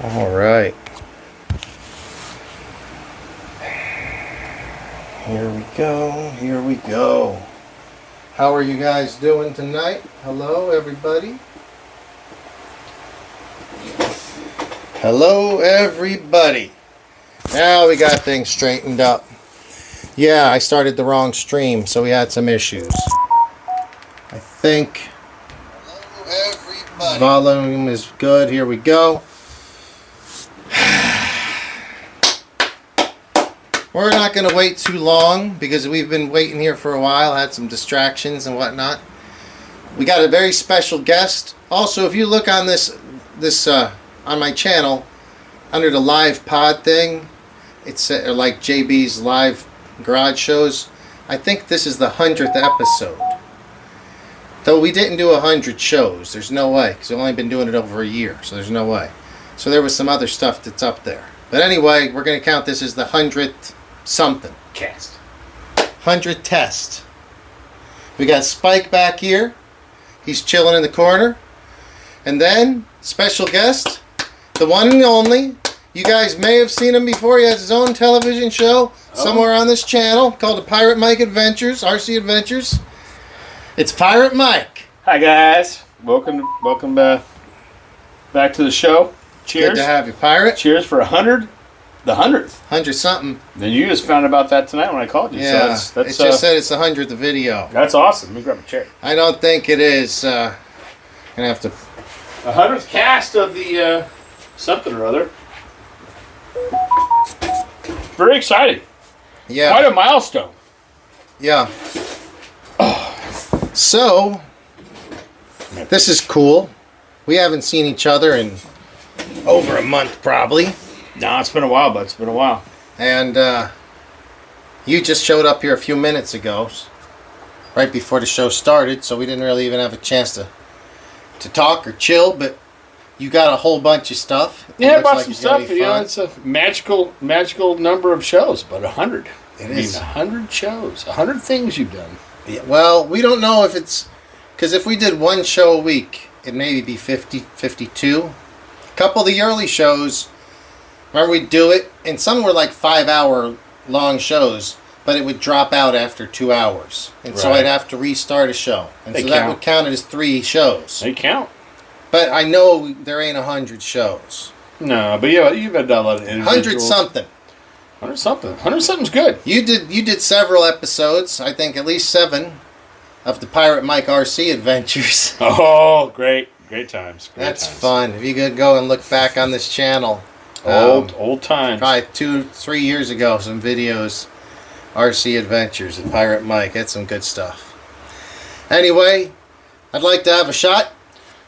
All right. Here we go. Here we go. How are you guys doing tonight? Hello, everybody. Hello, everybody. Now we got things straightened up. Yeah, I started the wrong stream, so we had some issues. I think volume is good. Here we go. We're not going to wait too long because we've been waiting here for a while. Had some distractions and whatnot. We got a very special guest. Also, if you look on this on my channel under the live pod thing, it's like JB's live garage shows. I think this is the 100th episode. Though we didn't do 100 shows. There's no way, because we've only been doing it over a year, so there's no way. So there was some other stuff that's up there. But anyway, we're going to count this as the 100th something. Cast. 100th test. We got Spike back here. He's chilling in the corner. And then, special guest, the one and only. You guys may have seen him before. He has his own television show somewhere on this channel called the Pirate Mike Adventures, RC Adventures. It's Pirate Mike. Hi guys, welcome back to the show. Cheers. Good to have you, Pirate. Cheers for 100, the 100th. 100 something. Then you just found about that tonight when I called you. Yeah, so that's it just said it's the 100th video. That's awesome. Let me grab a chair. I don't think it is. Gonna have to. 100th cast of the something or other. Very exciting. Yeah. Quite a milestone. Yeah. So, this is cool. We haven't seen each other in over a month, probably. No, it's been a while, but it's been a while. And you just showed up here a few minutes ago, right before the show started, so we didn't really even have a chance to talk or chill, but you got a whole bunch of stuff. Yeah, I bought some stuff. You know, it's a magical number of shows, but 100. It is. 100 shows. 100 things you've done. Yeah, well, we don't know if it's... Because if we did one show a week, it'd maybe be 50, 52. A couple of the early shows, remember we'd do it, and some were like 5-hour long shows, but it would drop out after 2 hours. And so I'd have to restart a show. And so that would count as 3 shows. They count. But I know there ain't 100 shows. No, but yeah, you've done a lot of individuals. 100 something. 100 something. 100 something's good. You did several episodes, I think at least 7, of the Pirate Mike RC Adventures. Oh, great times. That's fun. If you could go and look back on this channel. Old times. Probably 2-3 years ago, some videos. RC Adventures and Pirate Mike. That's some good stuff. Anyway, I'd like to have a shot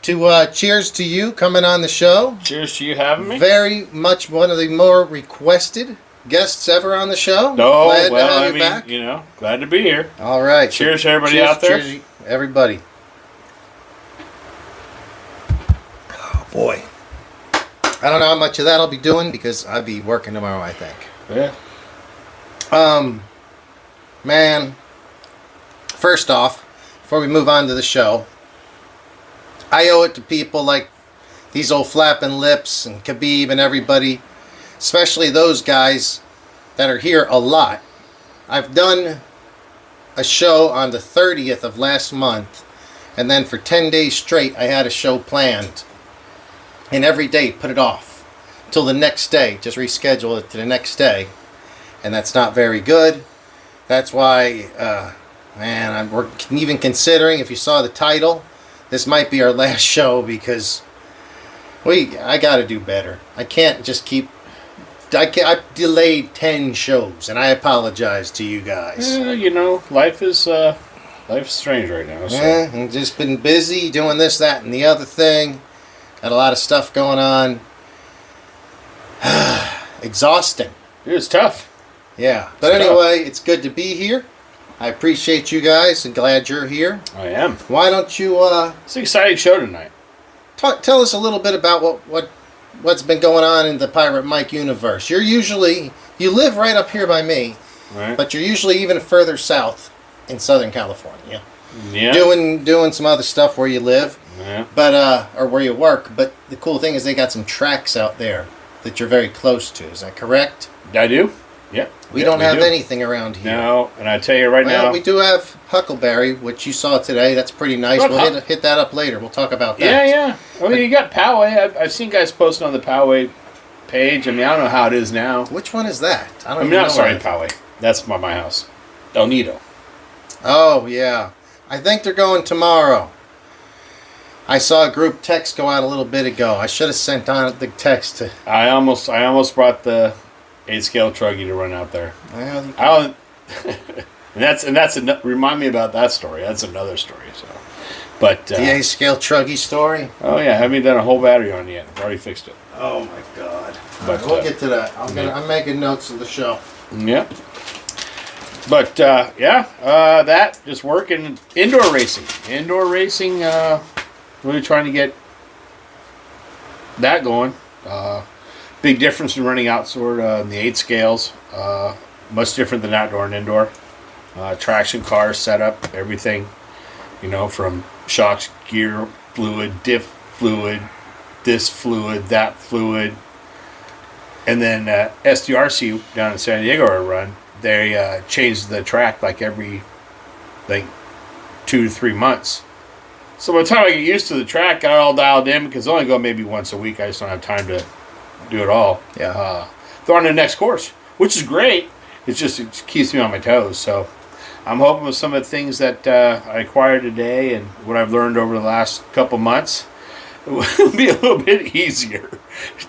to cheers to you coming on the show. Cheers to you having me. Very much one of the more requested guests ever on the show. No, glad to have you back. You know, glad to be here. All right. Cheers to everybody out there. Cheers, everybody. Oh, boy. I don't know how much of that I'll be doing because I'll be working tomorrow, I think. Yeah. Man, first off, before we move on to the show, I owe it to people like these old Flapping Lips and Khabib and everybody, especially those guys that are here a lot. I've done a show on the 30th of last month, and then for 10 days straight I had a show planned. And every day put it off till the next day, just reschedule it to the next day. And that's not very good. That's why, man, we're even considering, if you saw the title, this might be our last show because I got to do better. I can't just keep... I delayed 10 shows, and I apologize to you guys. Yeah, you know, life's strange right now. So. Yeah, I've just been busy doing this, that, and the other thing. Got a lot of stuff going on. Exhausting. It's tough. Yeah, but anyway, it's good to be here. I appreciate you guys and glad you're here. I am. Why don't you... It's an exciting show tonight. Tell us a little bit about what's been going on in the Pirate Mike universe. You live right up here by me, right? But you're usually even further south in Southern California. Yeah. Doing some other stuff where you live. Yeah. But or where you work. But the cool thing is they got some tracks out there that you're very close to. Is that correct? I do. Yep. We don't have anything around here. No, and I tell you right now, we do have Huckleberry, which you saw today. That's pretty nice. We'll hit that up later. We'll talk about that. Yeah. I mean, you got Poway. I've seen guys posting on the Poway page. I mean, I don't know how it is now. Which one is that? I'm not sorry, Poway. That's my house. El Nido. Oh, yeah. I think they're going tomorrow. I saw a group text go out a little bit ago. I should have sent on the text to... I almost brought the 8-scale truggy to run out there. Well, Remind me about that story. That's another story. So, but the 8-scale truggy story? Oh, yeah. Haven't done a whole battery on it yet. I've already fixed it. Oh, my God. But we'll get to that. I'm making notes of the show. Yeah. But, that, just working. Indoor racing. Really trying to get that going. Big difference in running outdoor in the 8 scales. Much different than outdoor and indoor. Traction cars, setup, everything. From shocks, gear, fluid, diff fluid, this fluid, that fluid. And then SDRC down in San Diego I run. They change the track every 2 to 3 months. So by the time I get used to the track, got it all dialed in because I only go maybe once a week. I just don't have time to do it all. Yeah. They're on the next course, which is great. It keeps me on my toes. So I'm hoping with some of the things that I acquired today and what I've learned over the last couple months, it will be a little bit easier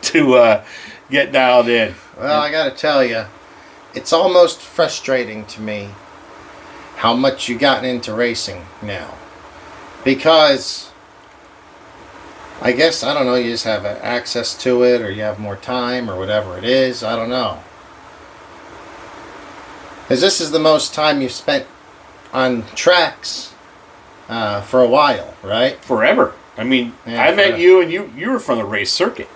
to get dialed in. Well, I got to tell you, it's almost frustrating to me how much you've gotten into racing now. Because, I guess, I don't know, you just have access to it, or you have more time, or whatever it is, I don't know. Because this is the most time you've spent on tracks for a while, right? Forever. I mean, Yeah, I met you, and you were from the race circuit.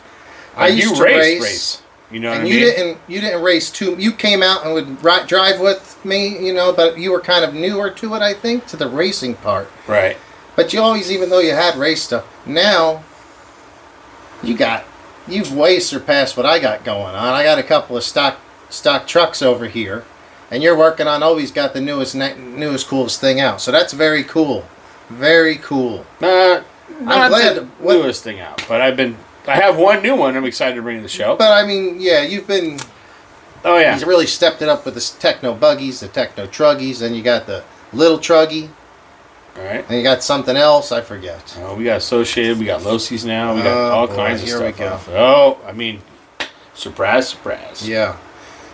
I used to race. You know what And I mean? you didn't race too. You came out and would drive with me, but you were kind of newer to it, I think, to the racing part. Right. But you always, even though you had race stuff, now you've way surpassed what I got going on. I got a couple of stock trucks over here, and you're working on always got the newest coolest thing out. So that's very cool, very cool. Not glad the newest thing out, but I have one new one I'm excited to bring to the show. But I mean, yeah, you've been. Oh yeah. He's really stepped it up with the Tekno buggies, the Tekno truggies. Then you got the little truggy. All right. And you got something else, I forget. We got Associated, we got Lossies now, we got all kinds of here stuff. We go. Oh, I mean, surprise. Yeah.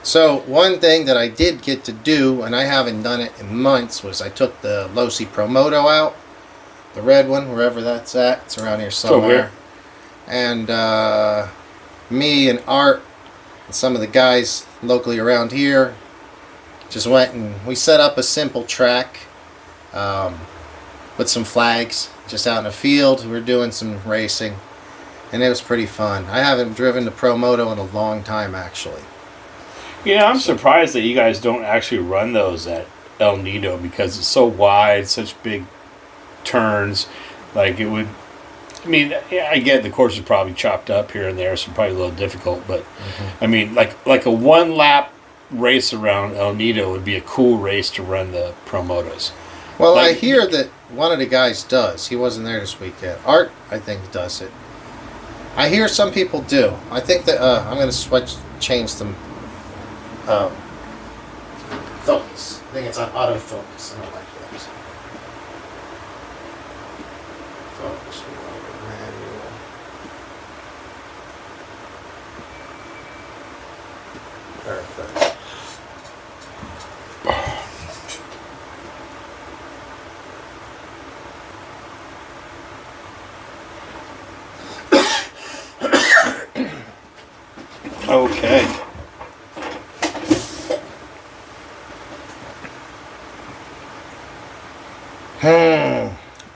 So one thing that I did get to do, and I haven't done it in months, was I took the Losi Promoto out, the red one, wherever that's at. It's around here somewhere. And me and Art and some of the guys locally around here just went and we set up a simple track with some flags just out in the field. We were doing some racing, and it was pretty fun. I haven't driven the Promoto in a long time, actually. Yeah, I'm surprised that you guys don't actually run those at El Nido because it's so wide, such big turns. It would. I mean, I get the course is probably chopped up here and there, so probably a little difficult. But I mean, like a 1-lap race around El Nido would be a cool race to run the Promotos. Well, I hear that one of the guys does. He wasn't there this week yet. Art, I think, does it. I hear some people do. I think that I'm going to change them. Focus. I think it's on autofocus. I don't like that. Focus. Manual. Perfect. Okay.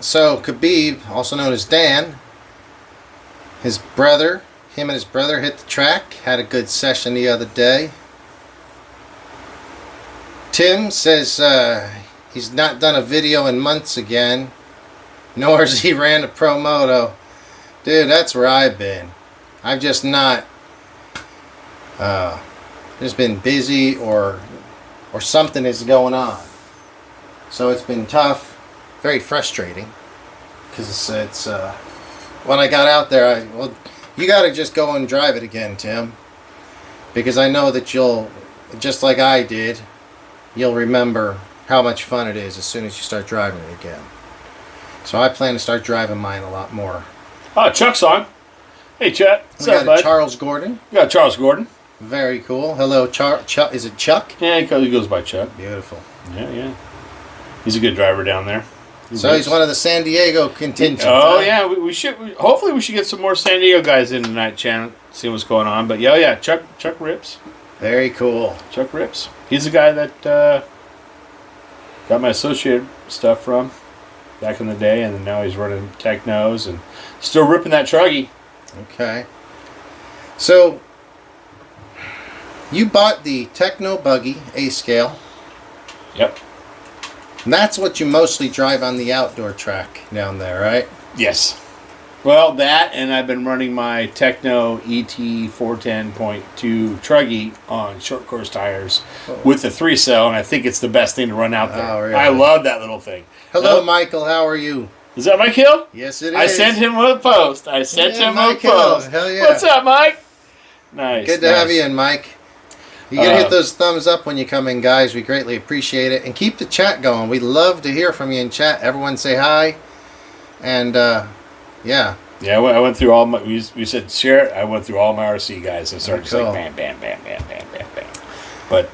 So Khabib, also known as Dan, him and his brother hit the track, had a good session the other day. Tim says he's not done a video in months again. Nors he ran a Pro Moto. Dude, that's where I've been. I've just not just been busy or something is going on. So it's been tough, very frustrating. Because it's when I got out there, well, you got to just go and drive it again, Tim. Because I know that you'll, just like I did, you'll remember how much fun it is as soon as you start driving it again. So I plan to start driving mine a lot more. Oh, Chuck's on. Hey, Chuck. What's We up, got bud? Charles Gordon. We got Charles Gordon. Very cool. Hello, Chuck. Is it Chuck? Yeah, he goes by Chuck. Beautiful. Yeah. He's a good driver down there. So he's one of the San Diego contingent. Oh, huh? yeah. We should. Hopefully, we should get some more San Diego guys in tonight, Chan. See what's going on. But yeah. Chuck rips. Very cool. Chuck rips. He's the guy that got my associated stuff from back in the day, and now he's running Teknos and still ripping that truggy. Okay. So you bought the Tekno buggy A-scale. Yep. And that's what you mostly drive on the outdoor track down there, right? Yes. Well, that, and I've been running my Tekno ET410.2 truggy on short course tires with the 3-cell, and I think it's the best thing to run out there. Oh, really? I love that little thing. Hello, Michael. How are you? Is that Mike Hill? Yes, it is. I sent him a post. Mike Hill. Hell yeah. What's up, Mike? Nice. Good to have you in, Mike. You can hit those thumbs up when you come in, guys. We greatly appreciate it. And keep the chat going. We love to hear from you in chat. Everyone say hi. And, yeah. Yeah, I went through all my... We said share it. I went through all my RC guys. I started just Cool. like bam, bam, bam, bam, bam, bam, bam. But,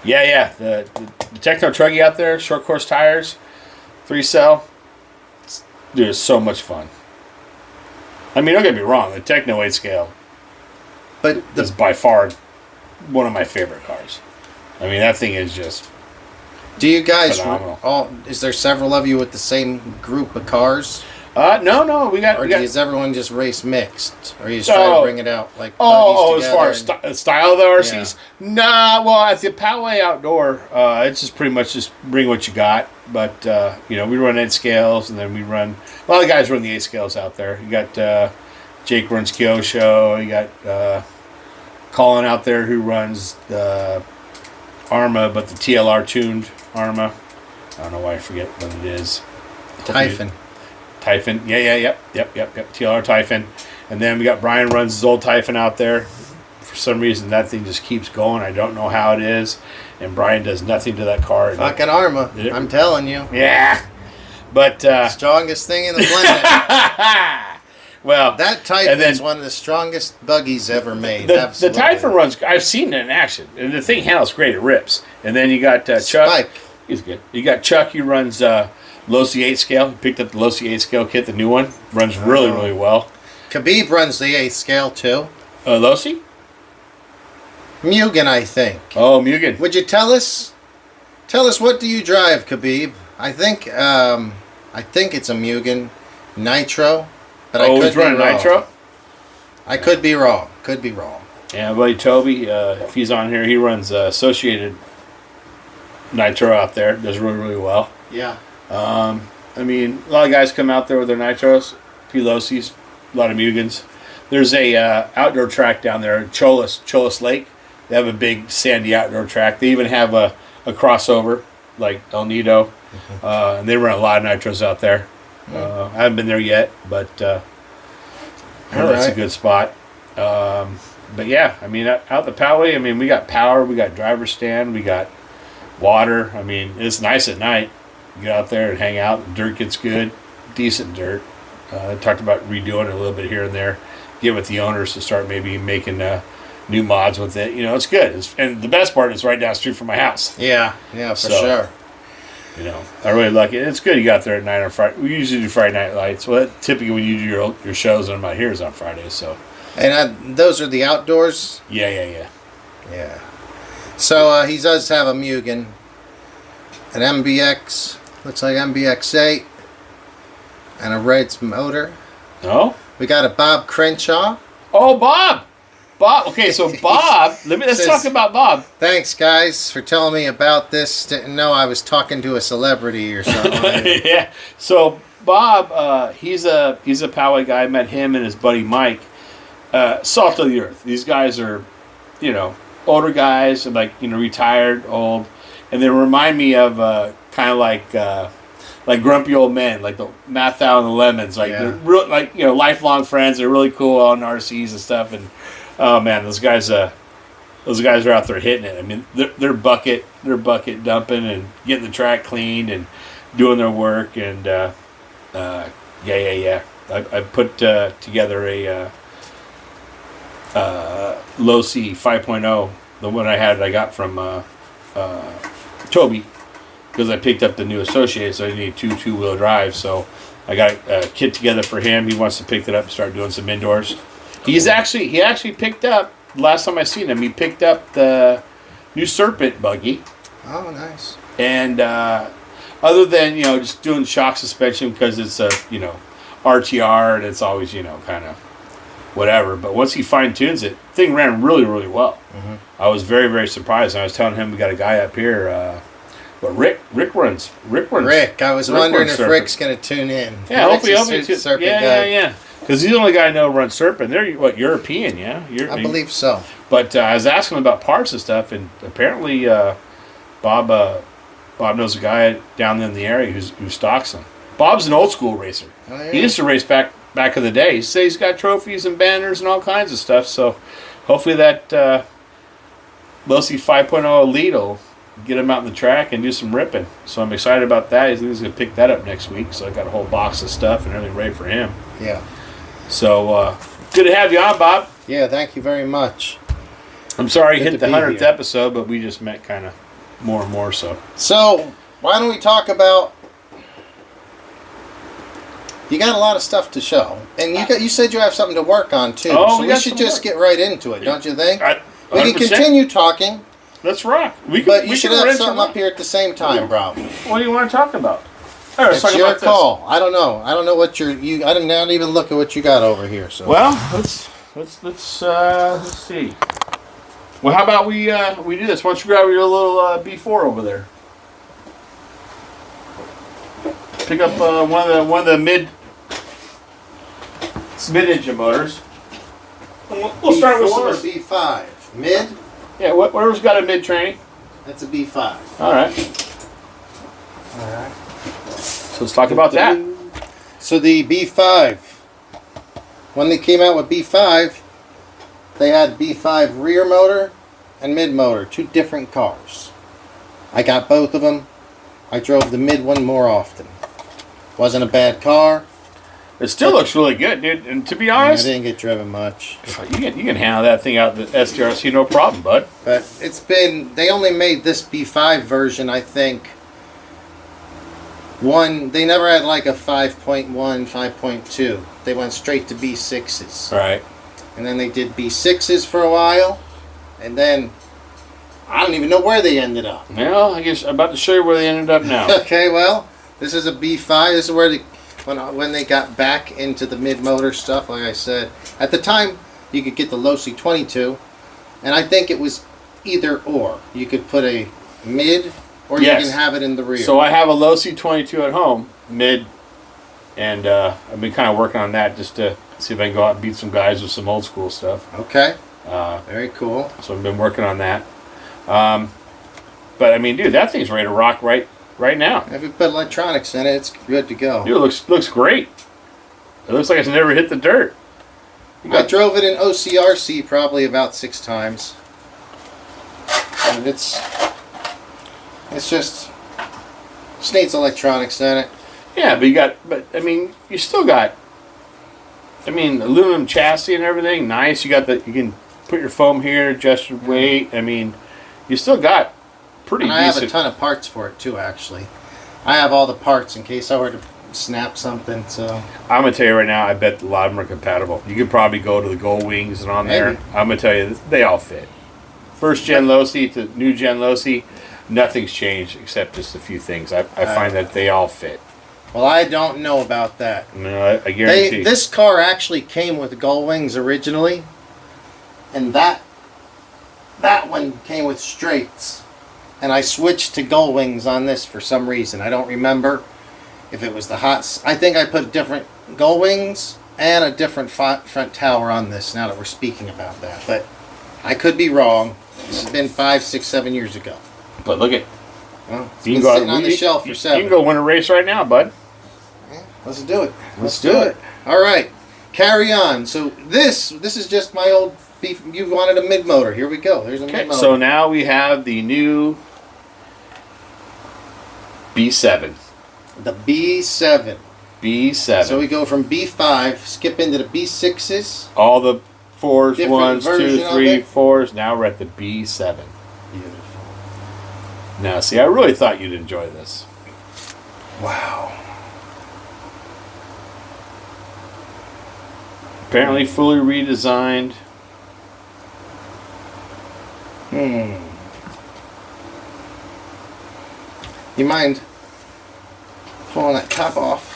yeah. The Tekno truggy out there, short course tires, 3-cell. Dude, it's so much fun. I mean, don't get me wrong. The Tekno 8-scale But is by far one of my favorite cars. I mean, that thing is just... do you guys phenomenal. is there several of you with the same group of cars? No. We got... Does everyone just race mixed? Or you just try to bring it out like as buggies far as together style of the RCs? Yeah. Nah, well, at the Poway Outdoor, it's just pretty much just bring what you got. But, we run 8 scales, and then we run... A lot of guys run the 8 scales out there. You got Jake runs Kyosho. You got Colin out there who runs the Arrma, but the TLR tuned Arrma. I don't know why I forget what it is. Typhon. Yep. TLR Typhon. And then we got Brian runs his old Typhon out there. For some reason, that thing just keeps going. I don't know how it is. And Brian does nothing to that car. Fucking Arrma. I'm telling you. Yeah. But... strongest thing in the planet. Well... That Typhon is one of the strongest buggies ever made. The Typhon runs... I've seen it in action. And the thing handles great. It rips. And then you got Chuck. Spike. He's good. You got Chuck. He runs... Losi 8 scale. He picked up the Losi 8 scale kit, the new one. Runs really, really well. Khabib runs the 8th scale too. Losi? Mugen, I think. Oh, Mugen. Would you tell us? Tell us, what do you drive, Khabib? I think it's a Mugen Nitro. But I could he's running be wrong. Nitro? I could be wrong. Could be wrong. Yeah, my buddy Toby, if he's on here, he runs Associated Nitro out there. Does really, really well. Yeah. I mean, a lot of guys come out there with their Nitros, Pilosis, a lot of Mugens. There's a outdoor track down there, Cholas Lake. They have a big sandy outdoor track. They even have a crossover, like El Nido, and they run a lot of Nitros out there. I haven't been there yet, but that's a good spot. But yeah, I mean, out the Poway, I mean, we got power, we got driver stand, we got water. I mean, it's nice at night. You get out there and hang out. The dirt gets good, decent dirt. I talked about redoing it a little bit here and there. Get with the owners to start maybe making new mods with it. It's good. And the best part is right down the street from my house. Yeah, for sure. I really like it. It's good you got there at night on Friday. We usually do Friday night lights. Well, typically when you do your shows and I'm not here is on Fridays. So. And those are the outdoors? Yeah. So he does have a Mugen, an MBX, looks like MBX8, and a Reds motor. Oh? We got a Bob Crenshaw. Oh, Bob! Bob. Okay, so Bob. Let's Says- talk about Bob. Thanks, guys, for telling me about this. Didn't know I was talking to a celebrity or something. Yeah. So Bob, he's a Poway guy. I met him and his buddy Mike. Salt of the earth. These guys are, older guys, like retired, old, and they remind me of kind of like grumpy old men, like the Mathau and the Lemons. Like they're real, lifelong friends. They're really cool on RCs and stuff. And oh man, those guys are out there hitting it. I mean, they're bucket dumping and getting the track cleaned and doing their work. And yeah. I put together a Losi 5.0, the one I got from Toby, because I picked up the new Associated, so I need two-wheel drive. So I got a kit together for him. He wants to pick it up and start doing some indoors. He actually picked up, last time I seen him, he picked up the new Serpent buggy. Oh, nice. And other than, just doing shock suspension because it's a, RTR and it's always, kind of whatever. But once he fine-tunes it, the thing ran really, really well. Mm-hmm. I was very, very surprised. And I was telling him we got a guy up here, Rick runs. I was wondering if Serpent. Rick's going to tune in. Yeah, Rick's hopefully. a Serpent guy. Yeah. Because he's the only guy I know who runs Serpent. They're, European, yeah? I believe so. But I was asking him about parts and stuff, and apparently Bob knows a guy down in the area who stocks them. Bob's an old school racer. Oh, yeah. He used to race back in the day. He says he's got trophies and banners and all kinds of stuff. So hopefully that Losi 5.0 Elite will get him out in the track and do some ripping. So I'm excited about that. He's going to pick that up next week. So I got a whole box of stuff and everything ready for him. Yeah. So good to have you on, Bob. Yeah, thank you very much. I'm sorry Good hit to the be 100th here. episode, but we just met kind of more and more so. So, why don't we talk about... You got a lot of stuff to show. And you said you have something to work on, too. Oh, so we we got should some just work. get right into it, don't you think? We 100%. can continue talking, Let's rock. but you should have something up here at the same time, bro. What do you want to talk about? All right, let's It's talk your about call. I don't know. I don't know what I did not even look at what you got over here. So This. Well, let's see. Well, how about we do this? Why don't you grab your little B4 over there? Pick up one of the mid-engine motors. And we'll start with B4 or some. B5. Mid? Yeah, whatever's got a mid training. That's a B5. All right. All right. So let's talk about that. So the B5, when they came out with B5, they had B5 rear motor and mid motor, two different cars. I got both of them. I drove the mid one more often. Wasn't a bad car. It still looks really good, dude. And to be I honest, didn't get driven much. you can handle that thing out the STRC, no problem, bud. But they only made this B5 version, I think. They never had like a 5.1, 5.2. They went straight to B6s. All right. And then they did B6s for a while. And then, I don't even know where they ended up. Well, I guess I'm about to show you where they ended up now. Okay, well, this is a B5. This is where when they got back into the mid-motor stuff, like I said. At the time, you could get the Losi 22. And I think it was either or. You could put a mid, or Yes. you can have it in the rear. So I have a Losi 22 at home, mid, and I've been kind of working on that just to see if I can go out and beat some guys with some old school stuff. Okay, very cool. So I've been working on that. But I mean, dude, that thing's ready to rock right now. If you put electronics in it, it's good to go. Dude, it looks great. It looks like it's never hit the dirt. I drove it in OCRC probably about 6 times. And it's just needs electronics in it. Yeah, but I mean, you still got, aluminum chassis and everything. Nice. You can put your foam here, adjust your weight. I mean, you still got pretty And I have decent. a ton of parts for it too, actually. I have all the parts in case I were to snap something, so. I'm gonna tell you right now, I bet a lot of them are compatible. You could probably go to the Gold Wings and on there. Maybe. I'm gonna tell you, they all fit. First gen Losi to new gen Losi, nothing's changed except just a few things. I find that they all fit. Well, I don't know about that. No, I guarantee. This car actually came with Gull Wings originally, and that one came with straights. And I switched to gull wings on this for some reason. I don't remember if it was the hot... I think I put different gull wings and a different front tower on this now that we're speaking about that. But I could be wrong. This has been 5, 6, 7 years ago. But look at... Well, it's been sitting on the shelf for 7. You can go win a race right now, bud. Yeah, let's do it. Let's do it. All right. Carry on. So this is just my old beef. You wanted a mid-motor. Here we go. There's a mid-motor. So now we have the new B7. The B7. B7. So we go from B5, skip into the B6s. All the 4s, Different 1s, 2, version of 3, it. 4s. Now we're at the B7. Beautiful. Now, see, I really thought you'd enjoy this. Wow. Apparently fully redesigned. You mind pulling that top off?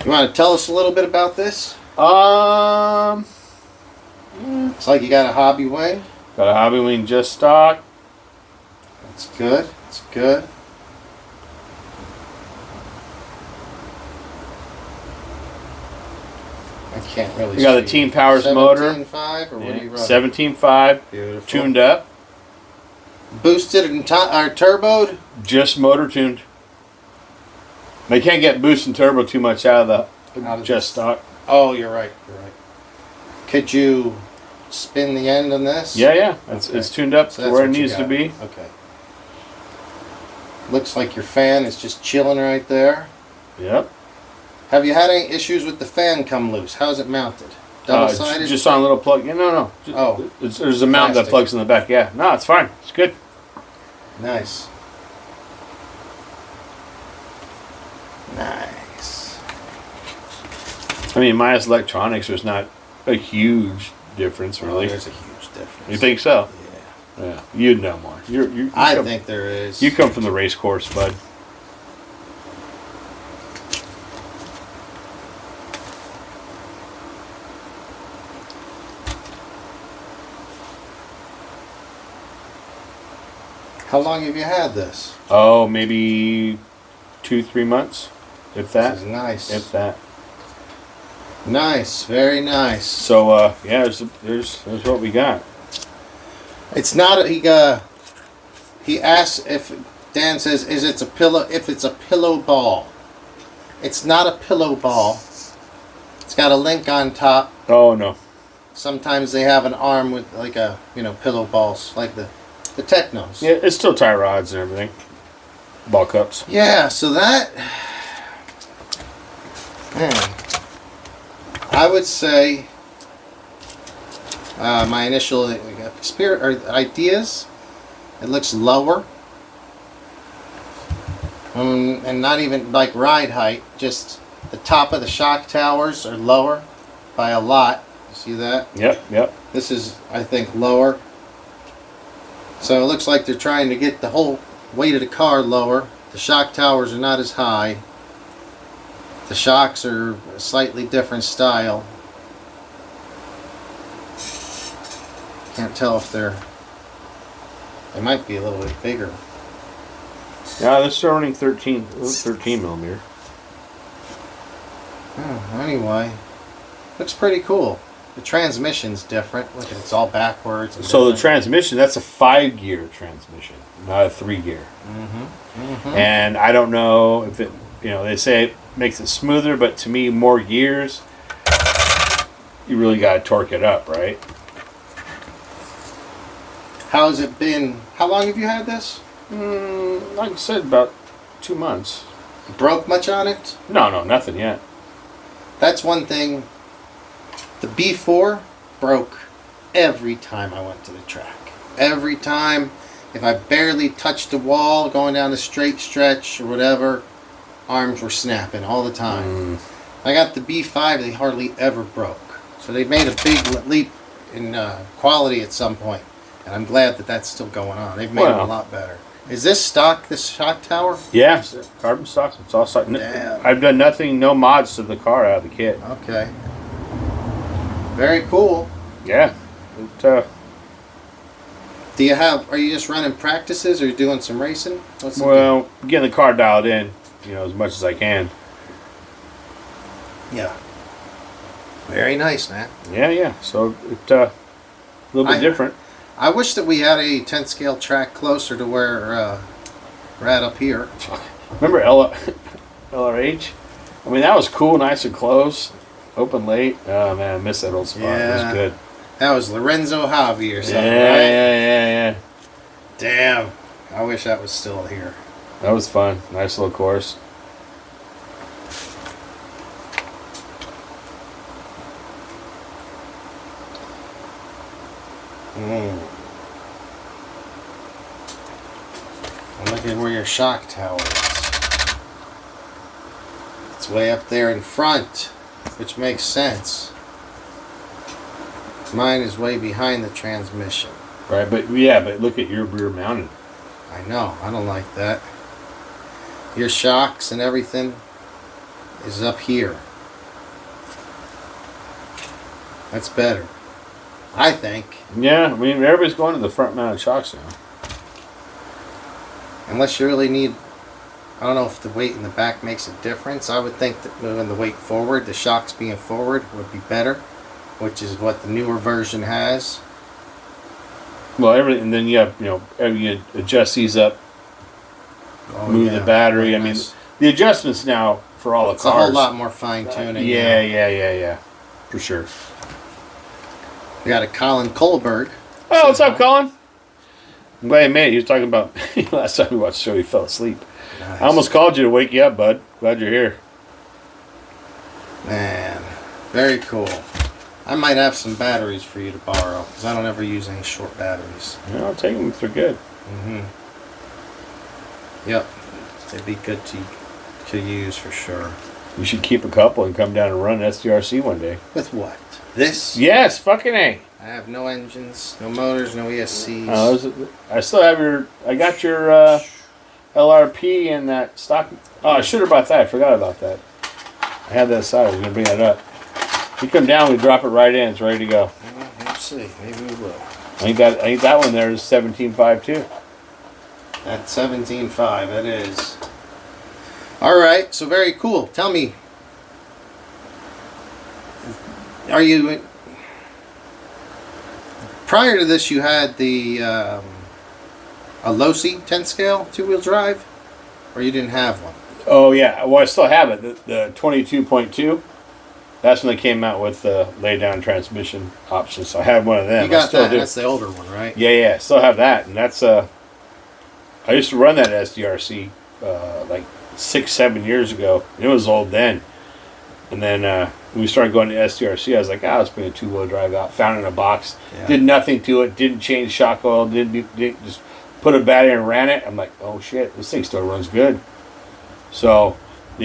You want to tell us a little bit about this? It's like you got a hobby wing. Got a hobby wing just stock. That's good. That's good. I can't really You got see. the Team Powers motor. 17.5 or what are you running? 17.5. Beautiful. Tuned up. Boosted and turboed. Just motor tuned. They can't get boost and turbo too much out of the just stock. Oh, you're right. You're right. Could you spin the end on this? Yeah. Okay. It's tuned up So to that's where it what you needs to got. be. Okay. Looks like your fan is just chilling right there. Yep. Have you had any issues with the fan come loose? How's it mounted? Double-sided? Just on a little plug. Yeah, no. Oh. There's a mount that Plastic. plugs in the back. Yeah. No, it's fine. It's good. Nice. Nice. I mean, Maya's electronics, there's not a huge difference, really. There's a huge difference. You think so? Yeah. Yeah. You'd know more. You I come- think there is. You come from the race course, bud. How long have you had this? Oh, maybe 2-3 months, if that. This is nice. If that. Nice. Very nice. So yeah, there's what we got. It's not he asks if Dan says is it's a pillow if it's a pillow ball. It's not a pillow ball. It's got a link on top. Oh no. Sometimes they have an arm with like a pillow balls like the Teknos. Yeah, it's still tie rods and everything. Ball cups. Yeah, so that man, I would say my initial ideas. It looks lower, and not even like ride height. Just the top of the shock towers are lower by a lot. You see that? Yep. This is, I think, lower. So it looks like they're trying to get the whole weight of the car lower. The shock towers are not as high. The shocks are a slightly different style. Can't tell if they might be a little bit bigger. Yeah, this is running 13 millimeter. Oh, anyway, looks pretty cool. The transmission's different. Look, it's all backwards. And So the different. transmission, that's a 5-gear transmission, not a 3-gear. And I don't know if it, they say it makes it smoother, but to me, more gears, you really got to torque it up, right? How's it been? How long have you had this? Like I said, about 2 months. You broke much on it? No, nothing yet. That's one thing. The B4 broke every time I went to the track. Every time, if I barely touched the wall going down the straight stretch or whatever, arms were snapping all the time. I got the B5, they hardly ever broke. So they made a big leap in quality at some point. And I'm glad that that's still going on. They've made it a lot better. Is this stock, this shock tower? Yeah, it's carbon stock. It's all stock. Damn. I've done nothing, no mods to the car out of the kit. Okay. Very cool. Yeah. Do you have, are you just running practices or you doing some racing? What's the Well, getting the car dialed in, as much as I can. deal? Yeah. Very nice, man. Yeah. So it a little bit different. I wish that we had a 10 scale track closer to where we're at up here. Remember LRH? I mean, that was cool, nice and close. Open late. Oh, man, I miss that old spot. It was good. That was Lorenzo Javi or something, Yeah, right? yeah. Damn. I wish that was still here. That was fun. Nice little course. I'm looking where your shock tower is. It's way up there in front, which makes sense. Mine is way behind the transmission. Right, but look at your rear mounted. I know, I don't like that. Your shocks and everything is up here. That's better, I think. Yeah, I mean, everybody's going to the front mounted shocks now. Unless you really need, I don't know if the weight in the back makes a difference. I would think that moving the weight forward, the shocks being forward, would be better, which is what the newer version has. Well, everything, and then you have, you adjust these up, move the battery. I mean, the adjustments now for all the cars. It's a whole lot more fine tuning. Yeah. For sure. We got a Colin Kohlberg. Oh, what's up, Colin? I'm glad you made it. You was talking about last time we watched the show, you fell asleep. Nice. I almost called you to wake you up, bud. Glad you're here. Man, very cool. I might have some batteries for you to borrow, because I don't ever use any short batteries. Yeah, I'll take them if they're good. Yep. They'd be good to use for sure. You should keep a couple and come down and run an SDRC one day. With what? This? Yes, fucking A. I have no engines, no motors, no ESCs. I still have I got your LRP and that stock. Oh, I should have brought that. I forgot about that. I had that aside. I was going to bring that up. You come down, we drop it right in. It's ready to go. Well, let's see. Maybe we will. I think that one there is 17.5 too. That's 17.5. It is. All right. So very cool. Tell me, are you prior to this? You had the a Losi 10 scale 2-wheel drive, or you didn't have one? Oh yeah. Well, I still have it. The 22.2. That's when they came out with the lay down transmission option. So I had one of them. You got that? Do. That's the older one, right? Yeah. Still have that, and that's I used to run that SDRC like 6-7 years ago. It was old then, and then when we started going to SDRC, I was like, let's bring a 2-wheel drive out. Found it in a box. Yeah. Did nothing to it. Didn't change shock oil. Didn't just put a battery and ran it. I'm like, oh shit, this thing still runs good. So, I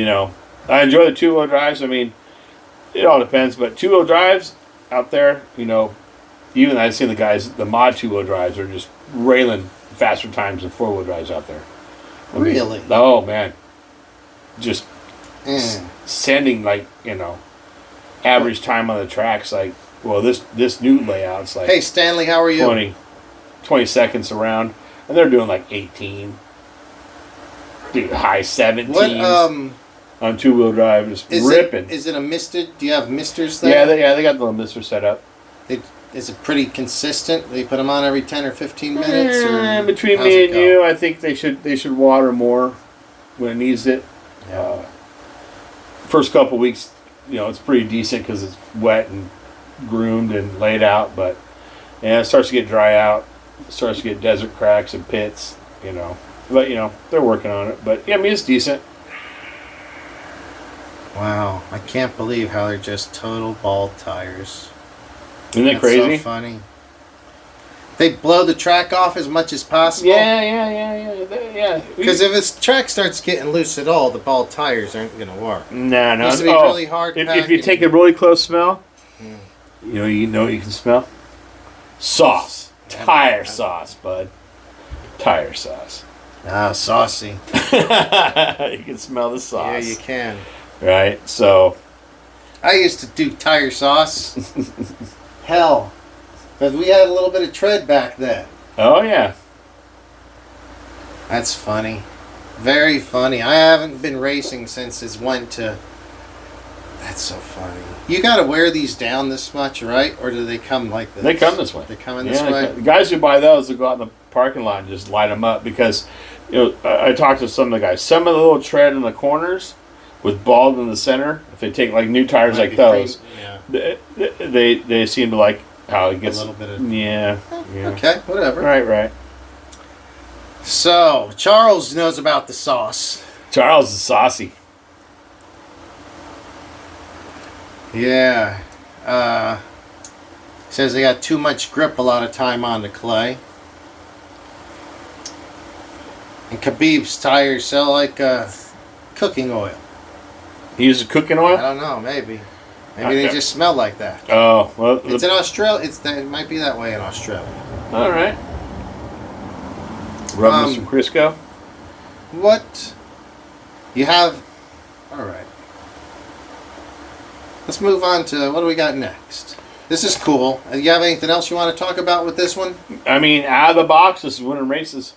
enjoy the 2-wheel drives. I mean, it all depends, but 2-wheel drives out there, even I've seen the mod 2-wheel drives are just railing faster times than 4-wheel drives out there. Really? Oh man, just Mm. sending average time on the tracks this new layout's like Hey Stanley, how are you? 20 seconds around, and they're doing like 18, dude, high 17s. What on 2-wheel drive, just ripping. Is it a mister? Do you have misters there? Yeah, they got the mister set up. Is it pretty consistent? They put them on every 10 or 15 minutes? Or between how's me it and go? you, I think they should water more when it needs it. Yeah. First couple weeks, it's pretty decent because it's wet and groomed and laid out, but it starts to get dry out. It starts to get desert cracks and pits, But they're working on it. But yeah, I mean it's decent. Wow, I can't believe how they're just total bald tires. Isn't that crazy? So funny. They blow the track off as much as possible. Yeah. Because if this track starts getting loose at all, the bald tires aren't going to work. No. It used to be really hard. If you take a really close smell, you know what you can smell? Sauce. Tire sauce, bud. Tire sauce. Ah, saucy. You can smell the sauce. Yeah, you can. Right? So, I used to do tire sauce. Hell. Because we had a little bit of tread back then. oh yeah. That's funny. Very funny. I haven't been racing since it went to... That's so funny. You got to wear these down this much, right? Or do they come like this? They come this way. They come in this Yeah, way? the guys who buy those will go out in the parking lot and just light them up because, I talked to some of the guys. Some of the little tread in the corners with bald in the center, if they take like new tires Might like be those, pretty- yeah. they seem to like how it gets A little bit of... yeah. Okay, whatever. Right. So, Charles knows about the sauce. Charles is saucy. Yeah. Says they got too much grip a lot of time on the clay. And Khabib's tires sell like cooking oil. He uses cooking I oil. don't know, maybe. Maybe they just smell like that. Oh well, It's in Australia. It might be that way in Australia. all right. Rubbing some Crisco. What you have? All right. Let's move on to what do we got next? This is cool. You have anything else you want to talk about with this one? I mean, out of the box, this is winning races.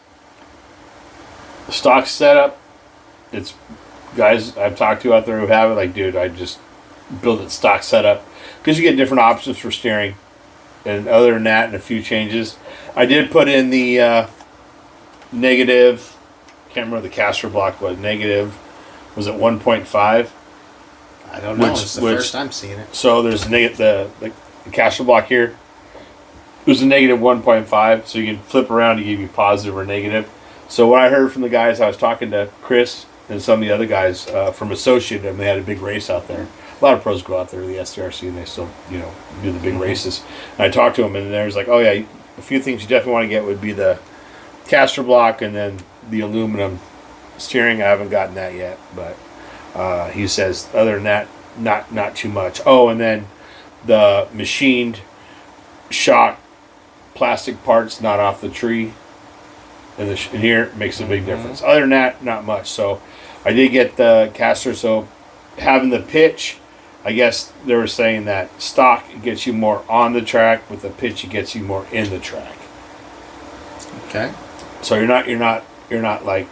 Stock setup. It's guys I've talked to out there who have it. Like, dude, I just build it stock setup because you get different options for steering. And other than that, and a few changes, I did put in the negative. Can't remember the caster block was negative. Was it 1.5? I don't know. It's the first time seeing it. So there's the caster block here. It was a negative 1.5, so you can flip around to give you positive or negative. So what I heard from the guys, I was talking to Chris and some of the other guys from Associate, and they had a big race out there. A lot of pros go out there to the STRC, and they still, do the big races. And I talked to them, and they was like, "Oh yeah, a few things you definitely want to get would be the caster block and then the aluminum steering." I haven't gotten that yet, but he says other than that, not too much. Oh, and then the machined shock plastic parts not off the tree in here makes a big difference. Other than that, not much. So I did get the caster. So having the pitch, I guess they were saying that stock gets you more on the track, with the pitch it gets you more in the track. Okay. So you're not like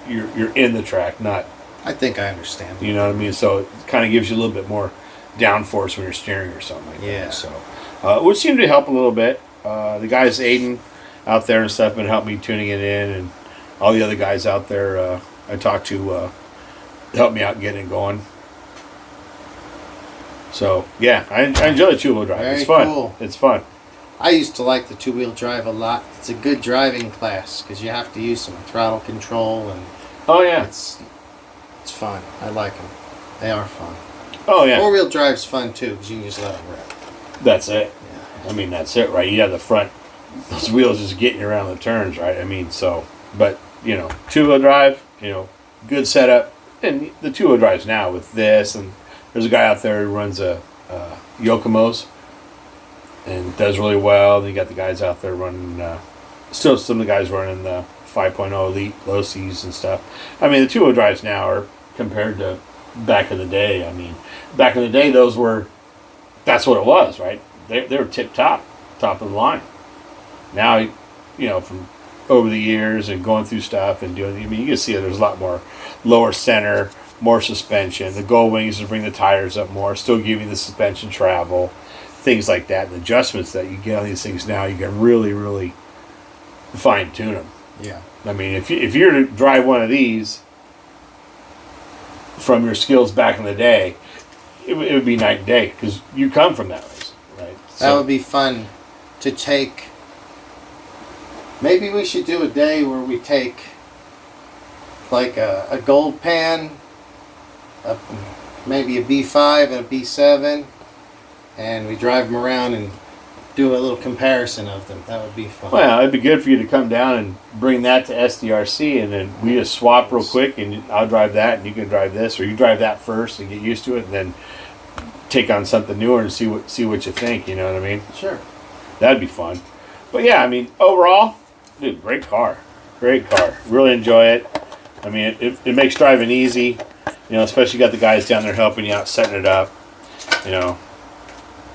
you're in the track, not. I think I understand. You know what I mean? So it kind of gives you a little bit more downforce when you're steering or something like Yeah. that. So it would seem to help a little bit. The guys Aiden out there and stuff been helping me tuning it in, and all the other guys out there I talked to help me out getting it going. So yeah, I enjoy the two-wheel drive. Very it's fun. cool. It's fun. I used to like the two-wheel drive a lot. It's a good driving class because you have to use some throttle control, and Oh yeah. it's fun. I like them. They are fun. Oh yeah. Four-wheel drive's fun too because you can just let them rip. That's it. Yeah. I mean, that's it, right? You have the front, those wheels just getting you around the turns, right? I mean, so, but, two-wheel drive, good setup. And the two-wheel drives now with this, and there's a guy out there who runs a Yokomo's and does really well. Then you got the guys out there running, still some of the guys running the 5.0 Elite low Cs and stuff. I mean, the two-wheel drives now are compared to back in the day. I mean, back in the day, that's what it was, right? They were top of the line. Now, from over the years and going through stuff and doing, you can see there's a lot more lower center, more suspension. The gold wings to bring the tires up more, still giving the suspension travel, things like that. And the adjustments that you get on these things now, you can really, really fine tune them. Yeah. I mean, if you're to drive one of these from your skills back in the day, it would be night and day because you come from that race, right? That would be fun to take. Maybe we should do a day where we take like a gold pan, maybe a B5 and a B7, and we drive them around and do a little comparison of them. That would be fun. Well, it'd be good for you to come down and bring that to SDRC, and then we just swap real quick, and I'll drive that, and you can drive this, or you drive that first and get used to it, and then take on something newer and see what you think. You know what I mean? Sure. That'd be fun. But yeah, I mean, overall, dude, great car. Great car. Really enjoy it. I mean, it makes driving easy. You know, especially you got the guys down there helping you out, setting it up. You know,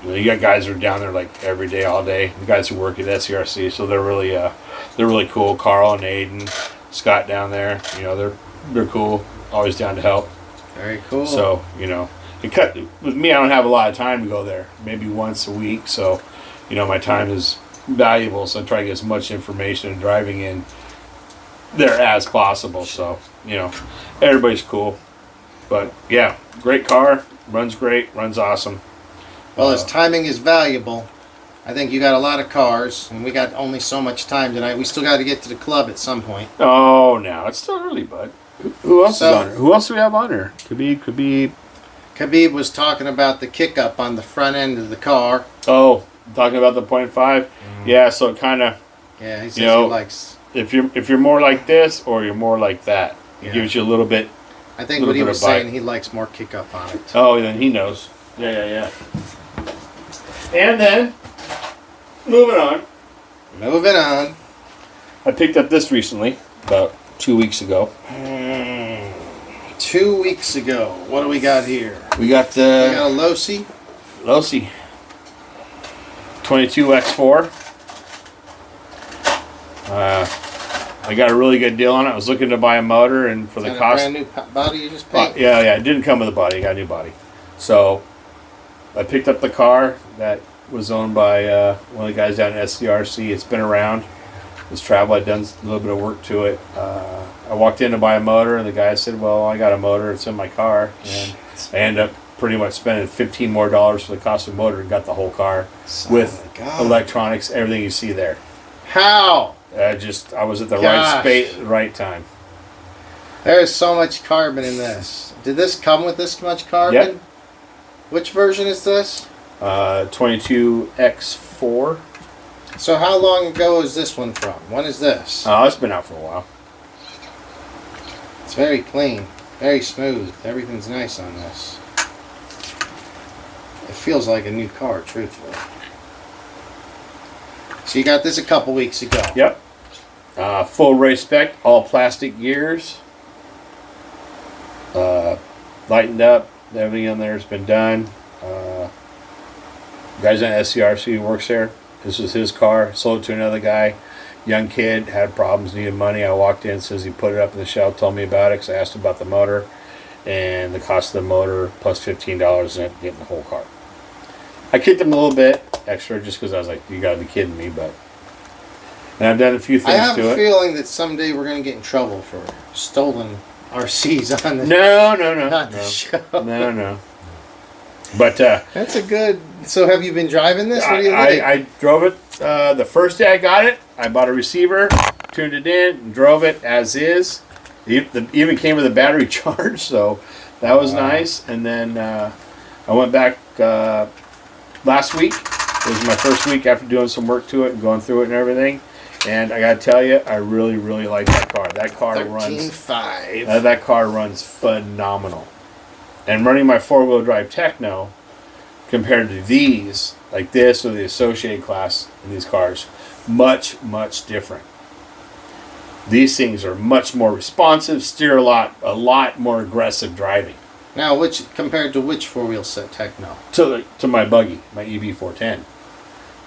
you got guys who are down there like every day, all day. The guys who work at SCRC, so they're really cool. Carl and Aiden, Scott down there. You know, they're cool. Always down to help. Very cool. So, you know, with me, I don't have a lot of time to go there. Maybe once a week. So, you know, my time is valuable. So I try to get as much information and driving in there as possible. So, you know, everybody's cool. But yeah, great car. Runs great. Runs awesome. Well, as timing is valuable, I think you got a lot of cars, and we got only so much time tonight. We still got to get to the club at some point. Oh, now it's still early, bud. Who else is on her? Who else do we have on her? Could be. Khabib was talking about the kick up on the front end of the car. Oh, talking about the 0.5. Yeah, so it kind of. Yeah, he says he likes. If you're more like this or you're more like that, it gives you a little bit. I think what he was saying, he likes more kick up on it. Oh, then he knows. Yeah. And then, moving on. I picked up this recently, about 2 weeks ago. 2 weeks ago. What do we got here? We got a Losi. 22X4. I got a really good deal on it. I was looking to buy a motor, and for the cost, brand new body you just paid. Yeah. It didn't come with a body. I got a new body. So I picked up the car that was owned by one of the guys down at SCRC. It's been around. It's travel. I'd done a little bit of work to it. I walked in to buy a motor, and the guy said, "Well, I got a motor. It's in my car." And I ended up pretty much spending $15 more for the cost of the motor and got the whole car with electronics, everything you see there. How? I was at the right space, right time. There is so much carbon in this. Did this come with this much carbon? Yep. Which version is this? 22X4. So how long ago is this one from? When is this? Oh, it's been out for a while. It's very clean, very smooth. Everything's nice on this. It feels like a new car, truthfully. So you got this a couple weeks ago. Yep. Full race spec, all plastic gears. Lightened up. Everything on there has been done. Guys on SCRC who works there. This was his car. Sold it to another guy. Young kid, had problems, needed money. I walked in, says he put it up in the shelf, told me about it because I asked him about the motor. And the cost of the motor plus $15 and getting the whole car. I kicked him a little bit extra just because I was like, you got to be kidding me. But and I've done a few things to it. I have a feeling that someday we're going to get in trouble for stolen RCs on the show. No. But that's a good. So have you been driving this? What do you think? I drove it the first day I got it. I bought a receiver, tuned it in, and drove it as is. It even came with a battery charge, so that was nice. And then I went back last week. It was my first week after doing some work to it and going through it and everything. And I gotta tell you, I really, really like that car. That car 13.5. That car runs phenomenal. And running my four-wheel drive Tekno compared to these, like this or the associated class in these cars, much, much different. These things are much more responsive, steer a lot more aggressive driving. Now, compared to which four-wheel set Tekno? To my buggy, my EB410.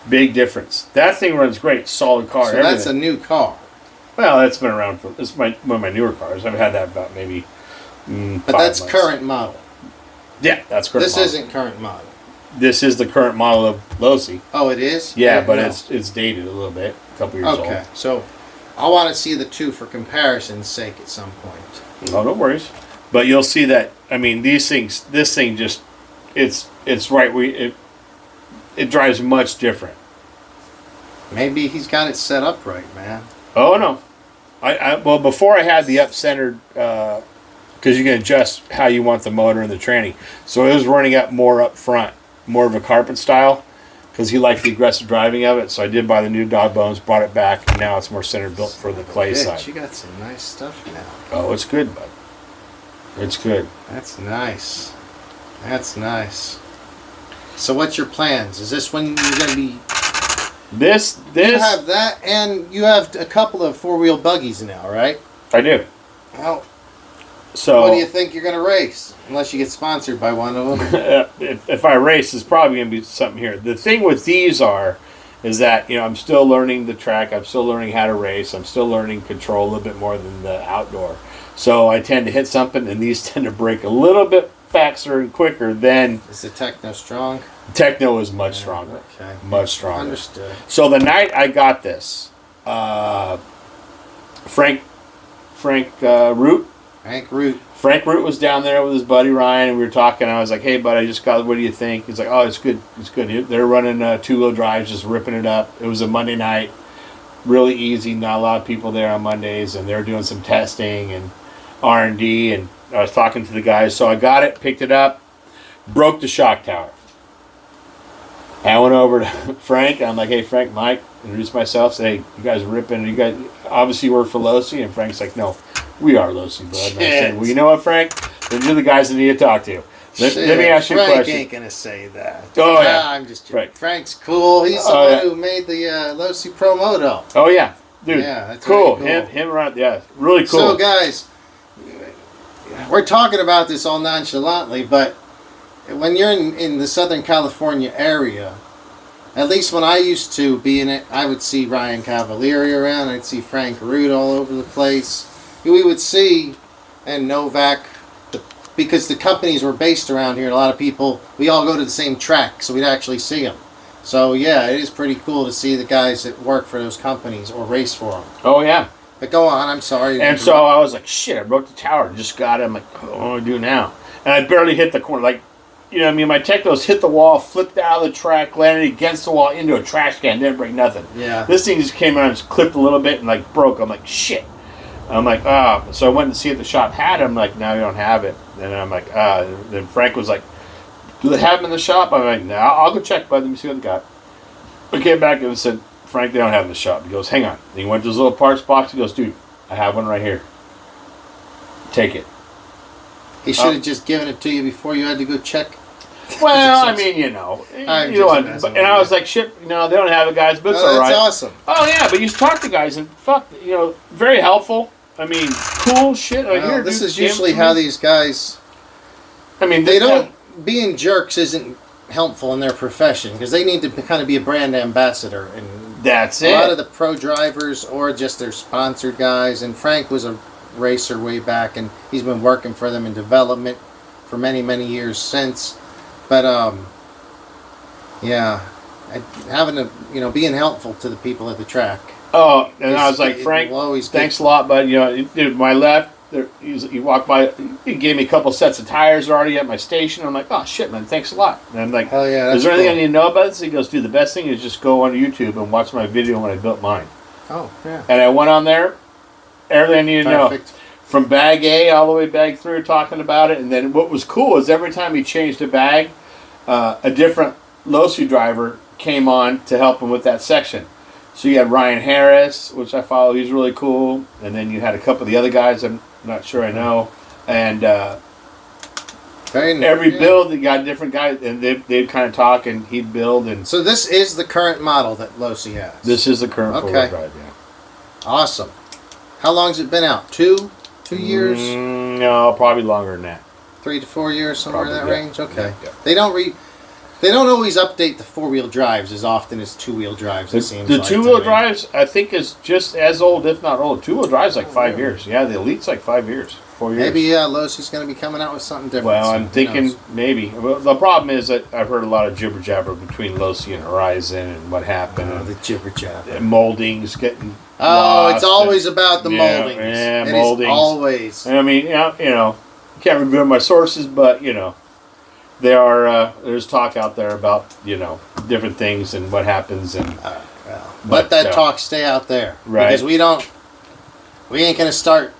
Big difference. That thing runs great, solid car. So everything. That's a new car. Well, that's been around for. It's one of my newer cars. I've had that about maybe. But that's months. Current model. Yeah, that's current. This model. Isn't current model. This is the current model of Losi. Oh, it is. Yeah, but it's dated a little bit, a couple years old. Okay, so I want to see the two for comparison's sake at some point. Oh, no worries. But you'll see that. I mean, these things. This thing just. It's right. It drives much different. Maybe he's got it set up right, man. Oh no, well before I had the up-centered because you can adjust how you want the motor and the tranny. So it was running up more up front, more of a carpet style, because he liked the aggressive driving of it. So I did buy the new dog bones, brought it back, and now it's more center built for the clay side. You got some nice stuff now. Oh, it's good, bud. It's good. That's nice. That's nice. So what's your plans? Is this when you're going to be This. You have that, and you have a couple of four-wheel buggies now, right? I do. Well, So what do you think you're going to race? Unless you get sponsored by one of them. if I race, it's probably going to be something here. The thing with these is that I'm still learning the track. I'm still learning how to race. I'm still learning control a little bit more than the outdoor. So I tend to hit something, and these tend to break a little bit faster and quicker than. Is the Tekno strong? Techno is much stronger. Okay. Much stronger. Understood. So the night I got this, Frank Root. Frank Root was down there with his buddy Ryan, and we were talking. I was like, "Hey, bud, I just got. What do you think?" He's like, "Oh, it's good. It's good." They're running two-wheel drives, just ripping it up. It was a Monday night, really easy. Not a lot of people there on Mondays, and they're doing some testing and R&D. And I was talking to the guys, so I got it, picked it up, broke the shock tower. I went over to Frank. And I'm like, "Hey, Frank, Mike," introduced myself. Say, "Hey, you guys are ripping. You guys obviously work for Losi." And Frank's like, "No. We are Losi, bud." And I said, "Well, you know what, Frank? Then you're the guys that need to talk to. Let me ask you a question." Frank ain't gonna say that. Oh yeah, I'm just joking. Right. Frank's cool. He's the one who made the Losi Pro Moto. Oh yeah, dude. Yeah, that's cool. Really cool. Him around. Yeah, really cool. So guys, we're talking about this all nonchalantly, but when you're in the Southern California area, at least when I used to be in it, I would see Ryan Cavalieri around. I'd see Frank Root all over the place. We would see, and Novak, because the companies were based around here, a lot of people, we all go to the same track, so we'd actually see them. So yeah, it is pretty cool to see the guys that work for those companies or race for them. Oh yeah. But go on, I'm sorry. And so I was like, shit, I broke the tower. Just got it. I'm like, what do I do now? And I barely hit the corner. Like, my Teknos hit the wall, flipped out of the track, landed against the wall into a trash can, didn't break nothing. Yeah. This thing just came around and just clipped a little bit and broke. I'm like, shit. I'm like, so I went to see if the shop had it. I'm like, no, you don't have it. And I'm like, then Frank was like, do they have them in the shop? I'm like, no, I'll go check, bud. Let me see what they got. I came back and said, Frank, they don't have them in the shop. He goes, hang on. And he went to his little parts box. He goes, dude, I have one right here. Take it. He should have just given it to you before you had to go check. Well, I mean, and I was like, shit, they don't have it, guys, but it's all right. That's awesome. Oh, yeah, but you talk to guys, and very helpful. I mean, cool shit. This is usually how these guys... I mean, they don't... Being jerks isn't helpful in their profession, because they need to kind of be a brand ambassador. And that's it. A lot of the pro drivers, or just their sponsored guys, and Frank was a racer way back, and he's been working for them in development for many, many years since. But, yeah, having to, being helpful to the people at the track. Oh, and I was like, Frank, thanks a lot, bud. My left, he walked by, he gave me a couple sets of tires already at my station. I'm like, oh, shit, man, thanks a lot. And I'm like, hell yeah, is there anything I need to know about this? He goes, dude, the best thing is just go on YouTube and watch my video when I built mine. Oh, yeah. And I went on there, everything I needed to know. From bag A all the way back through, talking about it. And then what was cool is every time he changed a bag, a different Losi driver came on to help him with that section. So you had Ryan Harris, which I follow, he's really cool. And then you had a couple of the other guys I'm not sure I know. And every build, you got different guys, and they'd kind of talk, and he'd build. And so this is the current model that Losi has? This is the current four-wheel drive, yeah. Awesome. How long's it been out? 2 years? No, probably longer than that. 3 to 4 years, somewhere in that range? Okay. Yeah. They don't always update the four-wheel drives as often as two-wheel drives, it seems like. The two-wheel drives, I think, is just as old, if not old. Two-wheel drive's like 5 years. Yeah, the Elite's like 5 years, 4 years. Maybe, Losi's going to be coming out with something different. Well, I'm thinking maybe. Well, the problem is that I've heard a lot of jibber-jabber between Losi and Horizon and what happened. The jibber-jabber. Moldings getting lost, it's always about the moldings. Yeah, it moldings. Is always. I mean, can't reveal my sources, but, there are there's talk out there about different things and what happens and let that talk stay out there, right? Because we ain't gonna start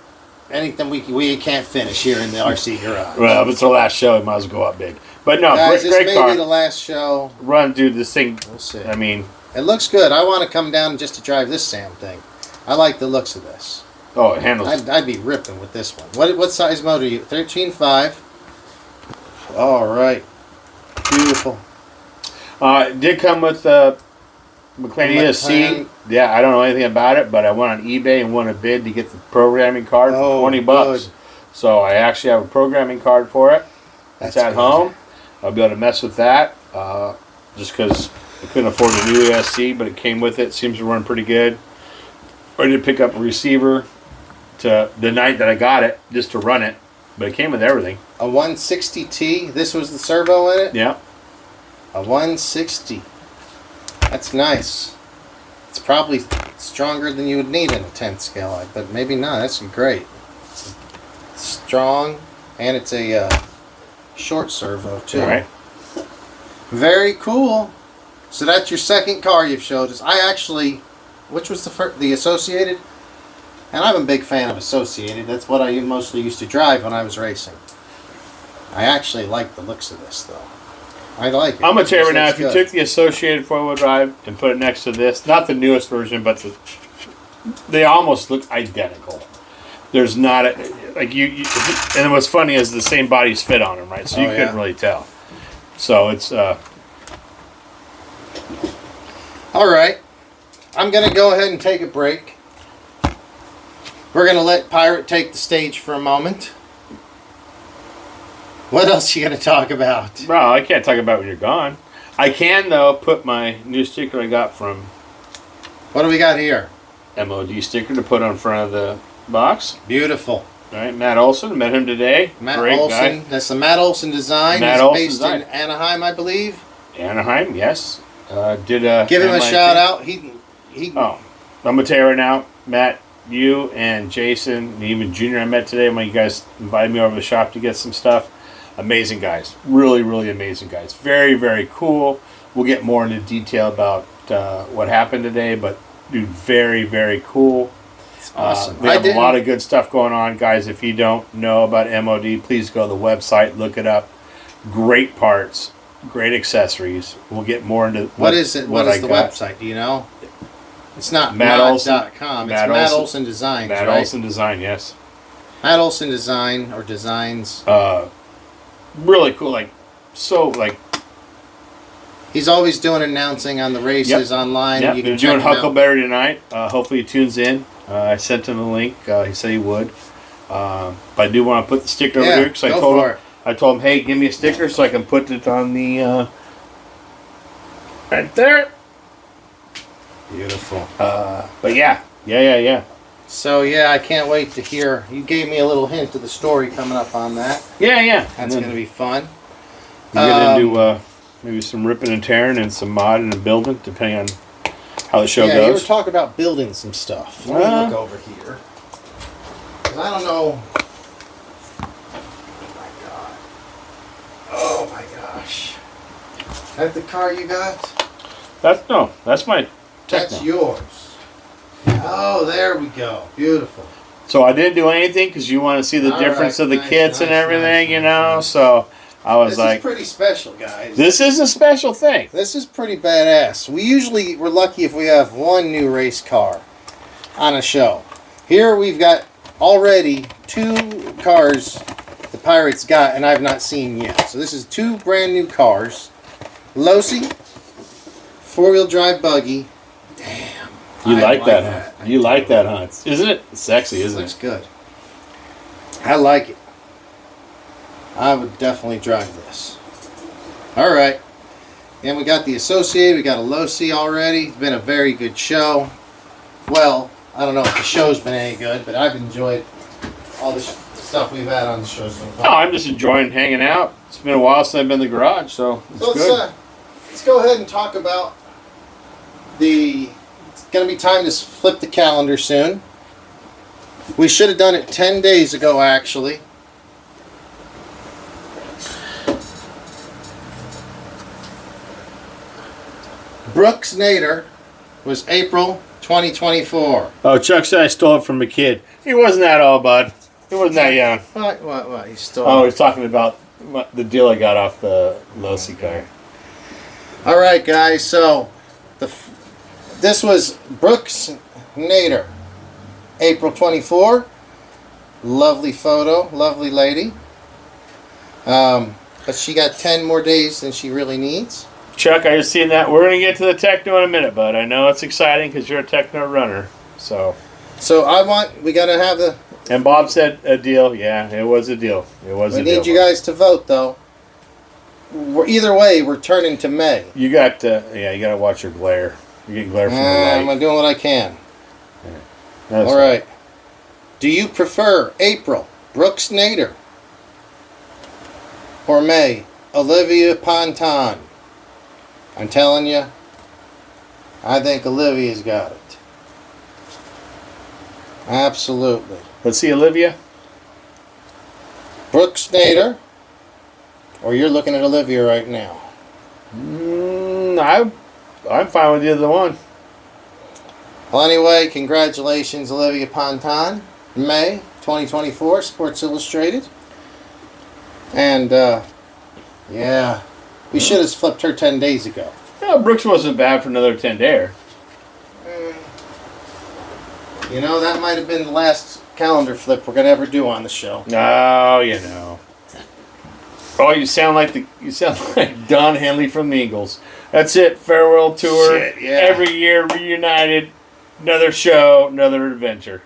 anything we can't finish here in the RC garage. Well, if it's our last show, it might as well go up big. But no, guys, great this car. may be the last show. Run, dude, this thing. We'll see. I mean, it looks good. I want to come down just to drive this Sam thing. I like the looks of this. Oh, it handles. I'd be ripping with this one. What size motor are you? 13.5. All right. Beautiful. It did come with McLaren ESC. Yeah, I don't know anything about it, but I went on eBay and won a bid to get the programming card for $20. Good. So I actually have a programming card for it. It's at home. I'll be able to mess with that. Just because I couldn't afford a new ESC, but it came with it. Seems to run pretty good. I did pick up a receiver to the night that I got it, just to run it. But it came with everything. A 160T. This was the servo in it? Yeah. A 160. That's nice. It's probably stronger than you would need in a 10th scale, but maybe not. That's great. It's strong, and it's a short servo, too. All right. Very cool. So that's your second car you've showed us. I actually, which was the first, the Associated? And I'm a big fan of Associated. That's what I mostly used to drive when I was racing. I actually like the looks of this, though. I like it. I'm going to tell you right now, Looks if you good. took the Associated 4-wheel drive and put it next to this, not the newest version, but they almost look identical. There's not a, like you and what's funny is the same bodies fit on them, right? So you couldn't really tell. So it's all right. I'm going to go ahead and take a break. We're going to let Pirate take the stage for a moment. What else you going to talk about? Bro, I can't talk about when you're gone. I can, though, put my new sticker I got from What do we got here? MOD sticker to put on front of the box. Beautiful. All right, Matt Olson, met him today. Matt Great Olson. guy. That's the Matt Olson design. Matt He's Olson based design. in Anaheim, I believe. Anaheim, yes. Give Give him a shout out. He. Oh, I'm going to tell you right now, Matt, you and Jason, and even Junior I met today when you guys invited me over to the shop to get some stuff. Amazing guys. Really, really amazing guys. Very, very cool. We'll get more into detail about what happened today, but dude, very, very cool. It's awesome. We have a lot of good stuff going on, guys. If you don't know about MOD, please go to the website, look it up. Great parts, great accessories. We'll get more into what is it? What is the got. website? Do you know? It's not Matt mod.com. It's Matt Olson. Olson Designs, Matt right? Olson Design, yes. Matt Olson Design or Designs. Really cool. Like He's always doing announcing on the races online. Yeah, You they're can check doing him out. Huckleberry tonight. Hopefully he tunes in. I sent him the link. He said he would. But I do want to put the sticker over here because I told him, hey, give me a sticker so I can put it on the right there. Beautiful. But yeah. So yeah, I can't wait to hear. You gave me a little hint of the story coming up on that. Yeah. That's going to be fun. We'll get into maybe some ripping and tearing and some modding and building, depending on how the show Yeah, you were goes. talking about building some stuff. Let me look over here. 'Cause I don't know. Oh my gosh. That the car you got? That's my Tekno. That's yours. Oh, there we go. Beautiful. So I didn't do anything because you want to see the All difference right, of the nice, kits and nice, everything, nice, you know? nice. So I was This like, is pretty special, guys. this is a special thing. This is pretty badass. We're lucky if we have one new race car on a show. Here we've got already 2 cars the Pirates got and I've not seen yet. So this is 2 brand new cars. Losi, 4-wheel drive buggy. Damn. You I like that, huh? I You do. like that, huh? Isn't it sexy, isn't Looks it? good. I like it. I would definitely drive this. All right. And we got the Associated. We got a Losi already. It's been a very good show. Well, I don't know if the show's been any good, but I've enjoyed all the stuff we've had on the show so Oh, far. I'm just enjoying hanging out. It's been a while since I've been in the garage, so it's So good. let's go ahead and talk about it's going to be time to flip the calendar soon. We should have done it 10 days ago, actually. Brooks Nader was April 2024. Oh, Chuck said I stole it from a kid. He wasn't that old, bud. He wasn't that young. What? He's still. Oh, he's talking about the deal I got off the Losi car. All right, guys. So, this was Brooks Nader, April 24. Lovely photo, lovely lady. But she got 10 more days than she really needs. Chuck, I just seen that. We're going to get to the Tekno in a minute, bud. I know it's exciting because you're a Tekno runner. So we got to have the... And Bob said a deal. Yeah, it was a deal. It was a deal. We need you guys to vote, though. Either way, we're turning to May. You got to watch your glare. You get glare from the light. I'm doing what I can. Yeah. All right. Do you prefer April, Brooks Nader, or May, Olivia Ponton? I'm telling you, I think Olivia's got it. Absolutely. Let's see, Olivia. Brooks Nader, or you're looking at Olivia right now? I'm fine with either one. Well, anyway, congratulations, Olivia Ponton. May 2024, Sports Illustrated. And, yeah, we should have flipped her 10 days ago. Yeah, Brooks wasn't bad for another 10-dayer. You know, that might have been the last calendar flip we're going to ever do on the show. Oh, you know. Oh, you sound like Don Henley from the Eagles. That's it. Farewell tour. Shit, yeah. Every year reunited. Another show, another adventure.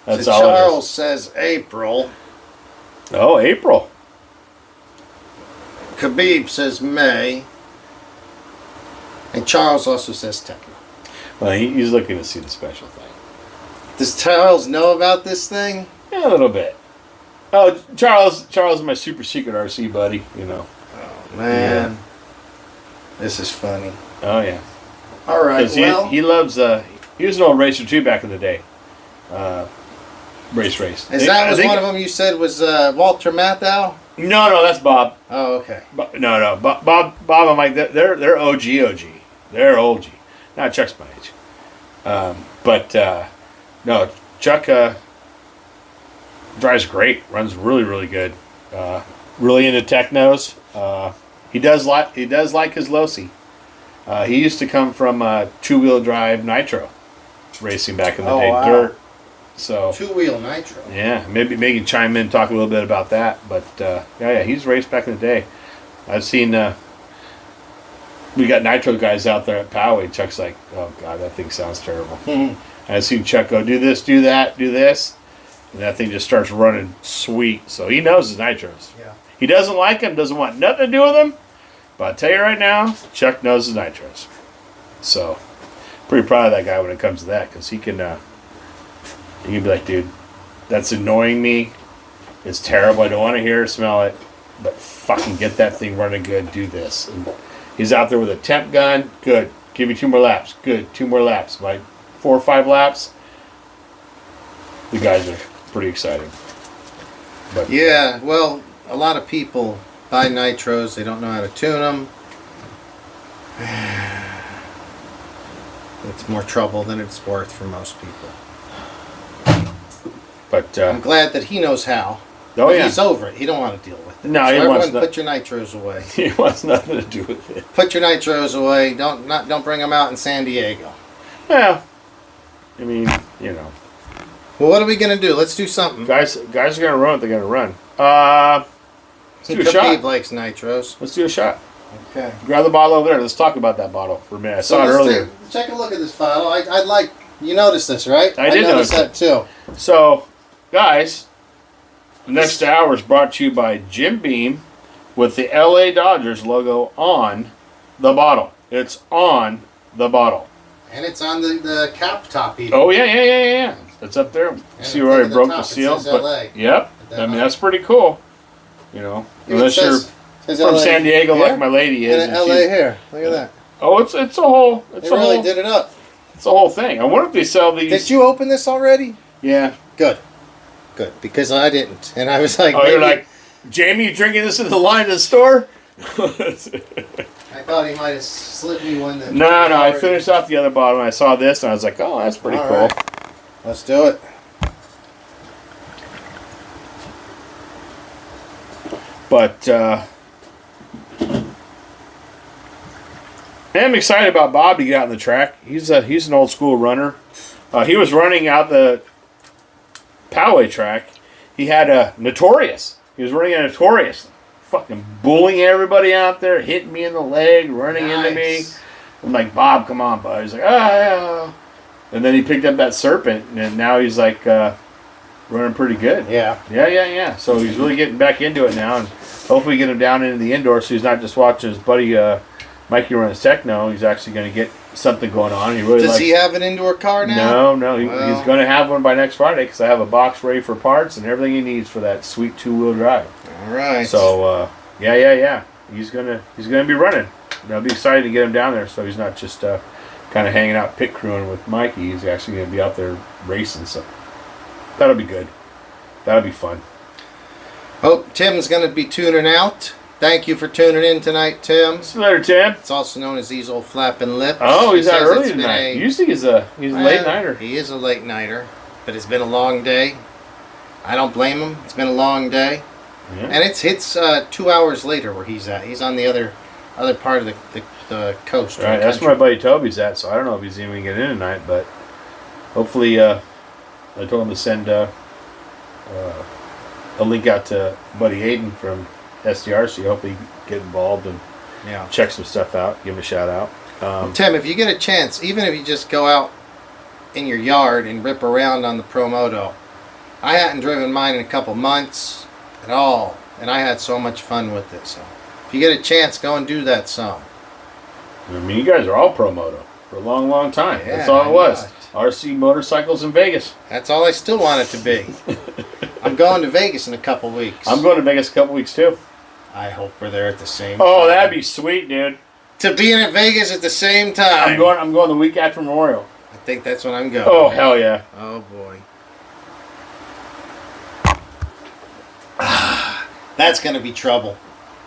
That's so all Charles it is. says April. Oh, April. Khabib says May. And Charles also says Tekno. Well, he's looking to see the special thing. Does Charles know about this thing? Yeah, a little bit. Oh, Charles is my super secret RC buddy, you know. Oh, man. Yeah. This is funny. Oh, yeah. All right, well. He loves, he was an old racer, too, back in the day. Race. Is that one of them you said was Walter Matthau? No, that's Bob. Oh, okay. No. Bob, I'm like, they're OG. They're OG. Not Chuck's my age. No, Chuck drives great. Runs really, really good. Really into Teknos. He does like his Losi. He used to come from two-wheel drive nitro racing back in the day. Wow. Dirt. So two-wheel nitro. Yeah, maybe he can chime in and talk a little bit about that. But yeah, he's raced back in the day. I've seen we got nitro guys out there at Poway. Chuck's like, oh god, that thing sounds terrible. I've seen Chuck go, do this, do that, do this, and that thing just starts running sweet. So he knows his nitros. Yeah. He doesn't like them, doesn't want nothing to do with them. But I'll tell you right now, Chuck knows his nitros. So pretty proud of that guy when it comes to that, because he can be like, dude, that's annoying me. It's terrible. I don't want to hear or smell it. But fucking get that thing running good. Do this. And he's out there with a temp gun. Good. Give me 2 more laps. Good. 2 more laps. Like 4 or 5 laps. The guys are pretty excited. But yeah, well, a lot of people buy nitros. They don't know how to tune them. It's more trouble than it's worth for most people. But I'm glad that he knows how. Oh, yeah. He's over it. He don't want to deal with it. No, so he everyone wants put your nitros away. He wants nothing to do with it. Put your nitros away. Don't bring them out in San Diego. Yeah. I mean, you know. Well, what are we gonna do? Let's do something. Guys are gonna run what they're gonna run. Let's do a shot. Khabib likes nitros. Let's do a shot. Okay. Grab the bottle over there. Let's talk about that bottle for a minute. I saw it earlier. Check a look at this bottle. I'd like. You noticed this, right? I did notice that too. So, guys, the next hour is brought to you by Jim Beam with the LA Dodgers logo on the bottle. It's on the bottle. And it's on the cap top even. Oh, yeah. It's up there. See where I broke the seal? But, LA. Yep. I mean, that's pretty cool. You know, unless you're from LA San Diego here? like my lady is. And LA here. Look at that. Oh, it's a whole. They really did it up. It's a whole thing. I wonder if they sell these. Did you open this already? Yeah. Good. Because I didn't, and I was like, oh, you're like, Jamie, you drinking this in the line of the store? I thought he might have slipped me one. That No. I finished off the other bottle, and I saw this, and I was like, oh, that's pretty cool. Right. Let's do it. But I'm excited about Bob to get out on the track. He's an old school runner. He was running out the Poway track. He had a Notorious. He was running a Notorious fucking bullying everybody out there, hitting me in the leg, running into me. I'm like, Bob, come on, bud. He's like, yeah. And then he picked up that serpent, and now he's like running pretty good. Yeah. Yeah. So he's really getting back into it now, and hopefully get him down into the indoor so he's not just watching his buddy Mikey run his Tekno. He's actually going to get something going on. He really Does he have an indoor car now? No. He's going to have one by next Friday because I have a box ready for parts and everything he needs for that sweet 2-wheel drive. All right. So yeah. He's gonna be running. I'll be excited to get him down there so he's not just kind of hanging out pit crewing with Mikey. He's actually going to be out there racing. So that'll be good. That'll be fun. Oh, Tim's going to be tuning out. Thank you for tuning in tonight, Tim. See you later, Tim. It's also known as these old flapping lips. Oh, he's out says early it's been tonight. Usually he's a late nighter. He is a late nighter, but it's been a long day. I don't blame him. It's been a long day. Yeah. And it's 2 hours later where he's at. He's on the other part of the coast. Right, that's where my buddy Toby's at, so I don't know if he's even getting in tonight, but hopefully I told him to send a link out to buddy Hayden from SDRC. Hopefully he can get involved and check some stuff out, give him a shout out. Tim, if you get a chance, even if you just go out in your yard and rip around on the Promoto, I hadn't driven mine in a couple months at all, and I had so much fun with it. So if you get a chance, go and do that some. I mean, you guys are all pro moto for a long, long time. Yeah, that's all it was. know it. RC motorcycles in Vegas. That's all I still want it to be. I'm going to Vegas in a couple weeks. I'm going to Vegas a couple weeks too. I hope we're there at the same Oh, time. that'd be sweet, dude. To be in Vegas at the same time. I'm going the week after Memorial. I think that's when I'm going. Oh, hell yeah. Oh, boy. That's going to be trouble.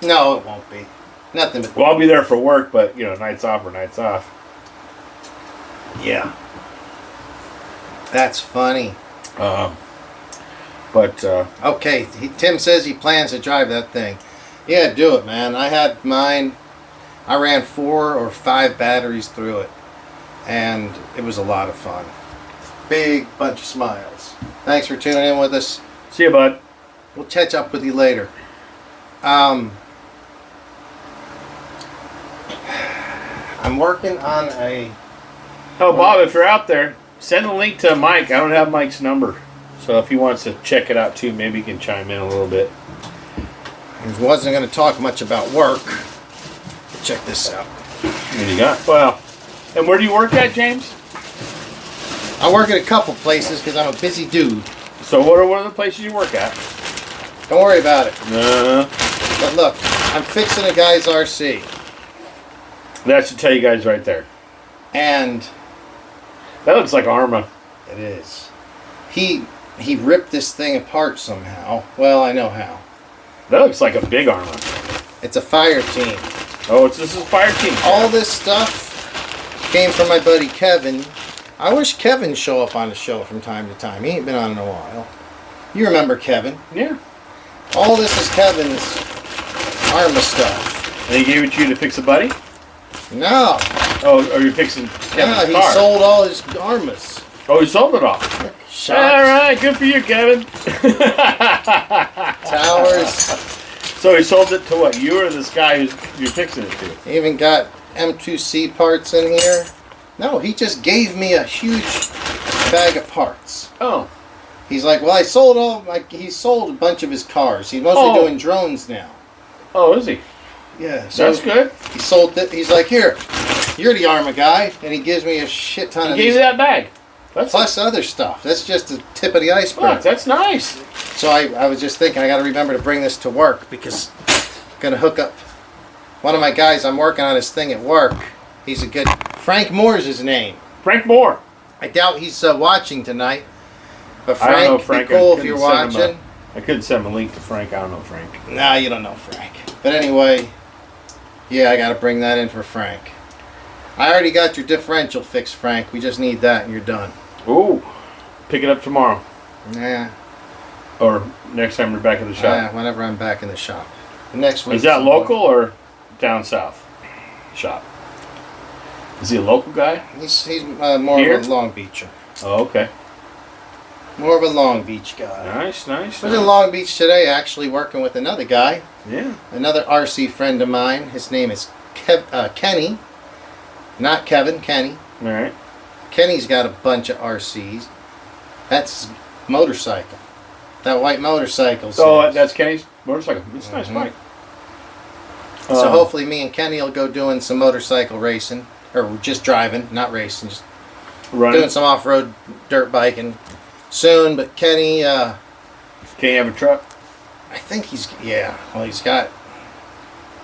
No, it won't be. Nothing but... Well, I'll be there for work, but, nights off are nights off. Yeah. That's funny. Okay, Tim says he plans to drive that thing. Yeah, do it, man. I had mine. I ran 4 or 5 batteries through it, and it was a lot of fun. Big bunch of smiles. Thanks for tuning in with us. See you, bud. We'll catch up with you later. I'm working on a... Oh, Bob, if you're out there, send a link to Mike. I don't have Mike's number. So if he wants to check it out too, maybe he can chime in a little bit. I wasn't going to talk much about work. Check this out. What do you got? Well, and where do you work at, James? I work at a couple places because I'm a busy dude. So what are the places you work at? Don't worry about it. No. But look, I'm fixing a guy's RC. That should tell you guys right there. And... that looks like Arrma. It is. He ripped this thing apart somehow. Well, I know how. That looks like a big Arrma. It's a fire team. Oh, this is a fire team. All this stuff came from my buddy Kevin. I wish Kevin show up on the show from time to time. He ain't been on in a while. You remember Kevin? Yeah. All this is Kevin's Arrma stuff. And he gave it to you to fix a buddy? No. Oh, are you fixing Kevin's he car? sold all his Arrmas. Oh, he sold it all. Shots. All right, good for you, Kevin. Towers. So he sold it to what? You or this guy you're fixing it to? He even got M2C parts in here. No, he just gave me a huge bag of parts. Oh. He's like, well, he sold a bunch of his cars. He's mostly doing drones now. Oh, is he? Yeah. So that's good. He sold it. He's like, here, you're the Arrma guy. And he gives me a shit ton of He gave you that bag. Plus other stuff. That's just the tip of the iceberg. Oh, that's nice. So I was just thinking, I got to remember to bring this to work because I'm going to hook up one of my guys. I'm working on his thing at work. He's a good... Frank Moore's his name. Frank Moore. I doubt he's watching tonight. But Frank, I don't know Frank. be cool if you're watching. I couldn't send him a link to Frank. I don't know Frank. Nah, you don't know Frank. But anyway, yeah, I got to bring that in for Frank. I already got your differential fixed, Frank. We just need that and you're done. Ooh. Pick it up tomorrow. Yeah. Or next time you're back at the shop. Yeah, whenever I'm back in the shop. Next week. Is that local or down south? Shop. Is he a local guy? He's more Here? of a Long Beacher. Oh, okay. More of a Long Beach guy. Nice. I was in Long Beach today, actually working with another guy. Yeah. Another RC friend of mine. His name is Kenny. Not Kevin, Kenny. All right. Kenny's got a bunch of RCs. That's his motorcycle. That white motorcycle. So that's Kenny's motorcycle. It's a nice bike. So hopefully me and Kenny will go doing some motorcycle racing. Or just driving, not racing. Just running. doing some off-road dirt biking soon. But Kenny... Can you have a truck? I think he's... Yeah. Well, he's got...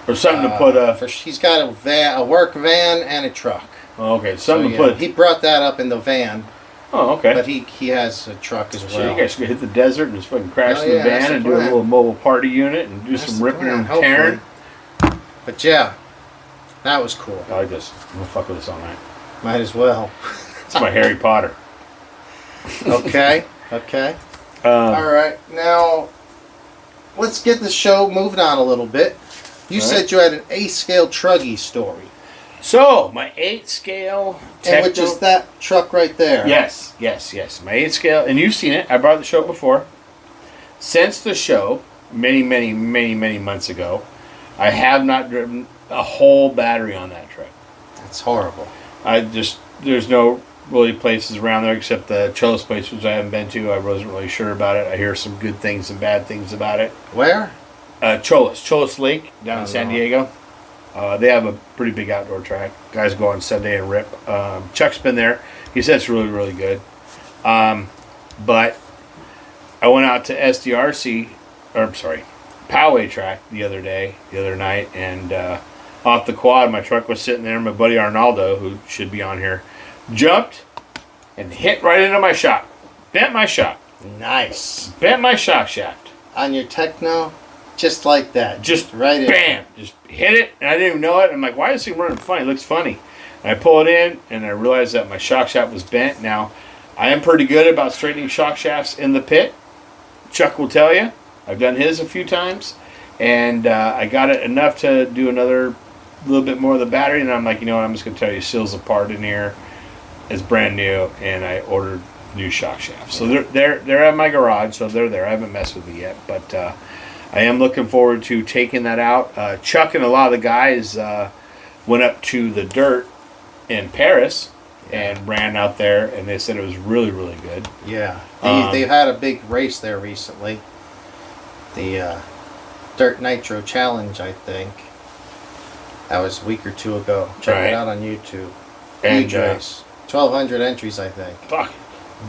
Or something to put a... He's got a work van and a truck. Oh, okay. Something to put... He brought that up in the van. Oh, okay. But he has a truck as well. So you guys could hit the desert and just fucking crash in the yeah, van and do a little mobile party unit and do some ripping and tearing. But yeah, that was cool. I like this. I'm gonna fuck with this all night. Might as well. It's my Harry Potter. Okay. All right. Now, let's get the show moving on a little bit. You said you had an 8-scale truggy story. So, my 8-scale Tekno... Which is that truck right there. Yes. My 8-scale, and you've seen it. I brought the show before. Since the show, many months ago, I have not driven a whole battery on that truck. That's horrible. There's no really places around there except the Cholos place, which I haven't been to. I wasn't really sure about it. I hear some good things and bad things about it. Where? Cholos Lake down in San Diego. They have a pretty big outdoor track. Guys go on Sunday and rip. Chuck's been there. He said it's really good. But I went out to Poway track the other night, and off the quad, my truck was sitting there. My buddy Arnaldo, who should be on here, jumped and hit right into my shock. Bent my shock. Nice. Bent my shock shaft. On your Tekno? Just like that. Just right in. Bam! Just hit it, and I didn't even know it. I'm like, why is he running funny? It looks funny. And I pull it in, and I realized that my shock shaft was bent. Now, I am pretty good about straightening shock shafts in the pit. Chuck will tell you. I've done his a few times, and I got it enough to do another little bit more of the battery, and I'm like, you know what, I'm just going to tell you, seals apart in here. It's brand new, and I ordered new shock shafts. So they're at my garage, so they're there. I haven't messed with it yet, but I am looking forward to taking that out. Chuck and a lot of the guys went up to the dirt in Paris and ran out there, and they said it was really good. Yeah, they've had a big race there recently. The Dirt Nitro Challenge, I think. That was a week or two ago. Check it out on YouTube. Huge race. 1,200 entries, I think. Fuck.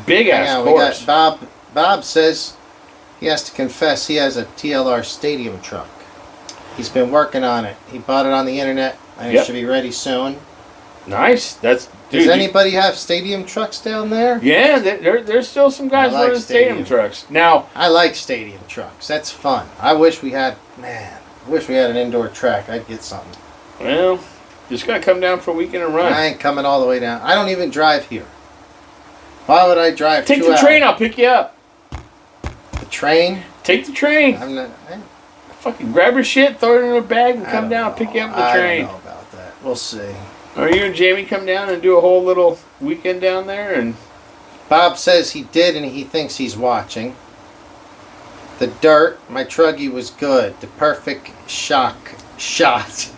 Big ass course. We got Bob says he has to confess he has a TLR Stadium truck. He's been working on it. He bought it on the internet, and it should be ready soon. Nice. Does anybody have stadium trucks down there? Yeah, there's still some guys running stadium trucks. Now, I like stadium trucks. That's fun. I wish we had an indoor track. I'd get something. Well, just gotta come down for a weekend and run. I ain't coming all the way down. I don't even drive here. Why would I drive? Take the train. I'll pick you up. The train? Take the train. Fucking grab your shit, throw it in a bag, and come down. Pick you up the train. I don't know about that. We'll see. Or you and Jamie come down and do a whole little weekend down there, and Bob says he did, and he thinks he's watching. The dirt, my truggy was good. The perfect shock shot.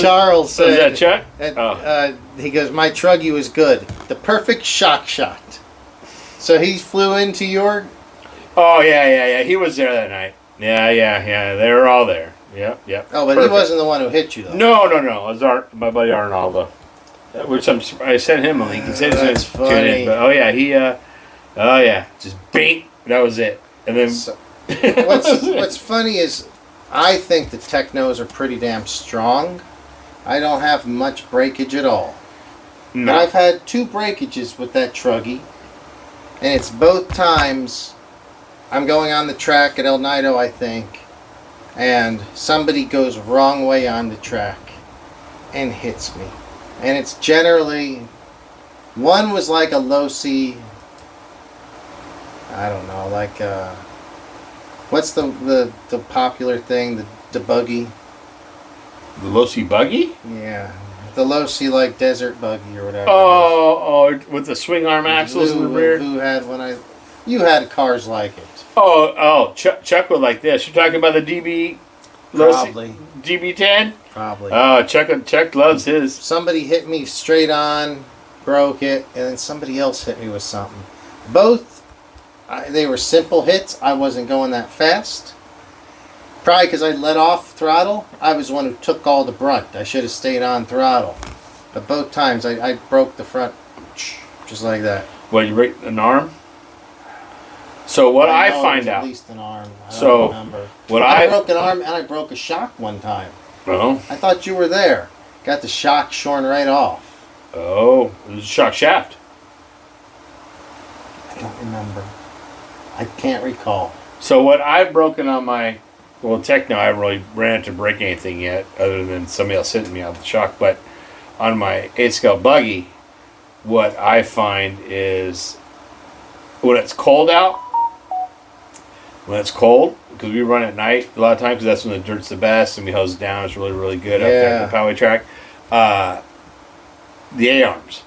Charles said. Is that Chuck? He goes, my truggy was good. The perfect shock shot. So he flew into your... Oh, yeah. He was there that night. Yeah. They were all there. Yep. Oh, but He wasn't the one who hit you, though. No. It was my buddy Arnaldo. Which I sent him a link. He said that's funny. But just bing. That was it. And then... What's funny is I think the Teknos are pretty damn strong. I don't have much breakage at all. No. But I've had 2 breakages with that truggy. And it's both times I'm going on the track at El Nido, I think, and somebody goes wrong way on the track and hits me. And it's generally, one was like a low C, I don't know, like what's the popular thing, the buggy? The low C buggy? Yeah. The low C, like desert buggy or whatever. Oh Oh, with the swing arm axles in the rear. Who had you had cars like it. Chuck would like this. You're talking about the DB? Probably. DB10? Probably. Oh, Chuck loves his. Somebody hit me straight on, broke it, and then somebody else hit me with something. Both, they were simple hits. I wasn't going that fast. Probably because I let off throttle. I was the one who took all the brunt. I should have stayed on throttle. But both times I broke the front just like that. What, you break an arm? So what I know find it was out. At least an arm. I So don't remember. what I broke an arm and I broke a shock one time. Oh. I thought you were there. Got the shock shorn right off. Oh, it was a shock shaft. I don't remember. I can't recall. So what I've broken on my Tekno, I haven't really ran to break anything yet, other than somebody else hitting me out of the shock. But on my 8-scale buggy, what I find is when it's cold out, because we run at night a lot of times, because that's when the dirt's the best and we hose it down. It's really, really good up there at the Poway track. The A-arms.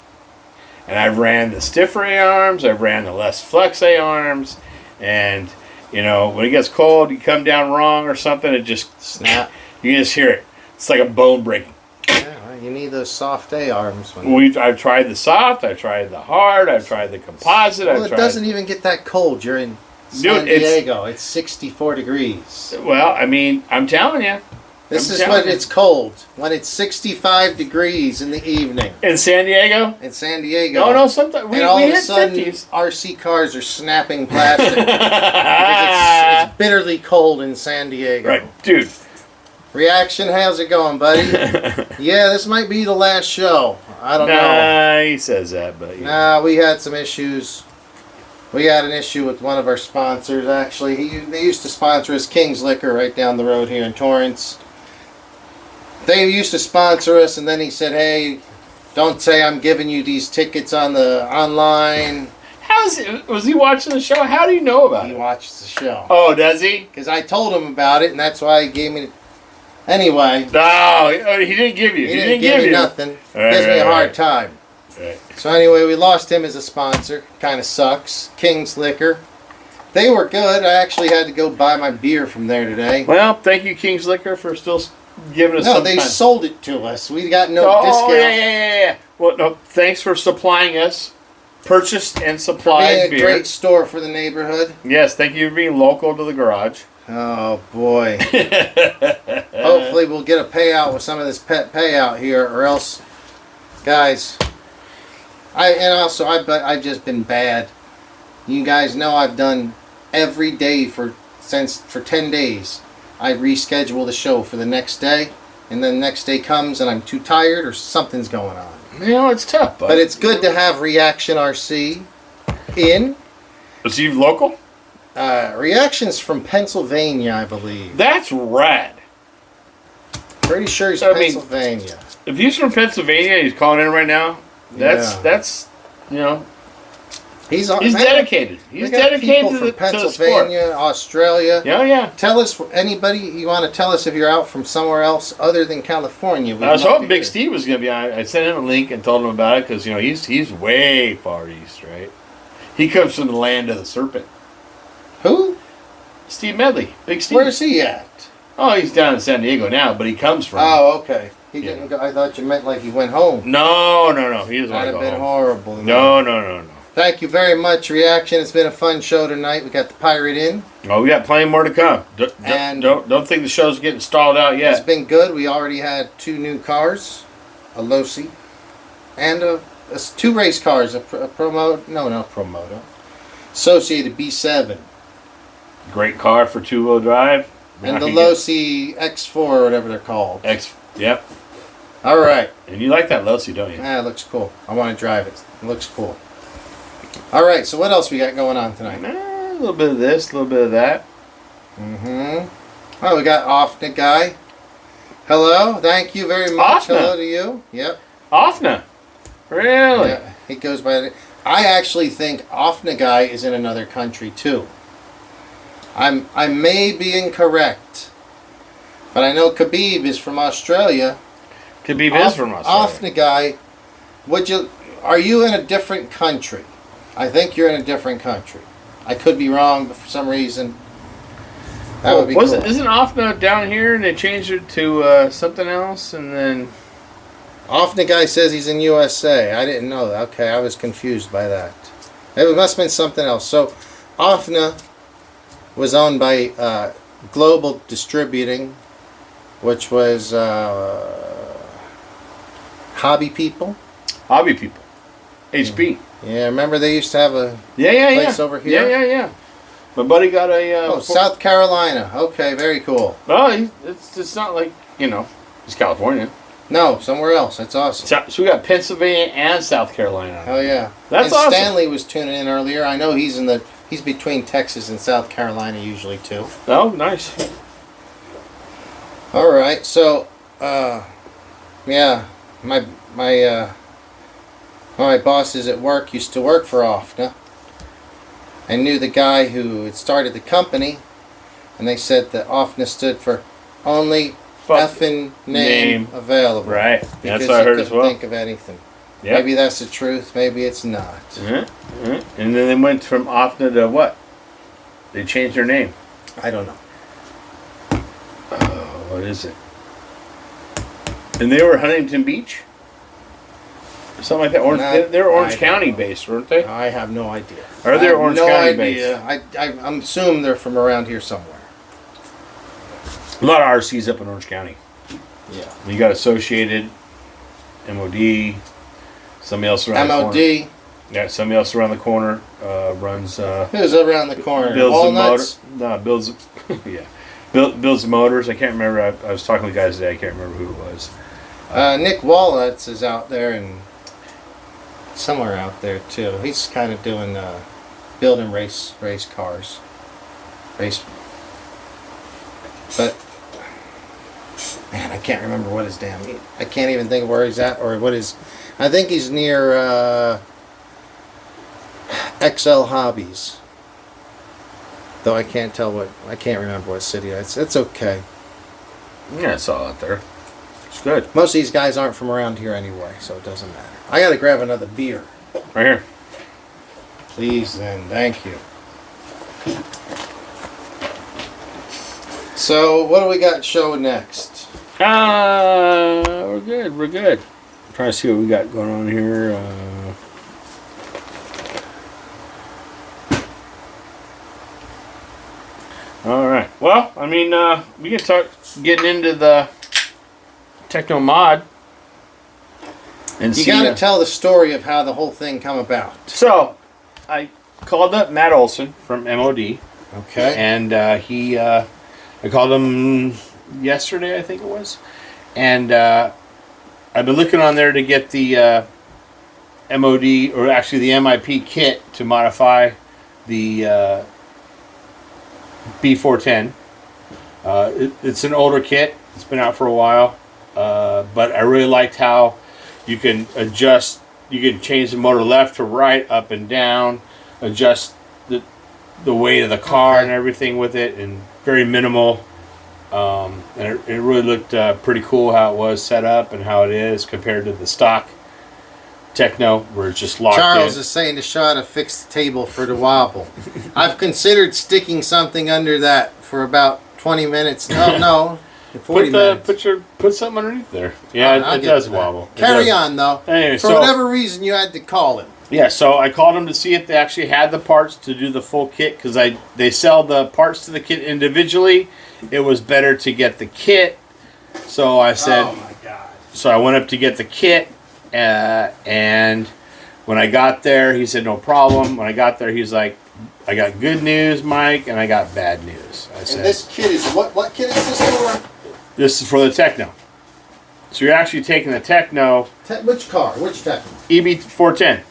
And I've ran the stiffer A-arms, I've ran the less flex A-arms, and you know, when it gets cold, you come down wrong or something, it just snap. You can just hear it. It's like a bone breaking. Yeah, well, you need those soft A-arms. I've tried the soft, I've tried the hard, I've tried the composite. Well, it doesn't even get that cold. You're in San Diego. It's 64 degrees. Well, I mean, I'm telling you. This is when it's cold. When it's 65 degrees in the evening. In San Diego? In San Diego. No, sometimes we all of hit a sudden, 50s. RC cars are snapping plastic. Because it's bitterly cold in San Diego. Right, dude. Reaction, how's it going, buddy? Yeah, this might be the last show. I don't know. He says that, but... Nah, we had some issues. We had an issue with one of our sponsors, actually. They used to sponsor us, King's Liquor, right down the road here in Torrance. They used to sponsor us, and then he said, hey, don't say I'm giving you these tickets on the online. Was he watching the show? How do you know about it? He watches the show. Oh, does he? Because I told him about it, and that's why he gave me... Anyway. No, he didn't give you. He didn't give me nothing. Gives me a hard time. Right. So anyway, we lost him as a sponsor. Kind of sucks. King's Liquor. They were good. I actually had to go buy my beer from there today. Well, thank you, King's Liquor, for still giving us some No, they time. sold it to us. We got no discount. Oh, yeah. Well, no, thanks for supplying us. Purchased and supplied Being a great store for the neighborhood. Yes, thank you for being local to the garage. Oh, boy. Hopefully we'll get a payout with some of this pet payout here, or else, guys, I've just been bad. You guys know I've done every day for 10 days. I reschedule the show for the next day, and then the next day comes and I'm too tired or something's going on. You know, it's tough, but it's good to have Reaction RC in. Is he local? Reaction's from Pennsylvania, I believe. That's rad. Pretty sure he's Pennsylvania. If he's from Pennsylvania, he's calling in right now. That's you know. He's dedicated. He's dedicated to the Pennsylvania, sport. Australia. Yeah. Tell us, anybody you want to tell us if you're out from somewhere else other than California. I was hoping Big Steve was going to be on. I sent him a link and told him about it because, you know, he's way far east, right? He comes from the land of the serpent. Who? Steve Medley. Big Steve. Where's he at? Oh, he's down in San Diego now, but he comes from... Oh, okay. He didn't go. I thought you meant like he went home. No. He doesn't want to go home. That'd have been horrible. No. Thank you very much, Reaction. It's been a fun show tonight. We got the Pirate in. Oh, we got plenty more to come. Don't think the show's getting stalled out yet. It's been good. We already had 2 new cars, a Losi, and 2 race cars, a Promoto. No, not Promoto. Associated B7. Great car for 2-wheel drive. And the Losi X4 or whatever they're called. Yep. All right. And you like that Losi, don't you? Yeah, it looks cool. I want to drive it. It looks cool. All right, so what else we got going on tonight? A little bit of this, a little bit of that. Oh, we got Offna Guy. Hello, thank you very much. Offna. Hello to you. Yep. Offna. Really? Yeah, he goes by... I actually think Offna Guy is in another country, too. I may be incorrect, but I know Khabib is from Australia. Khabib is from Australia. Offna Guy, are you in a different country? I think you're in a different country. I could be wrong, but for some reason, that would be cool. Isn't Offna down here and they changed it to something else and then... Often the guy says he's in USA. I didn't know that. Okay, I was confused by that. It must have been something else. So, Ofna was owned by Global Distributing, which was Hobby People. Hobby People. HB. Yeah, remember they used to have a place over here? Yeah. My buddy got a... South Carolina. Okay, very cool. Oh, it's not like, it's California. No, somewhere else. That's awesome. So we got Pennsylvania and South Carolina. Oh yeah, that's and awesome. Stanley was tuning in earlier. I know he's between Texas and South Carolina usually too. Oh, nice. All right, so yeah, my bosses at work used to work for Ofna. I knew the guy who had started the company, and they said that Ofna stood for only effing name available. Right. Because that's what I heard you as well. couldn't think of anything. Yep. Maybe that's the truth. Maybe it's not. Mm-hmm. And then they went from Offna to what? They changed their name. I don't know. Oh, what is it? And they were Huntington Beach? Something like that. They were Orange County based, weren't they? I have no idea. Are they Orange County based? I'm assuming they're from around here somewhere. A lot of RCs up in Orange County. Yeah. You got Associated, MOD, somebody else around the corner. MOD. Yeah, somebody else around the corner runs. Who's around the corner? Builds Walnuts? the motor. No, builds. Yeah, builds the motors. I can't remember. I was talking to the guys today. I can't remember who it was. Nick Walnuts is out there and somewhere out there too. He's kind of doing building race cars, but. Man, I can't remember what his damn... I can't even think of where he's at or what his... I think he's near XL Hobbies. Though I can't tell what... I can't remember what city. It's okay. Yeah, it's all out there. It's good. Most of these guys aren't from around here anyway, so it doesn't matter. I gotta grab another beer. Right here. Please then, thank you. So, what do we got show next? We're good. I'm trying to see what we got going on here. All right. Well, I mean, we can start getting into the Tekno mod. And you gotta tell the story of how the whole thing come about. So, I called up Matt Olson from MOD. Okay. And I called him yesterday, I think it was, and I've been looking on there to get the MOD, or actually the MIP kit to modify the B410. It's an older kit. It's been out for a while, but I really liked how you can adjust. You can change the motor left to right, up and down, adjust the weight of the car and everything with it, and very minimal. And it really looked pretty cool how it was set up and how it is compared to the stock Tekno, where it's just locked Charles in. is saying to show how to fix the table for the wobble. I've considered sticking something under that for about 20 minutes. No, 40 minutes. Put something underneath there. Yeah, it does wobble. Carry on though. Anyway, for whatever reason you had to call him. Yeah, so I called them to see if they actually had the parts to do the full kit, because they sell the parts to the kit individually. It was better to get the kit, so I said. Oh my God! So I went up to get the kit, and when I got there, he said no problem. When I got there, he's like, "I got good news, Mike, and I got bad news." I said, "And this kit is what kit is this for?" This is for the Tekno. So you're actually taking the Tekno. Which car? Which Tekno? EB410.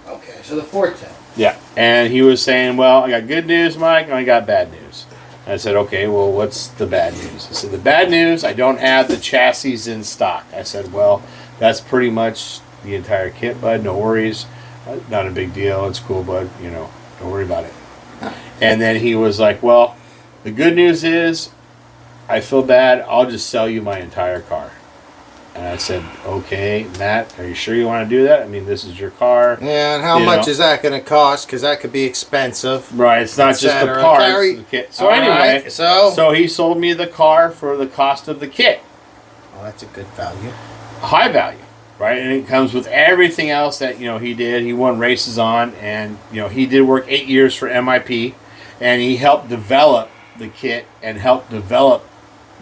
Okay, so the 410. Yeah, and he was saying, "Well, I got good news, Mike, and I got bad news." I said, "Okay, well, what's the bad news?" He said, "The bad news, I don't have the chassis in stock." I said, "Well, that's pretty much the entire kit, bud. No worries. Not a big deal. It's cool, bud. Don't worry about it." And then he was like, "Well, the good news is, I feel bad. I'll just sell you my entire car." And I said, okay, Matt, are you sure you want to do that? I mean, this is your car. Yeah, and how much is that going to cost? Because that could be expensive. Right, it's not just the parts. The kit. So anyway, right, so he sold me the car for the cost of the kit. Well, that's a good value. High value, right? And it comes with everything else that, he did. He won races on, and, he did work 8 years for MIP, and he helped develop the kit and helped develop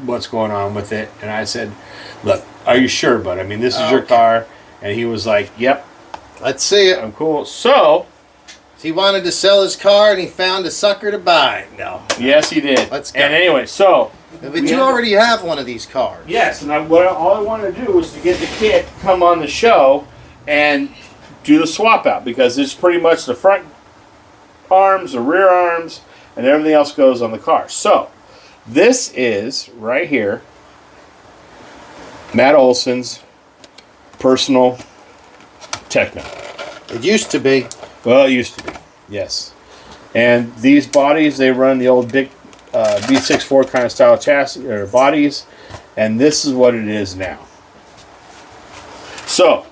what's going on with it. And I said, look, are you sure, bud? I mean, this is your car. And he was like, yep. Let's see it. I'm cool. So he wanted to sell his car and he found a sucker to buy. No. Yes, he did. Let's go. And anyway, so. But you already have one of these cars. Yes, and all I wanted to do was to get the kit, come on the show, and do the swap out, because it's pretty much the front arms, the rear arms, and everything else goes on the car. So this is right here Matt Olson's personal Tekno. It used to be. Well, it used to be, yes. And these bodies, they run the old big B64 kind of style chassis or bodies, and this is what it is now. So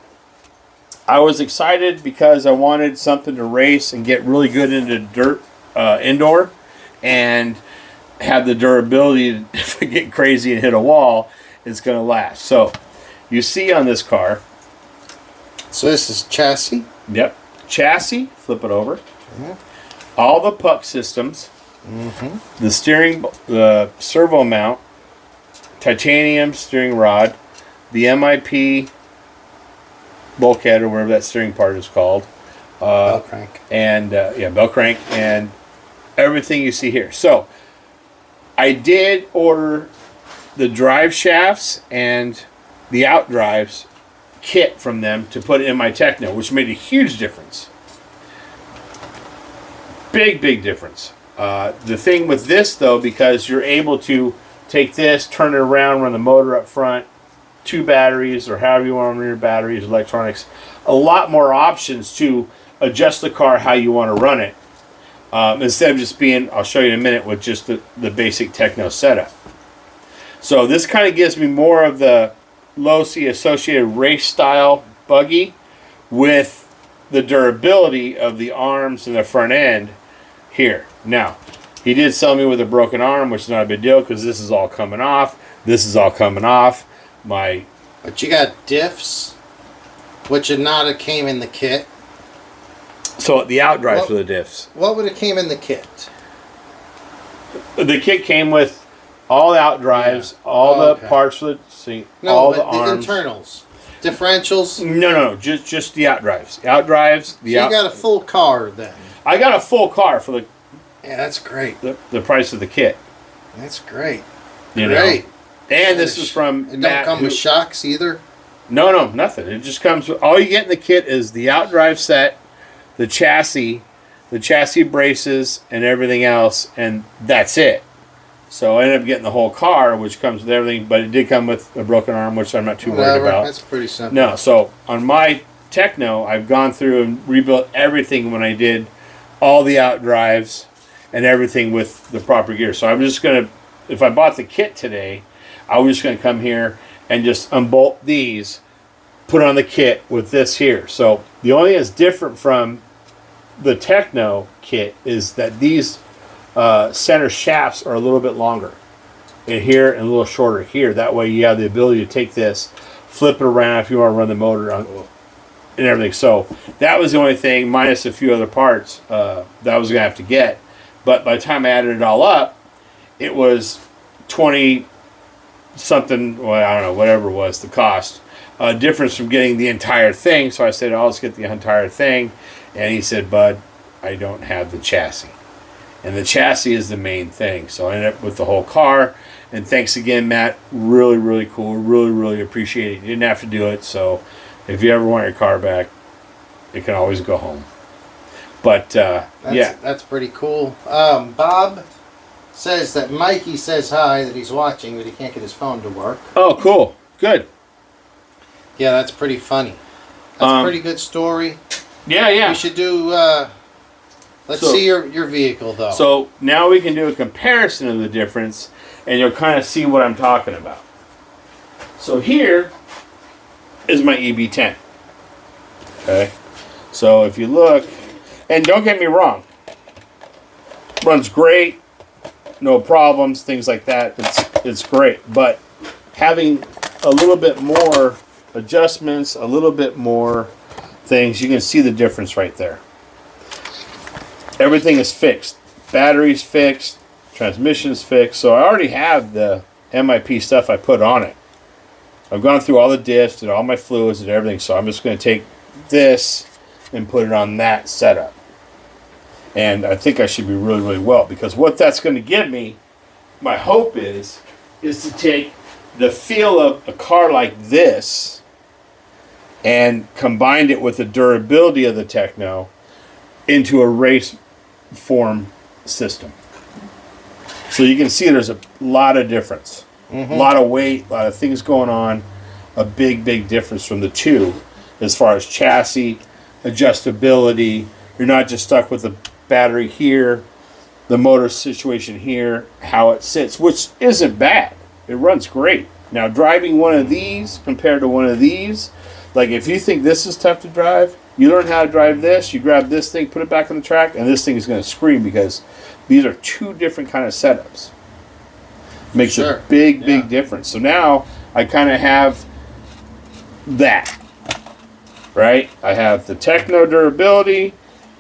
I was excited because I wanted something to race and get really good into dirt indoor, and have the durability to, if I get crazy and hit a wall, it's going to last. So you see on this car. So this is chassis? Yep. Chassis, flip it over. All the puck systems. The steering, the servo mount, titanium steering rod, the MIP bulkhead, or whatever that steering part is called. Bell crank. And, bell crank, and everything you see here. So I did order the drive shafts and the out drives kit from them to put in my Tekno, which made a huge difference. Big difference. The thing with this, though, because you're able to take this, turn it around, run the motor up front, 2 batteries, or however you want to run your batteries, electronics, a lot more options to adjust the car how you want to run it. Instead of just being, I'll show you in a minute, with just the basic Tekno setup. So this kind of gives me more of the low-C associated race style buggy with the durability of the arms and the front end here. Now, he did sell me with a broken arm, which is not a big deal because this is all coming off. This is all coming off. But you got diffs, which would not have came in the kit. So the out drives for the diffs. What would have came in the kit? The kit came with all the out drives, all the parts for the seat, all the arms. The internals. Differentials? No. Just the out drives. Out drives. So you got a full car then? I got a full car for the. Yeah, that's great. The price of the kit. That's great. Great. And this is from It don't come with shocks either? No, nothing. It just comes with, all you get in the kit is the out drive set, the chassis braces, and everything else, and that's it. So I ended up getting the whole car, which comes with everything, but it did come with a broken arm, which I'm not too worried about. That's pretty simple. No, so on my Tekno, I've gone through and rebuilt everything when I did all the out drives and everything with the proper gear. So I'm just going to, if I bought the kit today, I was just going to come here and just unbolt these, put on the kit with this here. So the only thing that's different from the Tekno kit is that these center shafts are a little bit longer in here and a little shorter here. That way you have the ability to take this, flip it around if you want to run the motor on and everything. So that was the only thing, minus a few other parts that I was going to have to get. But by the time I added it all up, it was 20 something, well, I don't know, whatever it was, the cost. Difference from getting the entire thing. So I said, oh, let's get the entire thing. And he said, bud, I don't have the chassis. And the chassis is the main thing. So I ended up with the whole car. And thanks again, Matt. Really, really cool. Really, really appreciate it. You didn't have to do it. So if you ever want your car back, it can always go home. But, yeah. That's pretty cool. Bob says that Mikey says hi, that he's watching, but he can't get his phone to work. Oh, cool. Good. Yeah, that's pretty funny. That's a pretty good story. Yeah. We should do... let's see your vehicle, though. So now we can do a comparison of the difference, and you'll kind of see what I'm talking about. So here is my EB10. Okay, so if you look, and don't get me wrong, runs great, no problems, things like that. It's great, but having a little bit more adjustments, a little bit more things, you can see the difference right there. Everything is fixed. Battery's fixed, transmission's fixed. So I already have the MIP stuff I put on it. I've gone through all the diffs and all my fluids and everything, so I'm just going to take this and put it on that setup. And I think I should be really, really well, because what that's going to give me, my hope is to take the feel of a car like this and combine it with the durability of the Tekno into a race form system. So you can see there's a lot of difference. A lot of weight, a lot of things going on. A big, big difference from the two as far as chassis, adjustability. You're not just stuck with the battery here, the motor situation here, how it sits, which isn't bad. It runs great. Now, driving one of these compared to one of these, like if you think this is tough to drive, you learn how to drive this, you grab this thing, put it back on the track, and this thing is going to scream, because these are two different kind of setups. Makes a big, big difference. So now I kind of have that, right? I have the Tekno durability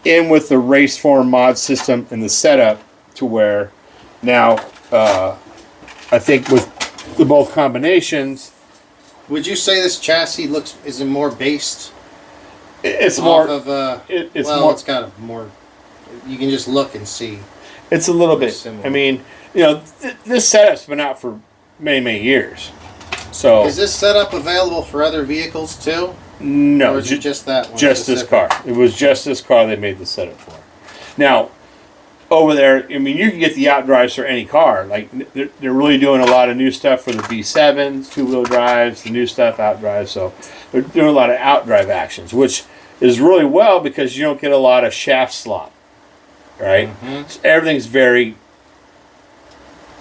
in with the race form mod system and the setup to where now I think with the both combinations. Would you say this chassis is it more based? It's off more of it's well, more. it's got a more. You can just look and see. It's a little bit. Similar. I mean, you know, this setup's been out for many, many years. So is this setup available for other vehicles too? No, or is it just that one? Just this car. It was just this car they made the setup for. Now, over there, I mean, you can get the outdrives for any car. Like, they're really doing a lot of new stuff for the B7s, two-wheel drives, the new stuff, outdrives. So they're doing a lot of outdrive actions, which is really well because you don't get a lot of shaft slop, right? So everything's very,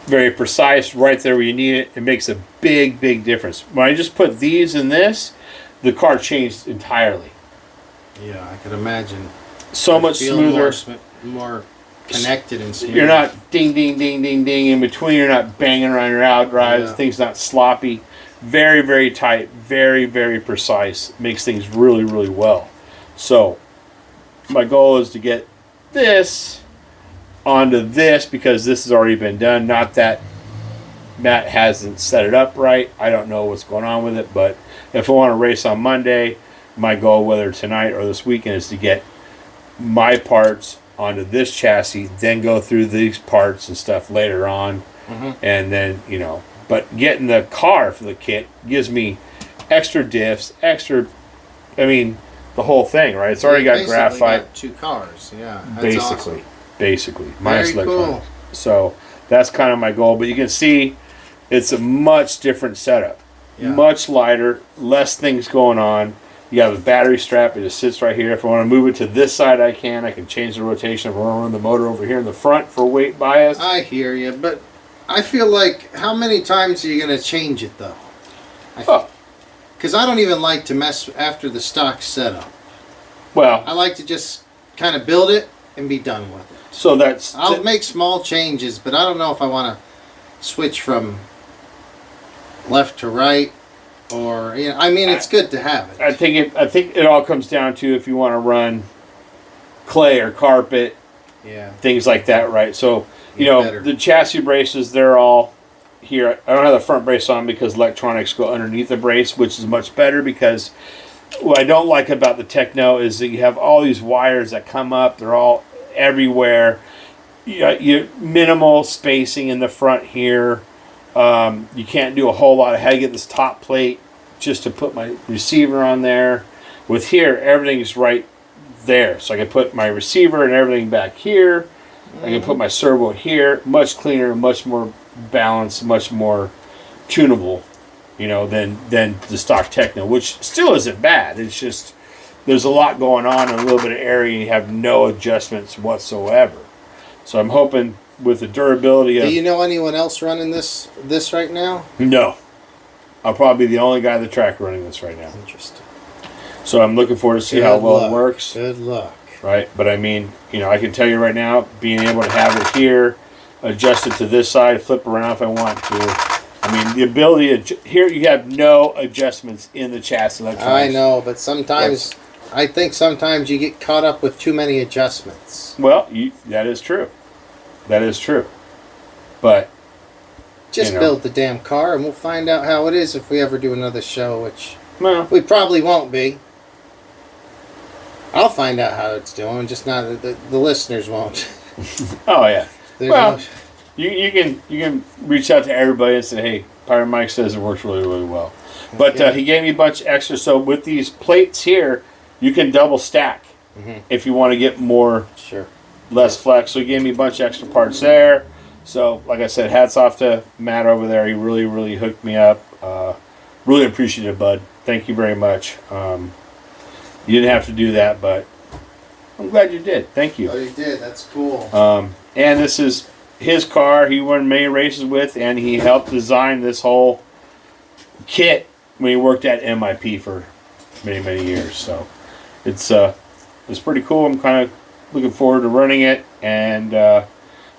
very precise right there where you need it. It makes a big, big difference. When I just put these in this, the car changed entirely. Yeah, I could imagine. So much smoother. More connected and smooth. You're not ding, ding, ding, ding, ding in between. You're not banging around your outdrives. Things not sloppy. Very, very tight. Very, very precise. Makes things really, really well. So my goal is to get this onto this because this has already been done. Not that Matt hasn't set it up right. I don't know what's going on with it, but if I want to race on Monday, my goal, whether tonight or this weekend, is to get my parts onto this chassis, then go through these parts and stuff later on, and then, you know, but getting the car for the kit gives me extra diffs, I mean, the whole thing, right? It's already got graphite. Got two cars, that's awesome. Basically, minus Very electronics. cool. So that's kind of my goal, but you can see it's a much different setup. Much lighter, less things going on. You have a battery strap. It just sits right here. If I want to move it to this side, I can. I can change the rotation. If I want to run the motor over here in the front for weight bias. I hear you, but I feel like, how many times are you going to change it, though? Because I don't even like to mess after the stock setup. Well, I like to just kind of build it and be done with it. So I'll make small changes, but I don't know if I want to switch from left to right. Or, you know, I mean, it's good to have it. I think it all comes down to if you want to run clay or carpet, things like that, right? So, you know, the chassis braces, they're all here. I don't have the front brace on because electronics go underneath the brace, which is much better because what I don't like about the Tekno is that you have all these wires that come up. They're all everywhere. You minimal spacing in the front here. You can't do a whole lot. I had to get this top plate just to put my receiver on there. With here, everything's right there. So I can put my receiver and everything back here. I can put my servo here. Much cleaner, much more balanced, much more tunable, you know, than the stock Tekno, which still isn't bad. It's just there's a lot going on in a little bit of area and you have no adjustments whatsoever. So I'm hoping with the durability of... Do you know anyone else running this right now? No. I'll probably be the only guy at the track running this right now. Interesting. So I'm looking forward to see how well it works. Good luck. Right, but I mean, you know, I can tell you right now, being able to have it here, adjust it to this side, flip around if I want to. I mean, the ability to, here you have no adjustments in the chassis electronics. I know, but sometimes, I think sometimes you get caught up with too many adjustments. Well, that is true. That is true. But just you know, build the damn car, and we'll find out how it is if we ever do another show, which well, we probably won't be. I'll find out how it's doing, just not the listeners won't. Oh yeah. There's Well, no, you can reach out to everybody and say, hey, Pirate Mike says it works really, really well. But Okay. he gave me a bunch extra. So with these plates here, you can double stack if you want to get more, sure, less flex. So he gave me a bunch of extra parts there. So like I said, hats off to Matt over there. He really, really hooked me up. Really appreciative, bud. Thank you very much. You didn't have to do that, but I'm glad you did. Thank you. Oh, you did. That's cool. And this is his car he won many races with, and he helped design this whole kit when he worked at MIP for many, many years. So it's pretty cool. I'm kind of looking forward to running it and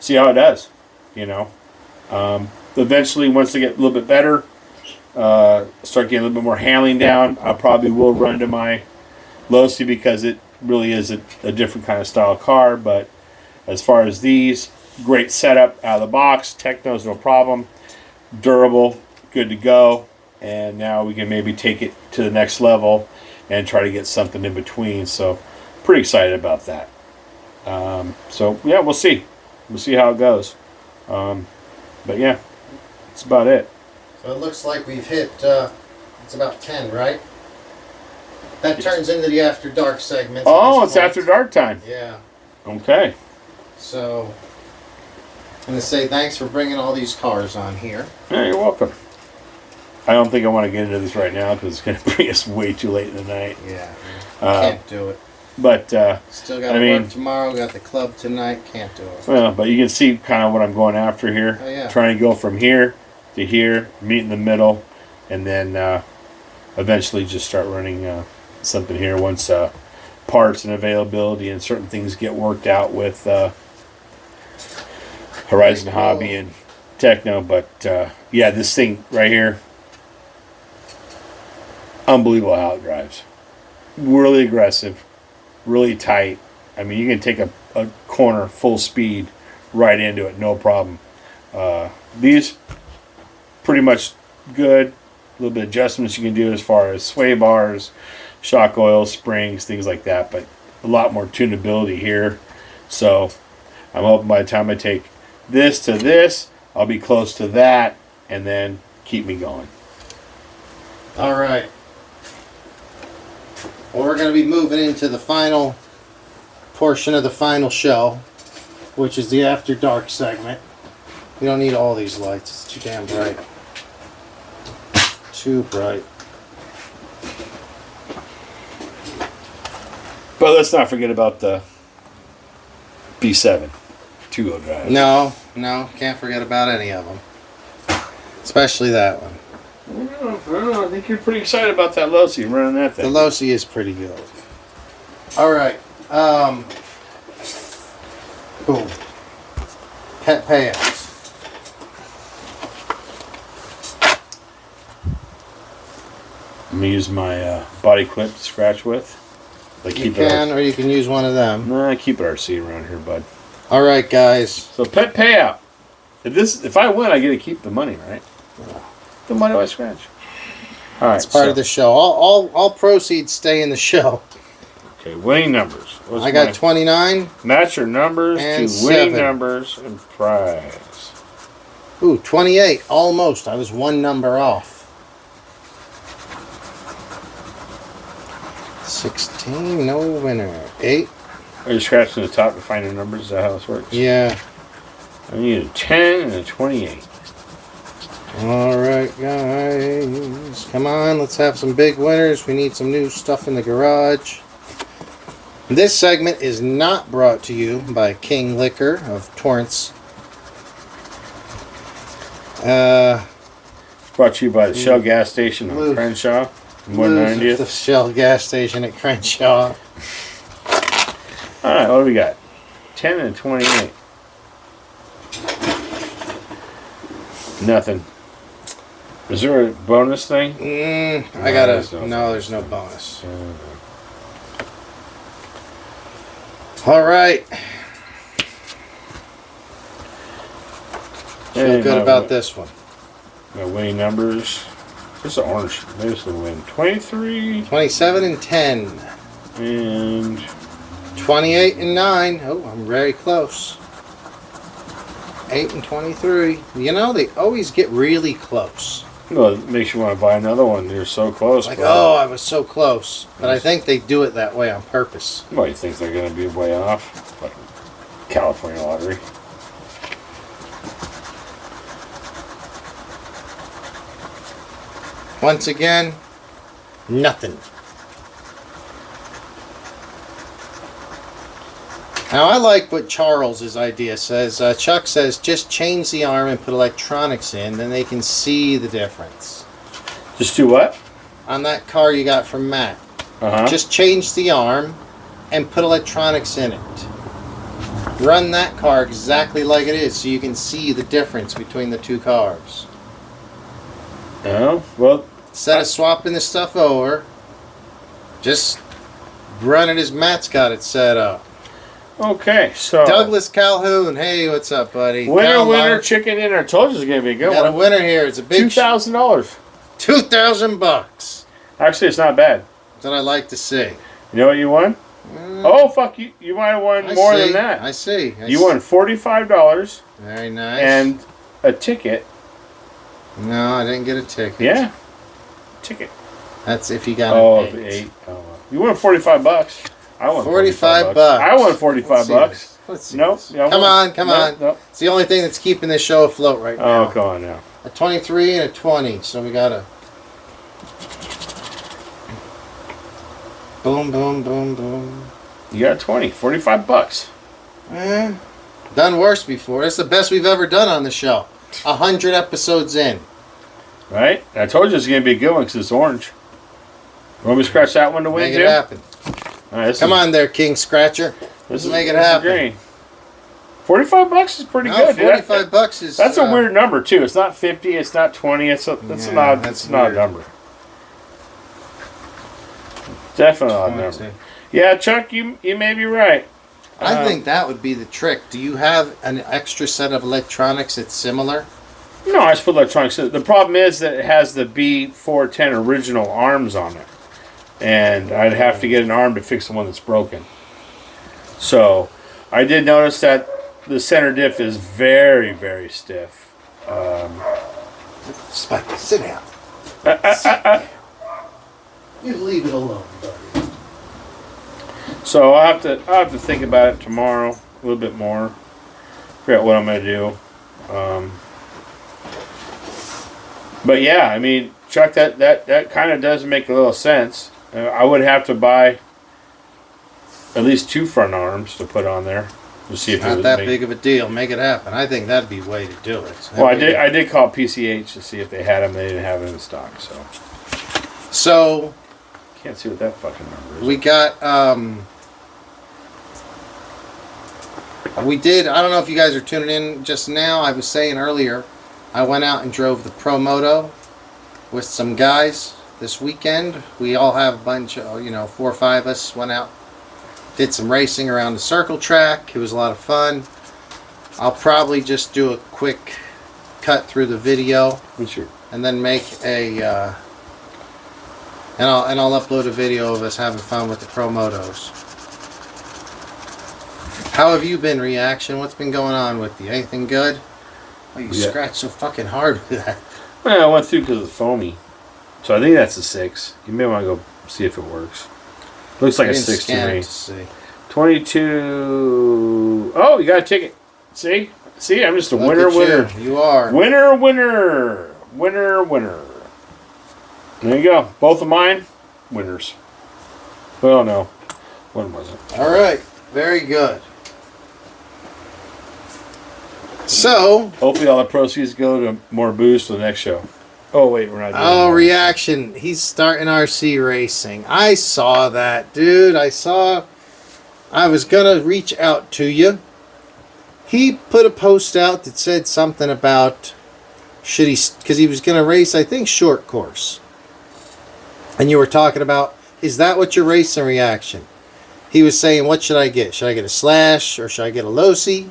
see how it does. You know, eventually once they get a little bit better, start getting a little bit more handling down, I probably will run to my Losi because it really is a different kind of style car. But as far as these, great setup out of the box. Tekno's no problem. Durable, good to go. And now we can maybe take it to the next level and try to get something in between. So pretty excited about that. So yeah, we'll see. We'll see how it goes. But yeah, that's about it. So it looks like we've hit, it's about 10, right? That turns into the After Dark segment. Oh, it's After Dark time. Yeah. Okay. So, I'm going to say thanks for bringing all these cars on here. Yeah, you're welcome. I don't think I want to get into this right now because it's going to bring us way too late in the night. Yeah. Can't do it. But, still got to work tomorrow. Got the club tonight. Can't do it. Well, but you can see kind of what I'm going after here. Oh, yeah. Trying to go from here to here, meet in the middle, and then eventually just start running something here once parts and availability and certain things get worked out with Horizon Hobby and Tekno. But yeah, this thing right here, unbelievable how it drives. Really aggressive, really tight. I mean, you can take a corner full speed right into it, no problem. These pretty much good. A little bit of adjustments you can do as far as sway bars, shock oil, springs, things like that, but a lot more tunability here. So I'm hoping by the time I take this to this, I'll be close to that and then keep me going. All right. Well, we're going to be moving into the final portion of the final show, which is the After Dark segment. We don't need all these lights. It's too damn bright. Too bright. But let's not forget about the B7 two-wheel drive. No, can't forget about any of them. Especially that one. I don't know. I think you're pretty excited about that Losi running that thing. The Losi is pretty good. All right. Boom. Pet payouts. I'm going to use my body clip to scratch with. Like You can, or you can use one of them. Nah, keep it RC around here, bud. All right, guys. So pet payout. If I win, I get to keep the money, right? Then why do I scratch? All right. It's part of the show. All proceeds stay in the show. Okay, winning numbers. What's I got 29. Match your numbers and to winning 7. numbers and prize. Ooh, 28. Almost. I was one number off. 16. No winner. 8. Are you scratching the top to find your numbers? Is that how this works? Yeah. I need a 10 and a 28. All right, guys. Come on, let's have some big winners. We need some new stuff in the garage. This segment is not brought to you by King Liquor of Torrance. Brought to you by the Shell gas station on Crenshaw, The 190th. Shell gas station at Crenshaw. All right, what do we got? 10 and 28. Nothing. Is there a bonus thing? I gotta. No, there's no bonus. All right. Feel good about this one. My winning numbers. This is orange. Maybe this will win. 23. 27 and 10. And 28 and 9. Oh, I'm very close. 8 and 23. You know, they always get really close. well, it makes you want to buy another one. You're so close. Like, bro. oh, I was so close. But I think they do it that way on purpose. Well, you think they're going to be way off? Like California lottery. Once again, nothing. Now, I like what Charles's idea says. Chuck says, just change the arm and put electronics in, then they can see the difference. Just do what? On that car you got from Matt. Uh-huh. Just change the arm and put electronics in it. Run that car exactly like it is so you can see the difference between the two cars. Oh, well. Instead of swapping the stuff over, just run it as Matt's got it set up. Okay, so. Douglas Calhoun, hey, what's up, buddy? Winner, chicken dinner. I told you it was going to be a good Got one. a winner here. It's a big $2,000. $2,000. Actually, it's not bad. That's what I like to see. You know what you won? Oh, fuck, you might have won more than that. I see. You won $45 Very nice. and a ticket. No, I didn't get a ticket. Yeah. Ticket. That's if you got an 8. Oh, well. You won $45. I won 45 bucks. I won 45 bucks. Let's see Nope. this. Yeah, Come on. Nope. It's the only thing that's keeping this show afloat right now. Oh, come on now. A 23 and a 20, so we got a boom, boom, boom, boom. You got 20. 45 bucks. Done worse before. That's the best we've ever done on the show. 100 episodes in. Right? I told you it's going to be a good one because it's orange. Want me to scratch that one to win, Make it happen. All right, Come on there, King Scratcher. Let's make it happen. Green. 45 bucks is pretty No, good. 45 bucks is... That's a weird number, too. It's not 50. It's not 20. It's an odd, that's an odd number. Definitely an odd number. Yeah, Chuck, you may be right. I think that would be the trick. Do you have an extra set of electronics that's similar? No, I just put electronics in. The problem is that it has the B410 original arms on it. And I'd have to get an arm to fix the one that's broken. So, I did notice that the center diff is very, very stiff. Spike, sit down. You leave it alone, buddy. So I'll have to think about it tomorrow a little bit more. Figure out what I'm gonna do. But yeah, I mean, Chuck, that kind of does make a little sense. I would have to buy at least 2 front arms to put on there to see if it was not that big of a deal. Make it happen. I think that'd be the way to do it. Well, I did call PCH to see if they had them. They didn't have it in stock, so can't see what that fucking number is. we got we did. I don't know if you guys are tuning in just now. I was saying earlier, I went out and drove the Pro Moto with some guys this weekend. We all have a bunch of, 4 or 5 of us went out, did some racing around the circle track. It was a lot of fun. I'll probably just do a quick cut through the video and then make a and I'll upload a video of us having fun with the Pro Motos. How have you been, Reaction? What's been going on with you? Anything good? Oh, you scratched so fucking hard with that. Well, I went through because of the foamy. So I think that's a 6. You may want to go see if it works. Looks like a 6 to me. 22. Oh, you got a ticket. See? I'm just a winner. You are. Winner. There you go. Both of mine, winners. Well, no. One wasn't. All right. Very good. So, hopefully all the proceeds go to more booze for the next show. Oh, wait, we're not doing Oh, that. reaction. He's starting RC racing. I saw that, dude. I was going to reach out to you. He put a post out that said something about because he was going to race, I think, short course. And you were talking about, is that what you're racing, reaction? He was saying, what should I get? Should I get a Slash, or should I get a Losi,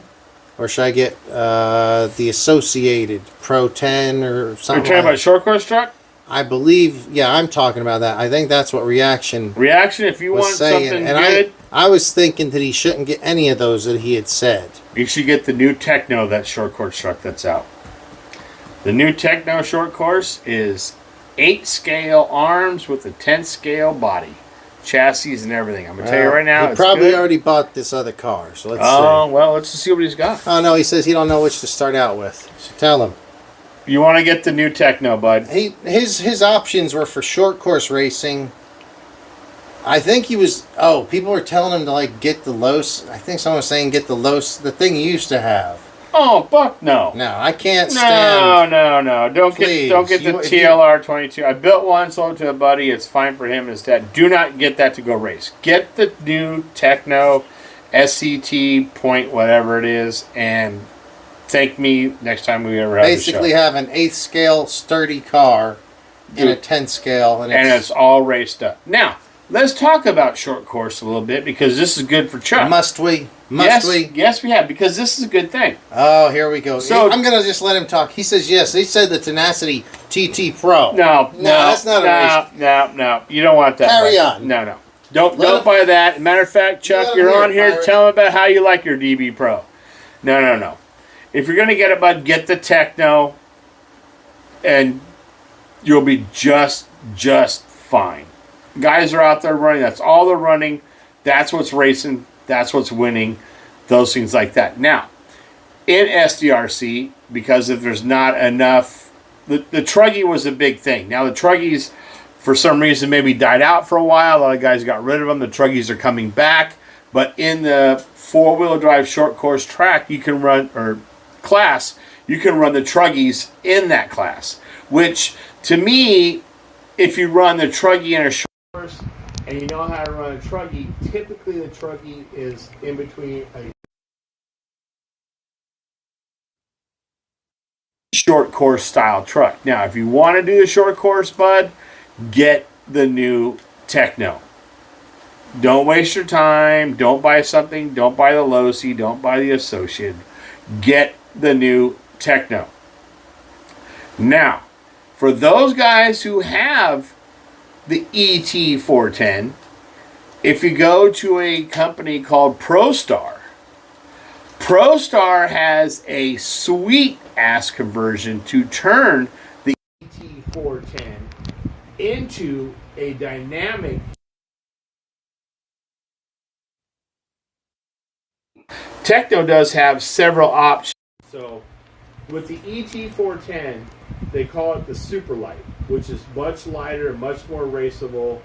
or should I get the Associated Pro 10 or something? You're talking about short course truck? I believe, yeah, I'm talking about that. I think that's what reaction if you was want saying. something And good, I was thinking that he shouldn't get any of those that he had said. you should get the new Tekno, that short course truck that's out. The new Tekno short course is 8 scale arms with a 10 scale body, chassis and everything. I'm gonna tell you right now, He it's probably good. already bought this other car, so let's see. Oh, well, let's just see what he's got. Oh, no, he says he don't know which to start out with. So tell him. You want to get the new Tekno, bud. His options were for short course racing. I think he was... Oh, people were telling him to, like, get the Los. I think someone was saying get the Los, the thing you used to have. Oh, fuck no. No, I can't stand... No. Don't Please, get the TLR 22. I built one, sold it to a buddy. It's fine for him and his dad. Do not get that to go race. Get the new Tekno SCT point, whatever it is, and thank me next time we ever have Basically the show. have an 8th scale sturdy car in a 10th scale. And it's all raced up. Now, let's talk about short course a little bit, because this is good for Chuck. Must we? Yes, we have, because this is a good thing. Oh, here we go. So I'm going to just let him talk. He says yes. He said the Tenacity TT Pro. No, that's not a race. No. You don't want that. Carry on. No. Don't buy that. Matter of fact, Chuck, you're on here. Tell him about how you like your DB Pro. No. If you're going to get it, bud, get the Tekno, and you'll be just fine. Guys are out there running. That's all they're running. That's what's racing. That's what's winning. Those things like that. Now, in SDRC, because if there's not enough... The Truggy was a big thing. Now, the Truggies, for some reason, maybe died out for a while. A lot of guys got rid of them. The Truggies are coming back. But in the four-wheel drive short course track, you can run... or class, you can run the Truggies in that class. Which, to me, if you run the Truggy in a short course, and you know how to run a Truggy, typically the Truggy is in between a short course style truck. Now, if you want to do the short course, bud, get the new Tekno. Don't waste your time. Don't buy something. Don't buy the Losi. Don't buy the Associated. Get the new Tekno. Now, for those guys who have the ET410, if you go to a company called ProStar has a sweet ass conversion to turn the ET410 into a dynamic. Tekno does have several options. So with the ET410, they call it the Super Light, which is much lighter, much more raceable,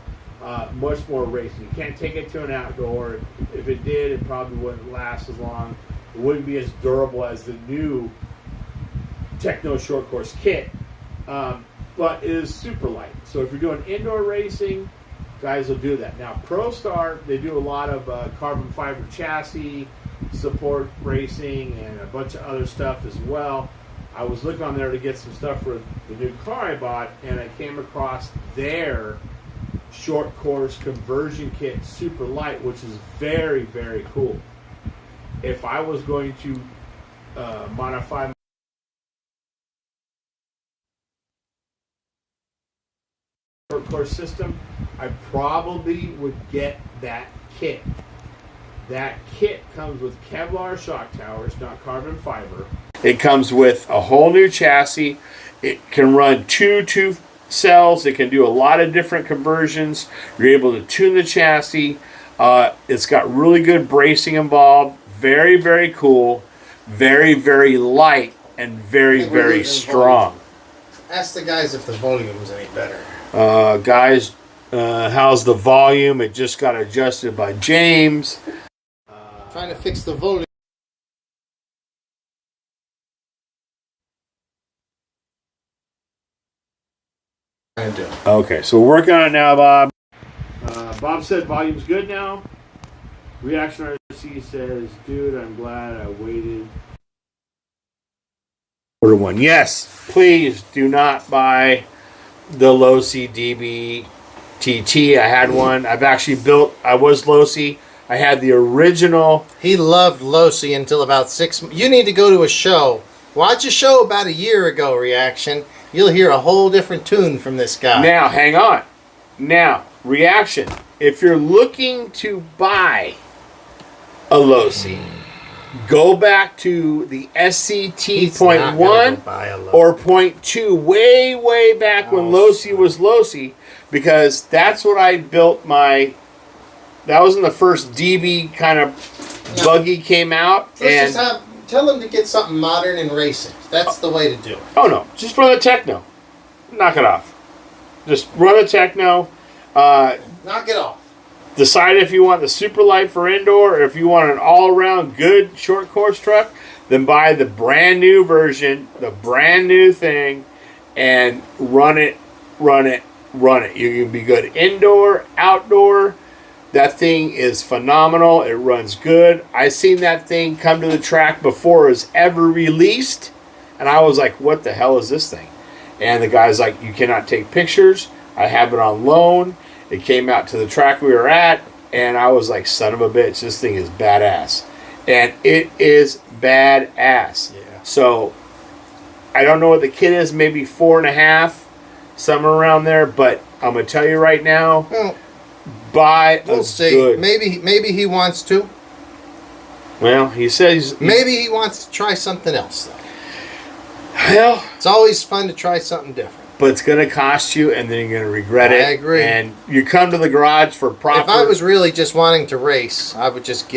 much more racing. You can't take it to an outdoor. If it did, it probably wouldn't last as long. It wouldn't be as durable as the new Tekno short course kit, but it is super light. So if you're doing indoor racing, guys will do that. Now, ProStar, they do a lot of carbon fiber chassis support racing and a bunch of other stuff as well. I was looking on there to get some stuff for the new car I bought, and I came across their short course conversion kit super light, which is very, very cool. If I was going to modify my short course system, I probably would get that kit. That kit comes with Kevlar shock towers, not carbon fiber. It comes with a whole new chassis. It can run two cells. It can do a lot of different conversions. You're able to tune the chassis. It's got really good bracing involved. Very, very cool. Very, very light and very, very strong. Ask the guys if the volume's any better. Guys, how's the volume? It just got adjusted by James. Trying to fix the volume. to do. Okay, so we're working on it now, Bob. Bob said volume's good now. Reaction RC says, dude, I'm glad I waited. Order one. Yes, please do not buy the Losi DB TT. I had one. I've actually built, I was Losi. I had the original. He loved Losi until about 6 months. You need to go to a show. Watch a show about a year ago, Reaction. You'll hear a whole different tune from this guy. Now, hang on. Now, Reaction. If you're looking to buy a Losi, go back to the SCT point 1 or point 2, way back when Losi was Losi, because that's what I built my. That was when the first DB kind of buggy came out. Let's just tell him to get something modern and racing. That's the way to do it. Oh no, just run the Tekno. Knock it off. Just run the Tekno. Knock it off. Decide if you want the super light for indoor or if you want an all-around good short course truck, then buy the brand new version, the brand new thing, and run it. You can be good indoor, outdoor. That thing is phenomenal. It runs good. I seen that thing come to the track before it was ever released, and I was like, what the hell is this thing? And the guy's like, you cannot take pictures. I have it on loan. It came out to the track we were at, and I was like, son of a bitch, this thing is badass. And it is badass. Yeah. So, I don't know what the kid is, maybe 4.5, somewhere around there, but I'm going to tell you right now, buy we'll see. Good. Maybe he wants to. Well, he says... Maybe he wants to try something else, though. Well... It's always fun to try something different. But it's going to cost you, and then you're going to regret it. I agree. And you come to the garage for proper... If I was really just wanting to race, I would just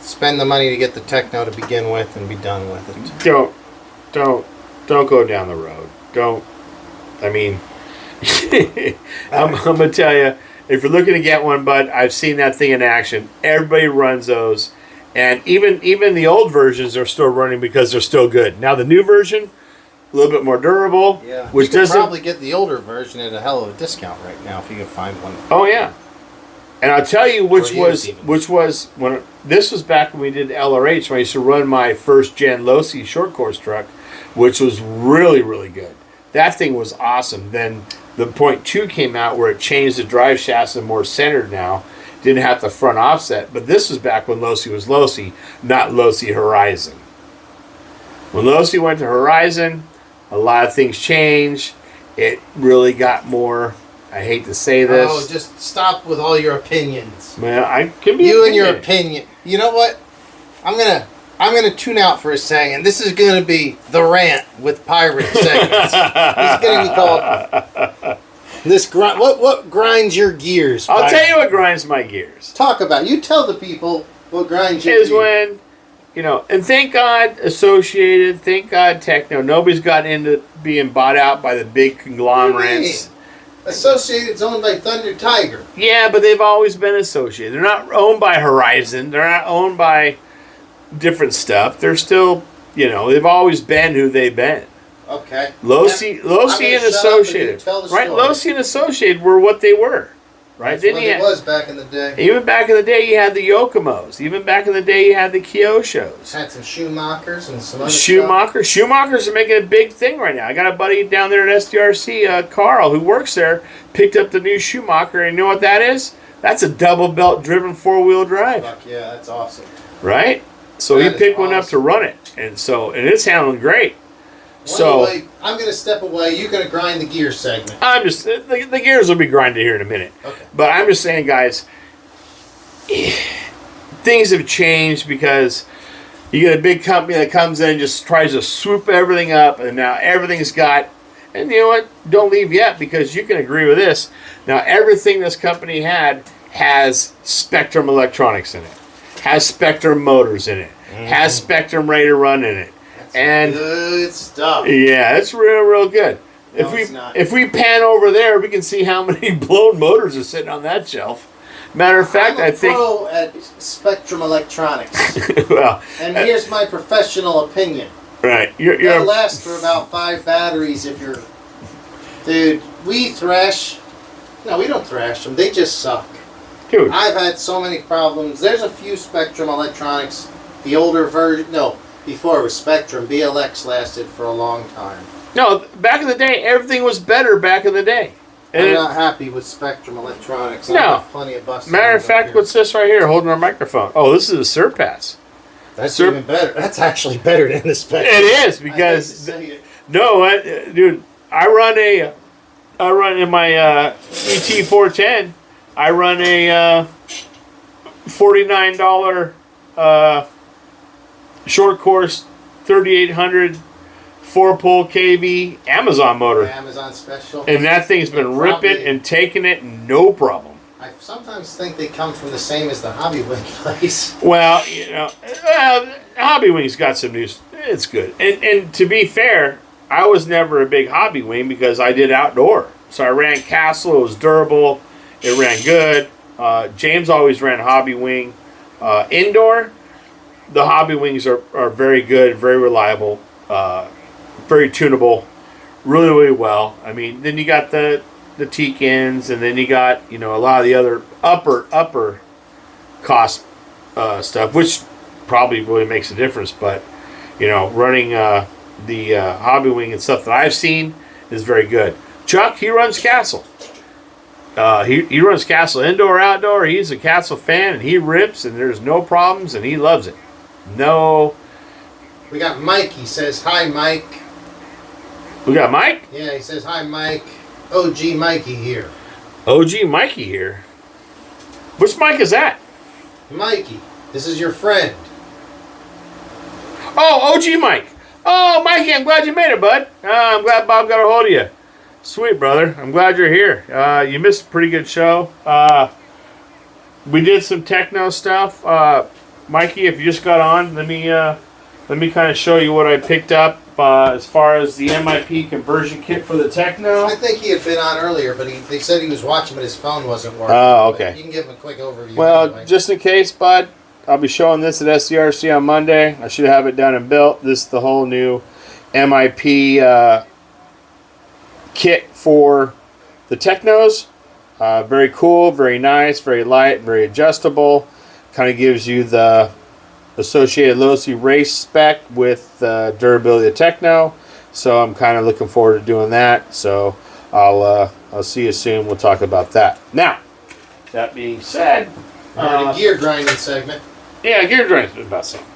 spend the money to get the Tekno to begin with and be done with it. Don't go down the road. Don't. I mean, I'm going to tell you, if you're looking to get one, bud, I've seen that thing in action. Everybody runs those. And even the old versions are still running because they're still good. Now, the new version... a little bit more durable. Yeah. Which you could probably get the older version at a hell of a discount right now if you could find one. Oh yeah. And I'll tell you which was when this was back when we did LRH, when I used to run my first gen Losi short course truck, which was really good. That thing was awesome. Then the point 2 came out where it changed the drive shafts and more centered now. Didn't have the front offset, but this was back when Losi was Losi, not Losi Horizon. When Losi went to Horizon, a lot of things changed. It really got more. I hate to say this. Oh, just stop with all your opinions. Man, I can be. You and your opinion. You know what? I'm gonna tune out for a second. This is gonna be the rant with pirate segments. It's gonna be called this grind. What grinds your gears? I'll tell you what grinds my gears. Talk about. You tell the people what grinds your gears. Is when. You know, and thank God Associated, thank God Tekno. Nobody's gotten into being bought out by the big conglomerates. Associated's owned by Thunder Tiger. Yeah, but they've always been Associated. They're not owned by Horizon. They're not owned by different stuff. They're still, you know, they've always been who they've been. Okay. Losi and Associated. Right? Losi and Associated were what they were. Right? That's what it was back in the day. Even back in the day, you had the Yokomos. Even back in the day, you had the Kyoshos. Had some Schumachers and some other Schumachers are making a big thing right now. I got a buddy down there at SDRC, Carl, who works there, picked up the new Schumacher, and you know what that is? That's a double belt driven 4-wheel drive. Fuck yeah, that's awesome. Right? So he picked one up to run it, and it's handling great. So anyway, I'm going to step away. You're going to grind the gear segment. I'm just the gears will be grinded here in a minute. Okay. But I'm just saying, guys, things have changed because you get a big company that comes in and just tries to swoop everything up, and now everything's got. And you know what? Don't leave yet, because you can agree with this. Now everything this company had has Spectrum electronics in it, has Spectrum motors in it, has Spectrum ready to run in it. And good stuff. Yeah, it's real good. No, if we pan over there, we can see how many blown motors are sitting on that shelf. Matter of fact, I think. I'm a pro at Spectrum Electronics. Well, and here's my professional opinion. Right, It'll last for about 5 batteries if you're, dude. we thrash. No, we don't thrash them. They just suck. Dude. I've had so many problems. There's a few Spectrum electronics. The older version, no, before it was Spectrum, BLX lasted for a long time. No, back in the day, everything was better back in the day. I'm not happy with Spectrum electronics. No. I have plenty of busted Matter of ones up fact, here. what's this right here holding our microphone? Oh, this is a Surpass. That's even better. That's actually better than the Spectrum. It is because dude, I run in my ET410. I run a $49 short course 3800 4-pole KV Amazon motor. Amazon special. And that thing's been ripping and taking it no problem. I sometimes think they come from the same as the Hobby Wing place. Well, Hobby Wing's got some news. It's good. And to be fair, I was never a big Hobby Wing because I did outdoor. So I ran Castle. It was durable. It ran good. James always ran Hobby Wing. Indoor, the Hobby Wings are very good, very reliable, very tunable, really, really well. I mean, then you got the Tekins, and then you got, a lot of the other upper cost stuff, which probably really makes a difference. But, running the Hobby Wing and stuff that I've seen is very good. Chuck, he runs Castle. He runs Castle indoor, outdoor. He's a Castle fan, and he rips, and there's no problems, and he loves it. No. We got Mike. He says, hi, Mike. We got Mike? Yeah, he says, hi, Mike. OG Mikey here. OG Mikey here. Which Mike is that? Mikey, this is your friend. Oh, OG Mike. Oh, Mikey, I'm glad you made it, bud. I'm glad Bob got a hold of you. Sweet, brother. I'm glad you're here. You missed a pretty good show. We did some Tekno stuff. Mikey, if you just got on, let me kind of show you what I picked up as far as the MIP conversion kit for the Tekno. I think he had been on earlier, but they said he was watching, but his phone wasn't working. Oh, okay. You can give him a quick overview. Well, anyway. just in case, bud, I'll be showing this at SCRC on Monday. I should have it done and built. This is the whole new MIP kit for the Teknos. Very cool, very nice, very light, very adjustable. Kind of gives you the associated low-C race spec with the durability of Tekno. So I'm kind of looking forward to doing that. So I'll see you soon. We'll talk about that. Now, that being said, the gear grinding segment. Yeah, gear grinding is about something.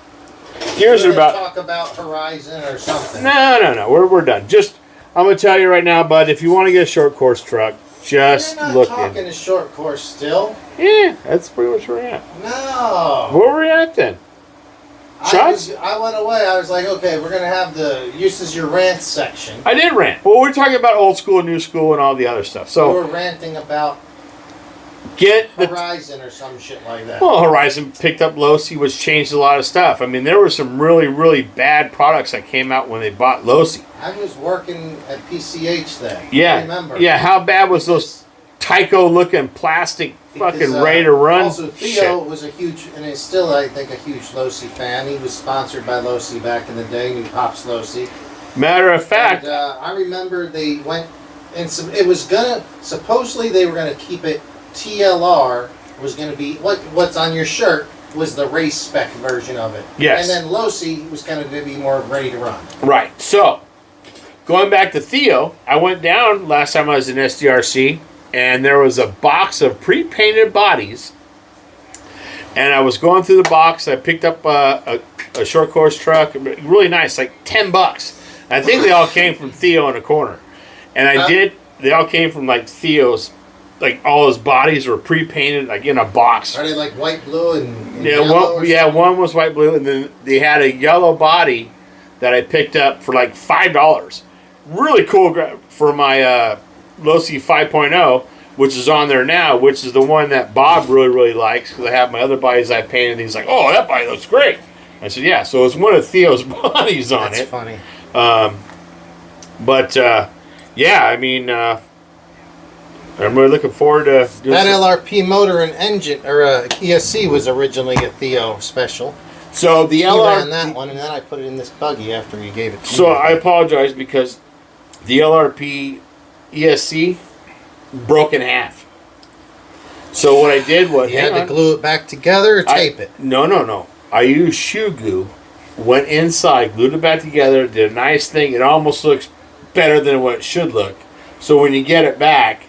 Gears are about. Talk about Horizon or something. No. We're done. Just I'm gonna tell you right now, bud. If you want to get a short course truck, just You're not look talking a short course still. Yeah, that's pretty much where we're at. No. Where were we at then? Shots? I went away. I was like, okay, we're going to have the uses your rant section. I did rant. Well, we're talking about old school, new school, and all the other stuff. So we were ranting about get the Horizon or some shit like that. Well, Horizon picked up Losi, which changed a lot of stuff. I mean, there were some really, really bad products that came out when they bought Losi. I was working at PCH then. Yeah. I remember. Yeah, how bad was those Tyco-looking plastic fucking Because, ready to run? Also, Theo was a huge, and is still, I think, a huge Losi fan. He was sponsored by Losi back in the day, knew Pops Losi. Matter of fact, And, I remember they went, and it was gonna, supposedly they were gonna keep it, TLR was gonna be, what's on your shirt was the race spec version of it. Yes. And then Losi was kind of going to be more ready to run. Right. So, going back to Theo, I went down last time I was in SDRC, and there was a box of pre-painted bodies. And I was going through the box. I picked up a short course truck, really nice, like $10. I think they all came from Theo in the corner. And they all came from like Theo's, like all his bodies were pre-painted, like in a box. Are they like white, blue, and yeah, one was white, blue, and then they had a yellow body that I picked up for like $5. Really cool for my Losi 5.0, which is on there now, which is the one that Bob really, really likes, because I have my other bodies I painted, and he's like, oh, that body looks great. I said, yeah, so it's one of Theo's bodies on That's it. funny. Yeah, I mean, I'm really looking forward to doing that LRP motor and engine, or ESC, was originally a Theo special. So the He LRP ran that one, and then I put it in this buggy after he gave it to me. So I apologize because the LRP ESC broke in half. So what I did was... You had to glue it back together or tape it? No. I used shoe glue, went inside, glued it back together, did a nice thing. It almost looks better than what it should look. So when you get it back,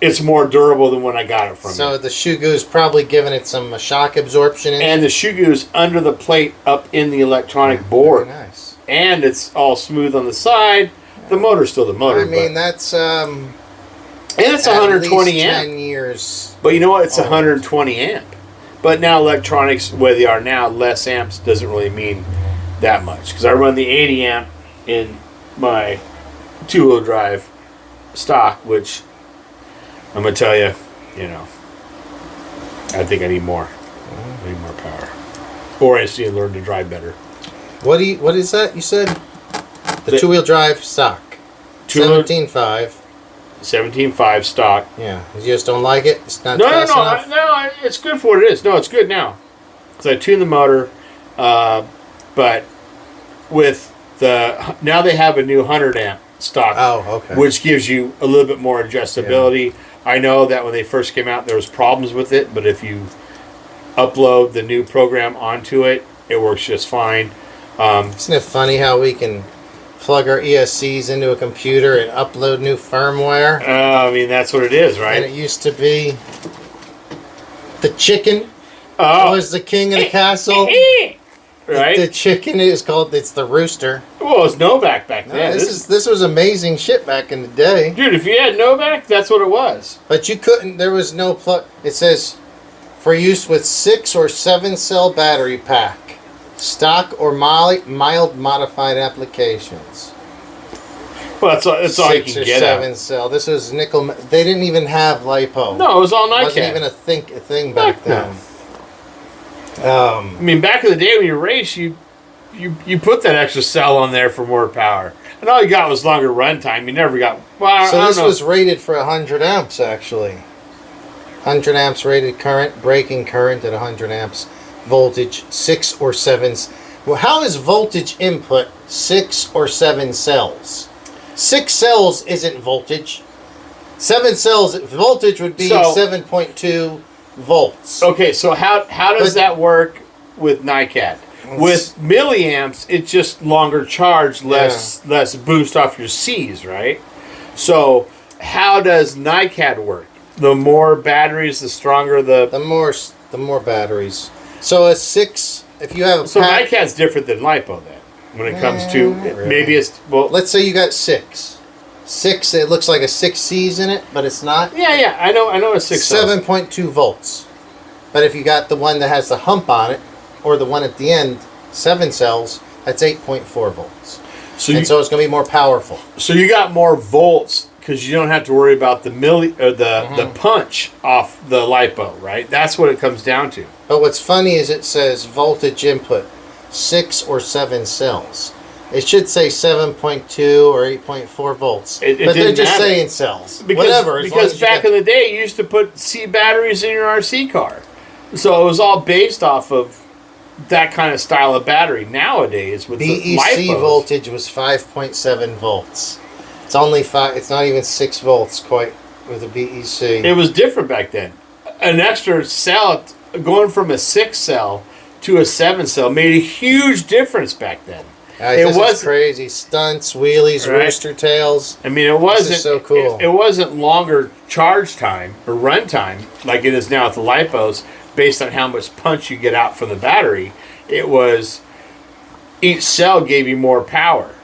it's more durable than when I got it from you. So the shoe glue is probably giving it some shock absorption. And the shoe glue is under the plate up in the electronic board. Very nice. And it's all smooth on the side. The motor's still the motor. I mean, that's... and it's 120 amp. 10 years. But you know what? It's 120 amp. But now electronics, where they are now, less amps doesn't really mean that much. Because I run the 80 amp in my two-wheel drive stock, which I'm going to tell you, I think I need more. I need more power. Or I just need to learn to drive better. What is that you said? The two-wheel drive stock. 17.5. 17.5 stock. Yeah. You just don't like it? It's not No, fast enough? no, it's good for what it is. No, it's good now. Because I tuned the motor. But with now they have a new 100 amp stock. Oh, okay. Which gives you a little bit more adjustability. Yeah. I know that when they first came out, there was problems with it. But if you upload the new program onto it, it works just fine. Isn't it funny how we can plug our ESCs into a computer and upload new firmware? I mean, that's what it is, right? And it used to be the chicken Oh. was the king of the castle. Right? The chicken is called, it's the rooster. Well, it's Novak back then. This was amazing shit back in the day. Dude, if you had Novak, that's what it was. But you couldn't, there was no plug. It says, for use with 6 or 7 cell battery pack. Stock or mild modified applications. Well, that's all you can 6 or get 7 out. cell. This was nickel. They didn't even have LiPo. No, it was all It NiCad. wasn't even a thing back then. I mean, back in the day when you race, you put that extra cell on there for more power. And all you got was longer run time. You never got... Well, So this was rated for 100 amps, actually. 100 amps rated current, braking current at 100 amps. Voltage, 6 or 7. Well, how is voltage input 6 or 7 cells? 6 cells isn't voltage. 7 cells, voltage would be 7.2 volts. Okay, so how does that work with NiCad? With milliamps, it's just longer charge, less boost off your C's, right? So how does NiCad work? The more batteries, the stronger the more batteries. So a 6, if you have a So pack, NiCad's different than LiPo then, when it comes to really. maybe it's let's say you got 6. 6, it looks like a 6 C's in it, but it's not. Yeah, I know a 6 cells. 7.2 volts. But if you got the one that has the hump on it, or the one at the end, 7 cells, that's 8.4 volts. So it's going to be more powerful. So you got more volts because you don't have to worry about the the punch off the LiPo, right? That's what it comes down to. But what's funny is it says voltage input, 6 or 7 cells. It should say 7.2 or 8.4 volts. But they're just saying cells. Whatever. Because back in the day, you used to put C batteries in your RC car. So it was all based off of that kind of style of battery. Nowadays, with BEC the LiPos, voltage was 5.7 volts. It's only 5. It's not even 6 volts quite with a BEC. It was different back then. An extra cell, going from a 6 cell to a 7 cell, made a huge difference back then. It was crazy. Stunts, wheelies, right? Rooster tails. I mean, it wasn't this is so cool. It wasn't longer charge time or run time like it is now with the LiPos, based on how much punch you get out from the battery. It was each cell gave you more power.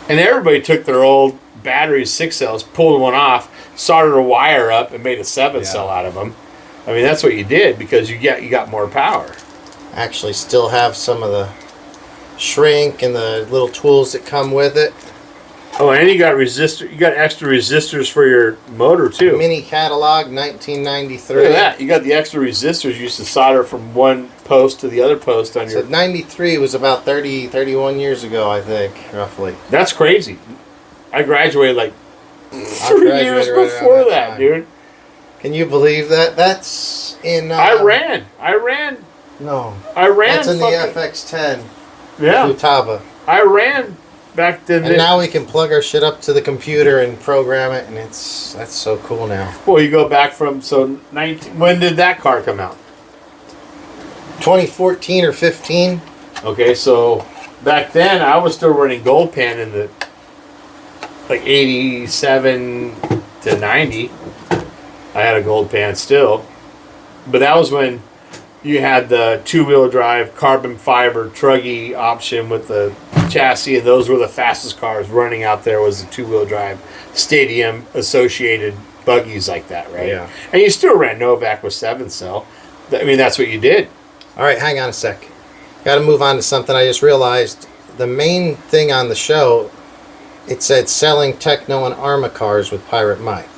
And everybody took their old batteries, 6 cells, pulled one off, soldered a wire up, and made a 7 cell out of them. I mean, that's what you did because you got more power. Actually, still have some of the shrink and the little tools that come with it. Oh, and you got resistor. You got extra resistors for your motor too. Mini catalog, 1993. Look at that! You got the extra resistors you used to solder from one post to the other post on your. So 93 was about 31 years ago, I think, roughly. That's crazy. I graduated like 3 years before that, dude. Can you believe that? That's in. I ran. No. I ran. That's in the FX10. Yeah. Futaba. I ran back then. And now we can plug our shit up to the computer and program it, and that's so cool now. Well, you go back from when did that car come out? 2014 or 15. Okay, so back then I was still running gold pan in the like 87 to 90. I had a gold pan still, but that was when you had the 2-wheel drive carbon fiber truggy option with the chassis, and those were the fastest cars running out there. Was the 2-wheel drive stadium associated buggies like that, right? Yeah. And you still ran Novak with 7-cell. I mean, that's what you did. All right, hang on a sec. Got to move on to something I just realized. The main thing on the show, it said selling Tekno and Arrma cars with Pirate Mike.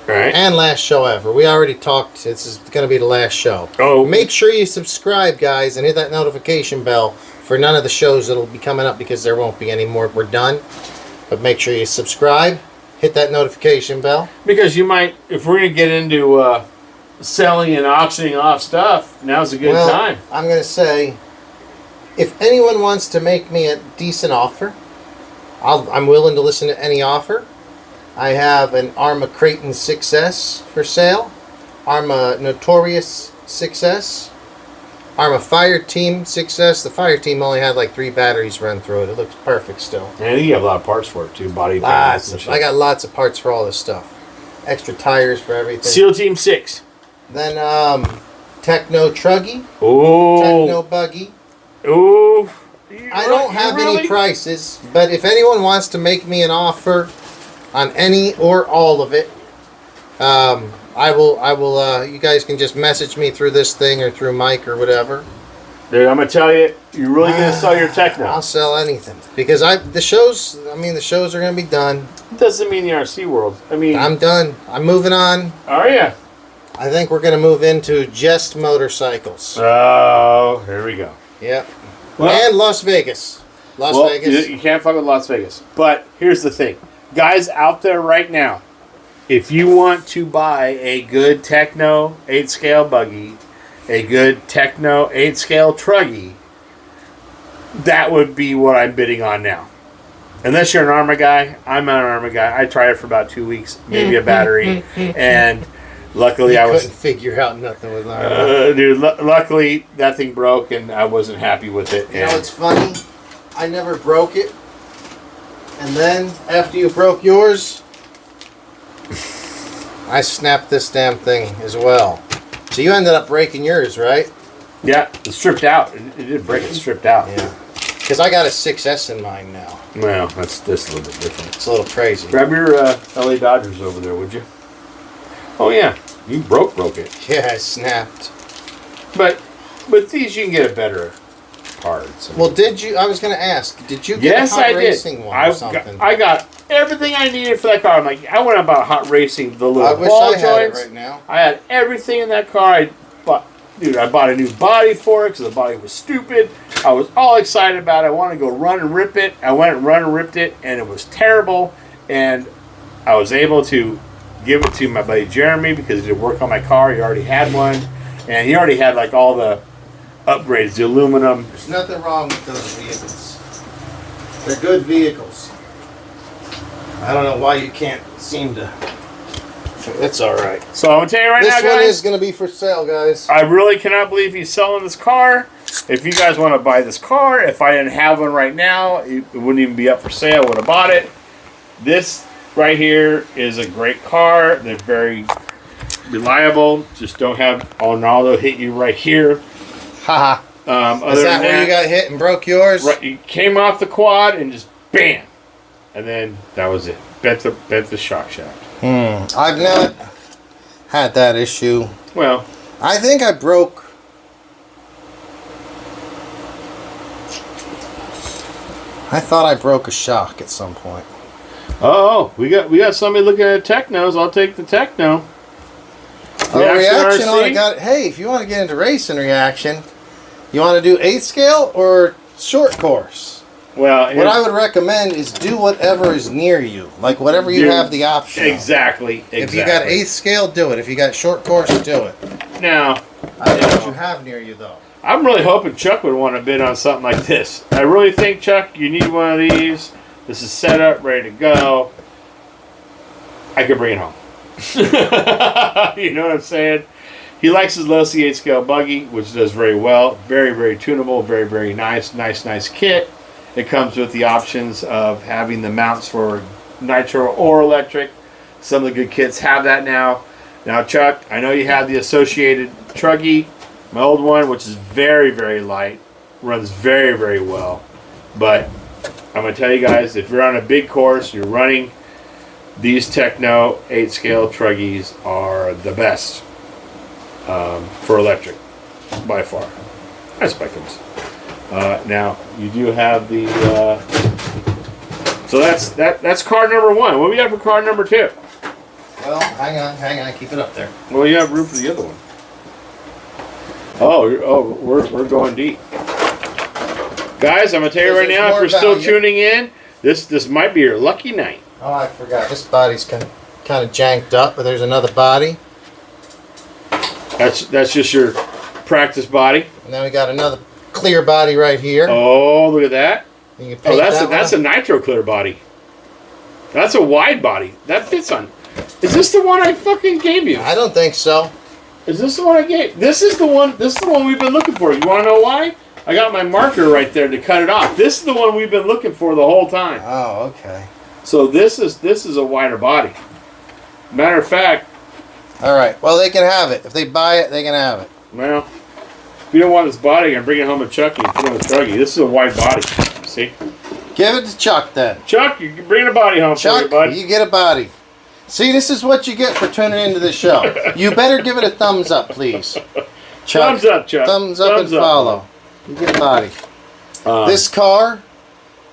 Right. And last show ever. We already talked. This is going to be the last show. Oh. Make sure you subscribe, guys, and hit that notification bell for none of the shows that'll be coming up, because there won't be any more. We're done. But make sure you subscribe. Hit that notification bell. Because you might, if we're going to get into selling and auctioning off stuff, now's a good time. I'm going to say, if anyone wants to make me a decent offer, I'm willing to listen to any offer. I have an Arrma Creighton 6S for sale, Arrma Notorious 6S, Arrma Fire Team 6S. The Fire Team only had like 3 batteries run through it. It looks perfect still. And you have a lot of parts for it too, body Lots panels. I got lots of parts for all this stuff. Extra tires for everything. SEAL Team 6. Then Tekno Truggy, Oh. Tekno Buggy. Oh. I don't have any prices, but if anyone wants to make me an offer on any or all of it, I will. You guys can just message me through this thing or through Mike or whatever. Dude, I'm gonna tell you, you're really gonna sell your Tekno. I'll sell anything because the shows are gonna be done. Doesn't mean the RC world. I mean, I'm done. I'm moving on. Are you? I think we're gonna move into just motorcycles. Oh, here we go. Yep. Well, and Las Vegas. Las Vegas. You can't fuck with Las Vegas. But here's the thing. Guys out there right now, if you want to buy a good Tekno 8-scale buggy, a good Tekno 8-scale truggy, that would be what I'm bidding on now. Unless you're an Arrma guy, I'm an Arrma guy. I tried it for about 2 weeks, maybe a battery, and luckily I couldn't figure out nothing with Arrma. Dude, luckily that thing broke and I wasn't happy with it. You know what's funny? I never broke it. And then, after you broke yours, I snapped this damn thing as well. So you ended up breaking yours, right? Yeah, it's stripped out. It did break it stripped out. Yeah. Because I got a 6S in mine now. Well, that's a little bit different. It's a little crazy. Grab your LA Dodgers over there, would you? Oh, yeah. You broke it. Yeah, I snapped. But with these, you can get a better parts. Well, did you? I was going to ask. Did you get a hot racing one or something? I got everything I needed for that car. I'm like, I went about hot racing, the little I wish ball I had joints. it right now. I had everything in that car. I bought a new body for it because the body was stupid. I was all excited about it. I wanted to go run and rip it. I went and run and ripped it, and it was terrible. And I was able to give it to my buddy Jeremy because he did work on my car. He already had one, and he already had like all the upgrades, the aluminum. There's nothing wrong with those vehicles. They're good vehicles. I don't know why you can't seem to. It's all right. So I'm gonna tell you right now, guys. This one is gonna be for sale, guys. I really cannot believe he's selling this car. If you guys want to buy this car, if I didn't have one right now, it wouldn't even be up for sale. I would have bought it. This right here is a great car. They're very reliable. Just don't have Ronaldo hit you right here. Haha. Is that where you got hit and broke yours? Right, you came off the quad and just bam, and then that was it. Bent the shock shaft. I've not had that issue. Well, I think I broke. I thought I broke a shock at some point. oh, we got somebody looking at Teknos. I'll take the Tekno. Reaction RC? on it got. Hey, if you want to get into racing reaction, you want to do 8th scale or short course? Well, What I would recommend is do whatever is near you, like whatever you have the option. Exactly. If you got 8th scale, do it. If you got short course, do it. Now, I don't know what you have near you though. I'm really hoping Chuck would want to bid on something like this. I really think, Chuck, you need one of these. This is set up, ready to go. I could bring it home. You know what I'm saying? He likes his low C8 scale buggy, which does very well. Very, very tunable. Very, very nice. Nice kit. It comes with the options of having the mounts for nitro or electric. Some of the good kits have that now. Now, Chuck, I know you have the associated Truggy, my old one, which is very, very light. Runs very, very well. But I'm going to tell you guys, if you're on a big course, you're running, these Tekno 8-scale Truggies are the best for electric, by far. That's Beckham's. Now, you do have the... so that's car number 1. What do we have for car number 2? Well, hang on, keep it up there. Well, you have room for the other one. We're going deep. Guys, I'm going to tell you right now, if you're still tuning in, this might be your lucky night. Oh, I forgot. This body's kind of janked up, but there's another body. That's just your practice body. And then we got another clear body right here. Oh, look at that. You can paint that's a nitro clear body. That's a wide body. That fits on. Is this the one I fucking gave you? I don't think so. Is this the one I gave? This is the one we've been looking for. You want to know why? I got my marker right there to cut it off. This is the one we've been looking for the whole time. Oh, okay. So this is a wider body. Matter of fact. All right. Well, they can have it. If they buy it, they can have it. Well, if you don't want this body, I'm bringing it home to Chucky and put it on the Truggy. This is a wide body. See? Give it to Chuck then. Chuck, you can bring a body home for you, buddy. You get a body. See, this is what you get for tuning into the show. You better give it a thumbs up, please. Chuck, thumbs up, Chuck. Thumbs up and follow. You get a body. This car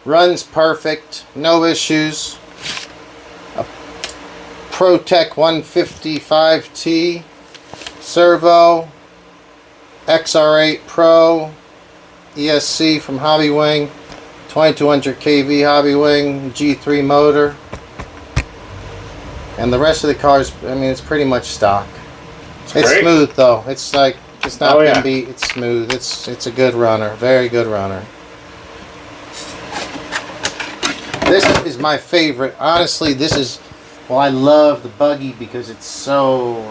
runs perfect. No issues. A ProTech 155T servo. XR8 Pro. ESC from Hobby Wing. 2200 kV Hobby Wing. G3 motor. And the rest of the cars, I mean, it's pretty much stock. It's smooth though. It's like it's not been beat. It's smooth. It's a good runner. Very good runner. This is my favorite. Honestly, this is. Well, I love the buggy because it's so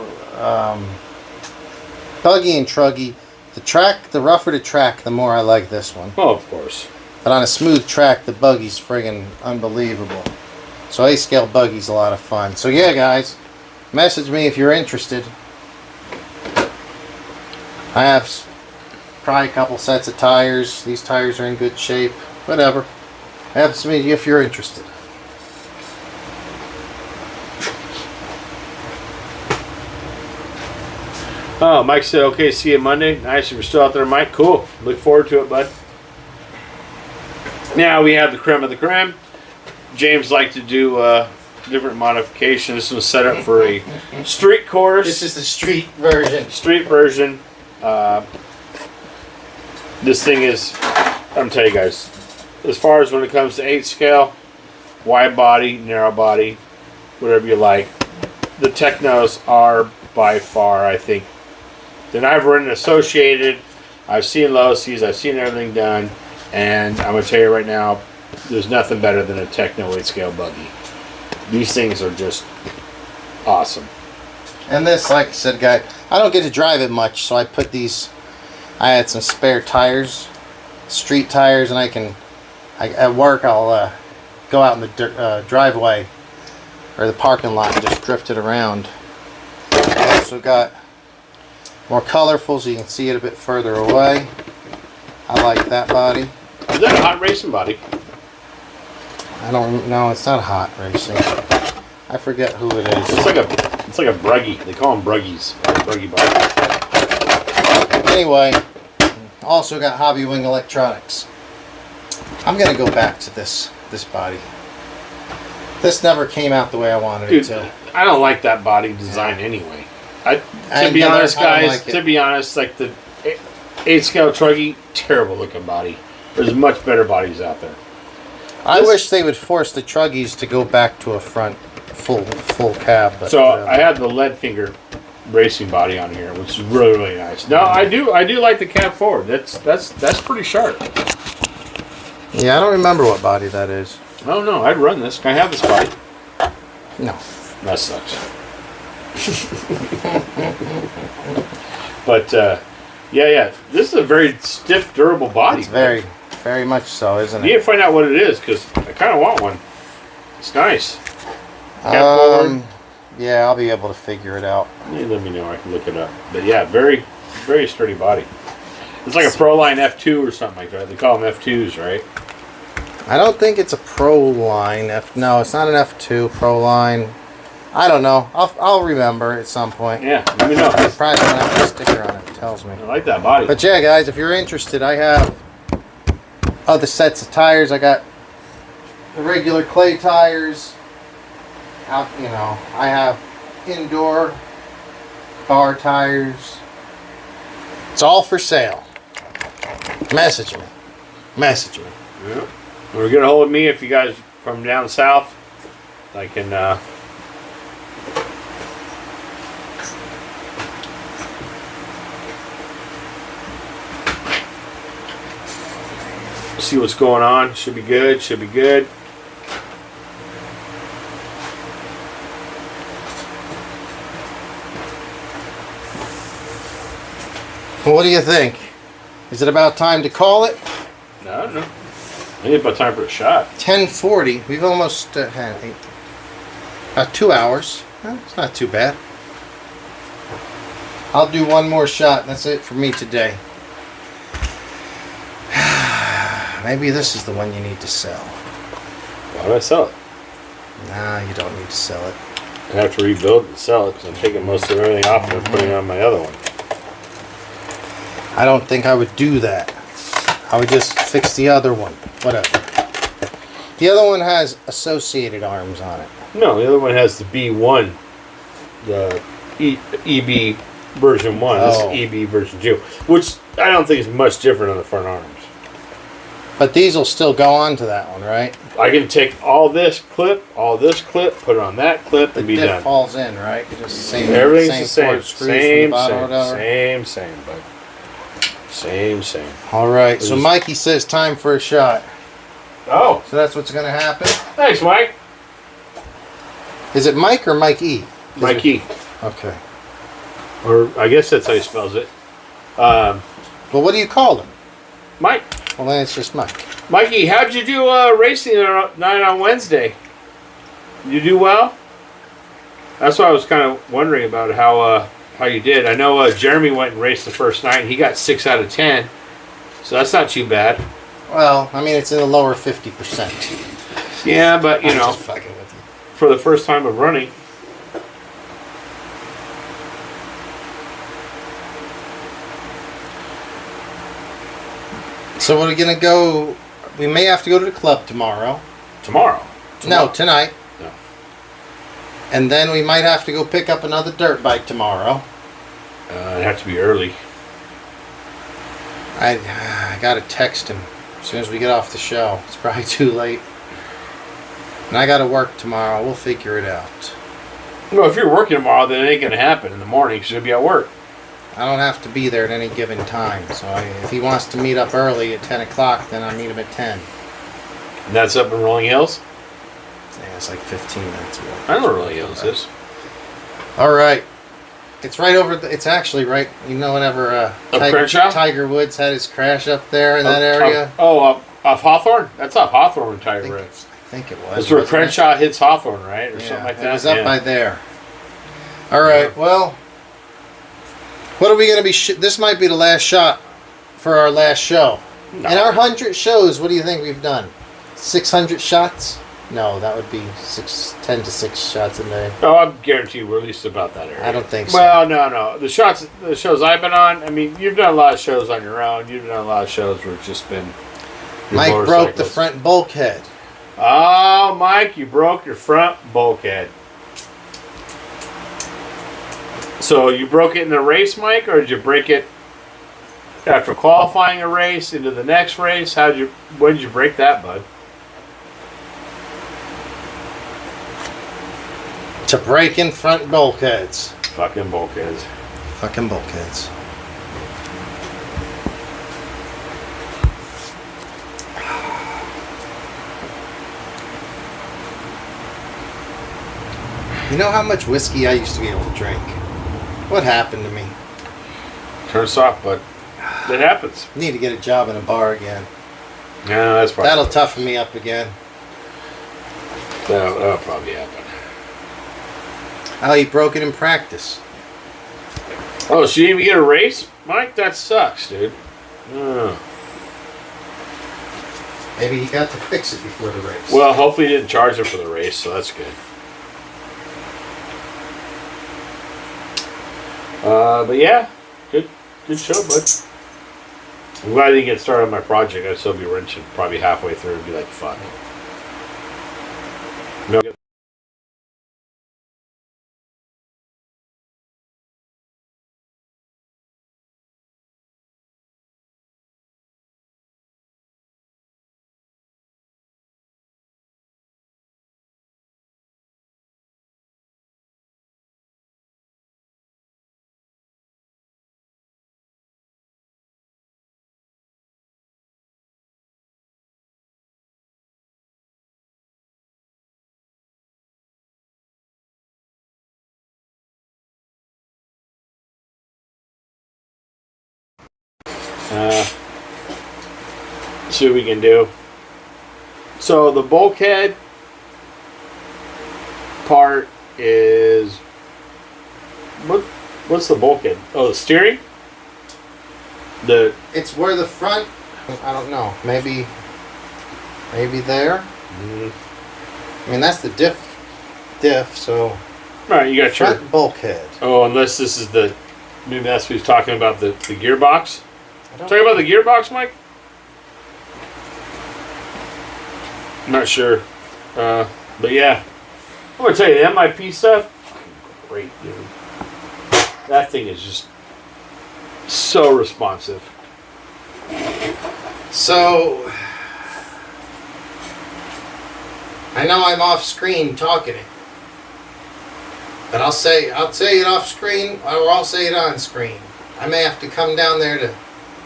buggy and truggy. The rougher the track, the more I like this one. Oh, of course. But on a smooth track, the buggy's friggin' unbelievable. So 8-scale buggy's a lot of fun. So yeah, guys, message me if you're interested. I have probably a couple sets of tires. These tires are in good shape. Whatever. Message me if you're interested. Oh, Mike said, okay, see you Monday. Nice, if you're still out there, Mike. Cool. Look forward to it, bud. Now we have the creme of the creme. James liked to do different modifications. This was set up for a street course. This is the street version. Street version. This thing is, I'm telling you guys, as far as when it comes to 8-scale, wide body, narrow body, whatever you like, the Teknos are by far, I think. Then I've run associated, I've seen low C's, I've seen everything done, and I'm going to tell you right now, there's nothing better than a Tekno 8-scale buggy. These things are just awesome. And this, like I said, guy, I don't get to drive it much, so I put these. I had some spare tires, street tires, and at work I'll go out in the driveway or the parking lot and just drift it around. I also got more colorful, so you can see it a bit further away. I like that body. Is that a hot racing body? I don't know. It's not hot racing. I forget who it is. It's like a bruggy. They call them bruggies. Bruggy body. Anyway, also got Hobby Wing electronics. I'm gonna go back to this body. This never came out the way I wanted it to. I don't like that body design anyway. To be honest, like the 8-scale Truggy, terrible looking body. There's much better bodies out there. I wish they would force the Truggies to go back to a front full cab. But so I had the lead finger racing body on here, which is really, really nice. No, I do like the cab forward. That's pretty sharp. Yeah, I don't remember what body that is. Oh no, I'd run this. Can I have this body? No. That sucks. But yeah, this is a very stiff, durable body. It's very, very much so, isn't You it? need to find out what it is because I kind of want one. It's nice. Cap forward. Yeah, I'll be able to figure it out. You let me know. I can look it up. But yeah, very, very sturdy body. It's like a Proline F2 or something like that. They call them F2s, right? I don't think it's a Proline. No, it's not an F2 Proline. I don't know. I'll remember at some point. Yeah, let me know. Probably don't have the sticker on it. It tells me. I like that body. But yeah, guys, if you're interested, I have other sets of tires. I got the regular clay tires. Out, I have indoor car tires. It's all for sale. Message me. Yeah. Or get a hold of me if you guys from down south. I can see what's going on. Should be good. Well, what do you think? Is it about time to call it? I don't know. I think it's about time for a shot. 10:40. We've almost had about 2 hours. Well, it's not too bad. I'll do one more shot, and that's it for me today. Maybe this is the one you need to sell. Why do I sell it? Nah, you don't need to sell it. I have to rebuild and sell it because I'm taking most of everything off and putting it on my other one. I don't think I would do that. I would just fix the other one. Whatever. The other one has associated arms on it. No, the other one has the B1, the EB version 1. This is EB version 2, which I don't think is much different on the front arms. But these will still go on to that one, right? I can take all this clip, put it on that clip, and be The done. diff falls in, right? Just same. Everything's the same. Port screws from the bottom or whatever. Same, bud. Same. All right. So Mikey says time for a shot. Oh, So that's what's going to happen. thanks, Mike. Is it Mike or Mike E? Mikey, Okay. or I guess that's how he spells it. Well, what do you call him? Mike. Well, then it's just Mike. Mikey, how'd you do racing night on Wednesday? You do well? That's what I was kind of wondering about how you did. I know Jeremy went and raced the first night, and he got 6 out of 10. So that's not too bad. Well, I mean, it's in the lower 50%. Yeah, but, I'm just fucking with you. for the first time of running. So we're going to go... We may have to go to the club tomorrow. Tomorrow. No, tonight. No. And then we might have to go pick up another dirt bike tomorrow. It'd have to be early. I got to text him as soon as we get off the show. It's probably too late. And I got to work tomorrow. We'll figure it out. Well, if you're working tomorrow, then it ain't going to happen in the morning because you'll be at work. I don't have to be there at any given time. So if he wants to meet up early at 10 o'clock, then I'll meet him at 10. And that's up in Rolling Hills? Yeah, it's like 15 minutes away. I know where Rolling Hills is. All right. It's right over. It's actually right. You know, whenever Tiger Woods had his crash up there in that area. Off Hawthorne? That's off Hawthorne, Tiger Woods. I think it was. That's where Crenshaw hits Hawthorne, right? Or something like that? It was up by there. All right. Well, what are we going to be... this might be the last shot for our last show. No. In our 100 shows, what do you think we've done? 600 shots? No, that would be 10 to 6 shots a day. Oh, I guarantee we're at least about that area. I don't think so. Well, no. The shows I've been on, I mean, you've done a lot of shows on your own. You've done a lot of shows where it's just been... Mike broke the front bulkhead. Oh, Mike, you broke your front bulkhead. So you broke it in the race, Mike, or did you break it after qualifying a race into the next race? When did you break that, bud? To break in front bulkheads. Fucking bulkheads. Fucking bulkheads. You know how much whiskey I used to be able to drink? What happened to me? Turn soft, but it happens. Need to get a job in a bar again. Yeah, that's probably. That'll toughen me up again. That'll probably happen. I'll eat broken in practice. Oh, so you didn't even get a race? Mike, that sucks, dude. Oh. Maybe he got to fix it before the race. Well, hopefully you didn't charge him for the race, so that's good. But yeah, good show, bud. I'm glad I didn't get started on my project. I'd still be wrenching probably halfway through and be like, fuck. No. See what we can do. So the bulkhead part is what's the bulkhead? Oh, the steering. It's where the front. I don't know. Maybe there. I mean, that's the diff. So. All right, you got front your bulkhead. Oh, unless this is the. Maybe that's what he's talking about, the gearbox. Talking about the gearbox, Mike? I'm not sure. But yeah. I'm going to tell you, the MIP stuff, great, dude. That thing is just so responsive. So, I know I'm off screen talking it, but I'll say it off screen, or I'll say it on screen. I may have to come down there to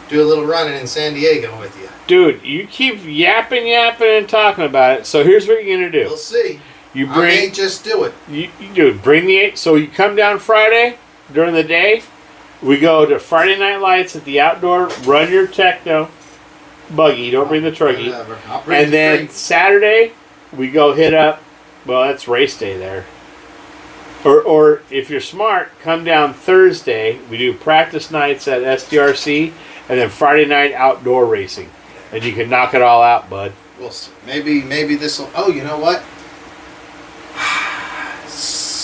do a little running in San Diego with you. Dude, you keep yapping and talking about it. So here's what you're gonna do. We'll see. I may just do it. You bring the. So you come down Friday during the day. We go to Friday Night Lights at the outdoor. Run your Tekno buggy. Don't bring the trucky. I'll bring And then treat. Saturday we go hit up. Well, that's race day there. Or if you're smart, come down Thursday. We do practice nights at SDRC, and then Friday night outdoor racing, and you can knock it all out, bud. We'll see. Maybe this will. Oh, you know what?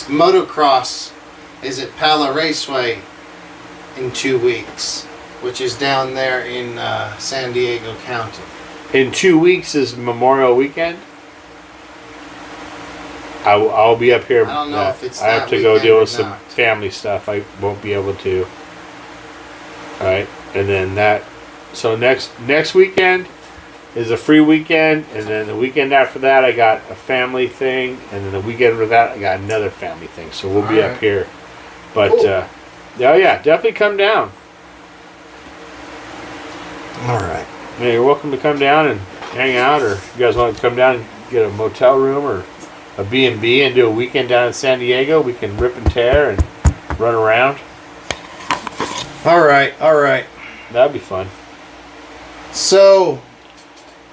Motocross is at Pala Raceway in 2 weeks, which is down there in San Diego County. In 2 weeks is Memorial Weekend. I'll be up here. I don't know if it's I have that to go weekend deal or with some not. family stuff. I won't be able to. All right, and then that. So next weekend is a free weekend, and then the weekend after that I got a family thing, and then the weekend after that I got another family thing. So we'll be up here. But Cool. oh yeah, definitely come down. All right. Yeah, you're welcome to come down and hang out, or if you guys want to come down and get a motel room or a B&B and do a weekend down in San Diego, we can rip and tear and run around. All right. That'd be fun. So,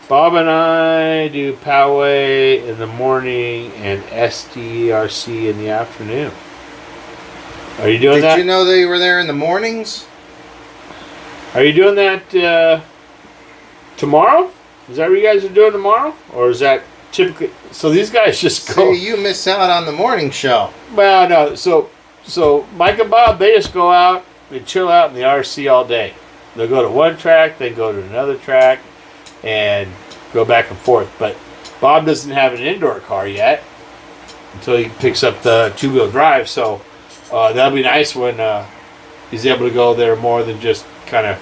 Bob and I do Poway in the morning and SDRC in the afternoon. Are you doing that? did you know they were there in the mornings? Are you doing that tomorrow? Is that what you guys are doing tomorrow? Or is that typically... So these guys just go... See, you miss out on the morning show. Well, no. So Mike and Bob, they just go out, they chill out in the RC all day. They'll go to one track, they go to another track, and go back and forth. But Bob doesn't have an indoor car yet until he picks up the two-wheel drive. So that'll be nice when he's able to go there more than just kind of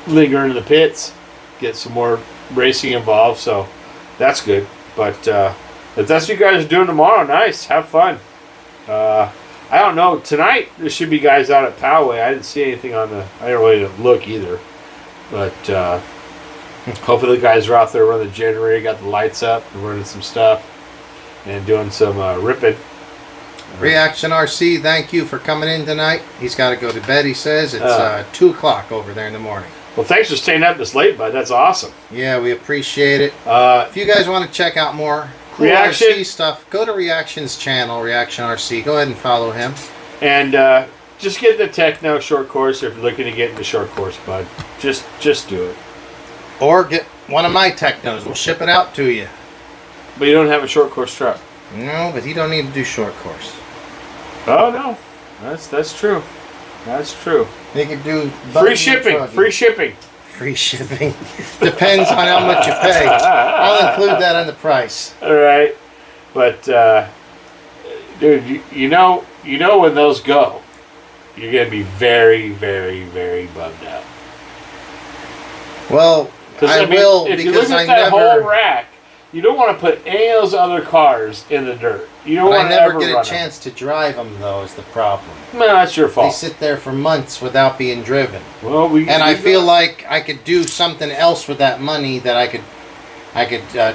linger in the pits, get some more racing involved. So that's good. But if that's what you guys are doing tomorrow, nice. Have fun. I don't know. Tonight, there should be guys out at Poway. I didn't see anything on the... I didn't really look either. But hopefully the guys are out there running the generator, got the lights up, and running some stuff, and doing some ripping. Reaction RC, thank you for coming in tonight. He's got to go to bed, he says. It's 2 o'clock over there in the morning. Well, thanks for staying up this late, bud. That's awesome. Yeah, we appreciate it. If you guys want to check out more cool RC stuff, go to Reaction's channel, Reaction RC. Go ahead and follow him. And just get the Tekno short course if you're looking to get into short course, bud. Just do it. Or get one of my Teknos. We'll ship it out to you. But you don't have a short course truck. No, but he don't need to do short course. Oh no, that's true. That's true. They could do free shipping. Free shipping. Free shipping. Depends on how much you pay. I'll include that on the price. All right, but dude, you know when those go, you're gonna be very, very, very bummed out. Well, I will, if because you look at that whole rack, you don't want to put any of those other cars in the dirt. You don't want to ever get a chance to drive them, though, is the problem. No, that's your fault. They sit there for months without being driven. Well, I feel like I could do something else with that money that I could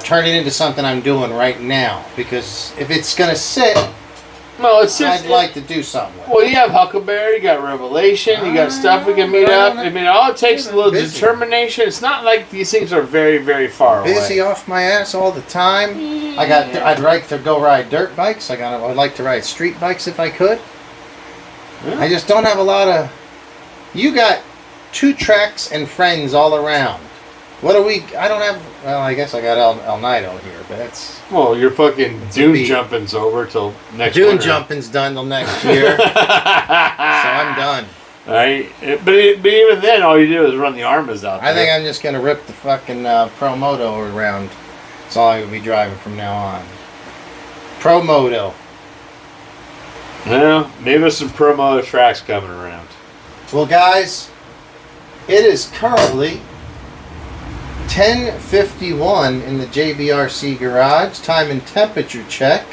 turn it into something I'm doing right now. Because if it's gonna sit, I'd like to do something with it. Well, you have Huckleberry, you got Revelation, you got stuff we can meet up. I mean, all it takes is a little determination. It's not like these things are very, very far away. Busy off my ass all the time. Yeah. I'd like to go ride dirt bikes. I'd like to ride street bikes if I could. Yeah. I just don't have a lot of. You got 2 tracks and friends all around. What do we? I don't have. Well, I guess I got El Nido here, but that's. Well, your fucking dune jumping's over till next year. Dune jumping's done till next year. So I'm done. All right, but even then, all you do is run the Arrmas out there. I think I'm just gonna rip the fucking Pro Moto around. That's all I will be driving from now on. Pro Moto. Well, maybe there's some Pro Moto tracks coming around. Well, guys, it is currently 10:51 in the JBRC garage. Time and temperature check.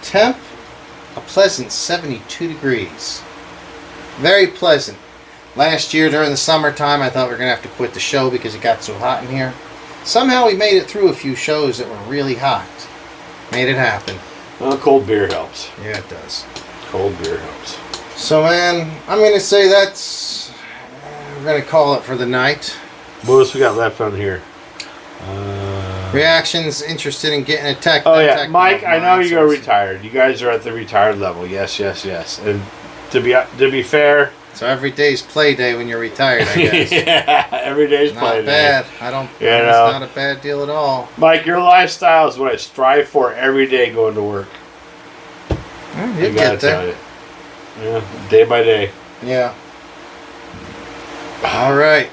Temp, a pleasant 72 degrees. Very pleasant. Last year during the summertime, I thought we were going to have to quit the show because it got so hot in here. Somehow we made it through a few shows that were really hot. Made it happen. Well, cold beer helps. Yeah, it does. Cold beer helps. So, man, I'm going to say that's... we're going to call it for the night. What else we got left on here? Reactions interested in getting a tech. Oh yeah, Mike. I know you are retired. You guys are at the retired level. Yes. And to be fair, so every day's play day when you're retired, I guess. Yeah, every day's play day. Not bad. I don't. It's not a bad deal at all. Mike, your lifestyle is what I strive for every day going to work. You get there. Yeah, day by day. Yeah. All right.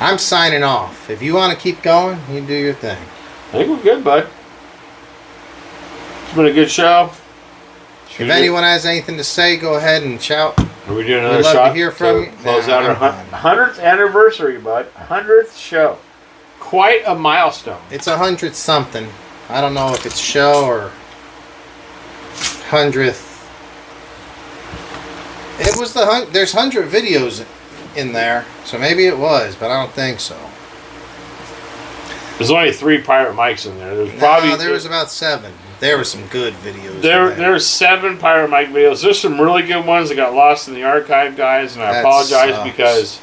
I'm signing off. If you want to keep going, you do your thing. I think we're good, bud. It's been a good show. If anyone has anything to say, go ahead and shout. Are we doing another shot? We'd love to hear from you. Close out our 100th anniversary, bud. 100th show. Quite a milestone. It's 100th something. I don't know if it's show or 100th. It was the there's 100 videos in there, so maybe it was, but I don't think so. There's only 3 pirate mics in there. There was about 7. There were some good videos. There's 7 pirate mic videos. There's some really good ones that got lost in the archive, guys, and I apologize because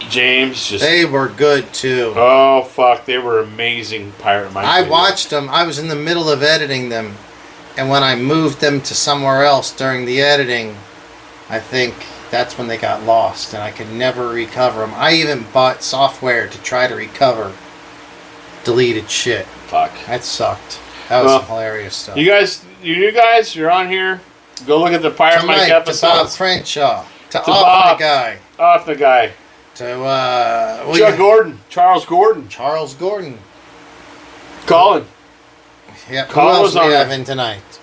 James just... They were good too. Oh fuck, they were amazing pirate mic videos. I watched them. I was in the middle of editing them, and when I moved them to somewhere else during the editing, I think that's when they got lost, and I could never recover them. I even bought software to try to recover deleted shit. Fuck. That sucked. That was some hilarious stuff. You guys, you're on here. Go look at the Pirate Mike episodes. To Bob Crenshaw. To Off the Guy. Off the Guy. To Charles Gordon. Colin. Yep. Who else we have in tonight?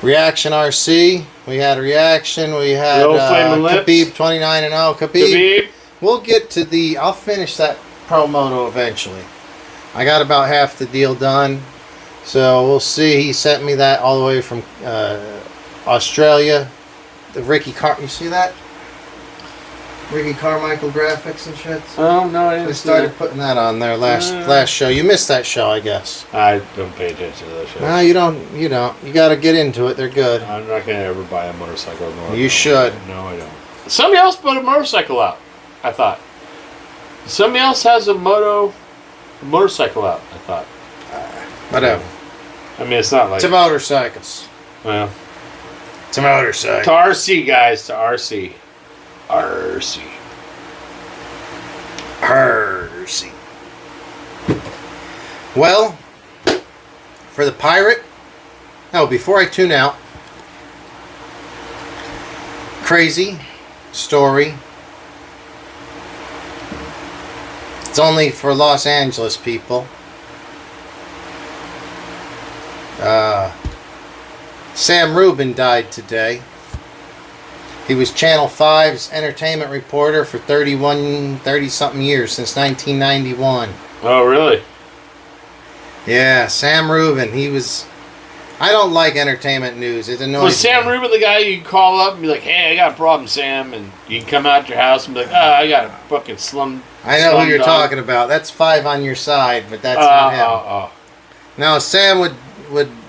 Reaction RC. We had Reaction. We had Khabib 29-0. Khabib. We'll get to I'll finish that Pro Moto eventually. I got about half the deal done. So we'll see. He sent me that all the way from Australia. The Ricky Car. You see that? Ricky Carmichael graphics and shit. Oh no, I didn't They see started that. putting that on there last show. You missed that show, I guess. I don't pay attention to those shows. No, you don't. You don't. You got to get into it. They're good. I'm not gonna ever buy a motorcycle. You should. No, I don't. Somebody else put a motorcycle out. I thought. Somebody else has a motorcycle out. I thought. Whatever. I mean, it's not like. To motorcycles. Well. To motorcycles. To RC, guys. To RC. RC. RC. Well, for the Pirate. Oh, before I tune out. Crazy story. It's only for Los Angeles people. Sam Rubin died today. He was Channel 5's entertainment reporter for 30-something years, since 1991. Oh, really? Yeah, Sam Rubin. He was... I don't like entertainment news. It annoys me. Was Sam Rubin the guy you call up and be like, hey, I got a problem, Sam, and you can come out to your house and be like, I got a fucking slum... I know who you're talking about. That's 5 on your side, but that's not him. No, Sam would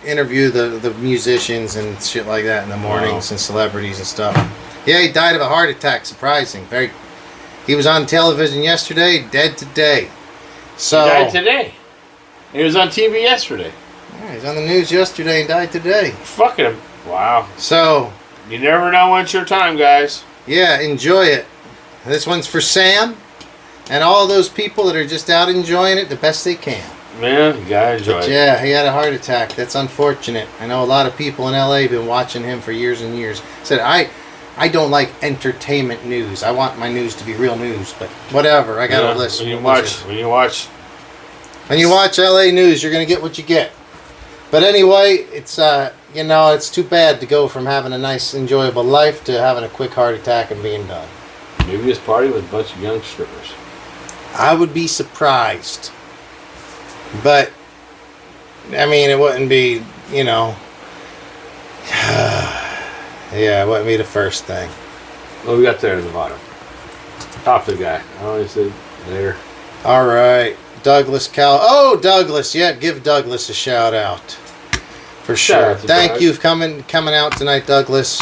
interview the musicians and shit like that in the mornings and celebrities and stuff. Yeah, he died of a heart attack. Surprising. He was on television yesterday, dead today. So He died today. He was on TV yesterday. Yeah, he's on the news yesterday and died today. Fucking him. Wow. So you never know when it's your time, guys. Yeah, enjoy it. This one's for Sam and all those people that are just out enjoying it the best they can. Man, you gotta enjoy it. Yeah, he had a heart attack. That's unfortunate. I know a lot of people in LA have been watching him for years and years. Said, I don't like entertainment news. I want my news to be real news, but whatever. I got a list. When you watch LA news, you're going to get what you get. But anyway, it's it's too bad to go from having a nice, enjoyable life to having a quick heart attack and being done. Maybe his party with a bunch of young strippers. I would be surprised. But, I mean, it wouldn't be, yeah, it wouldn't be the first thing. Well, we got there in the bottom. Top of the guy. I always said there. All right. Douglas Douglas. Yeah, give Douglas a shout out. For sure. Thank you for coming out tonight, Douglas.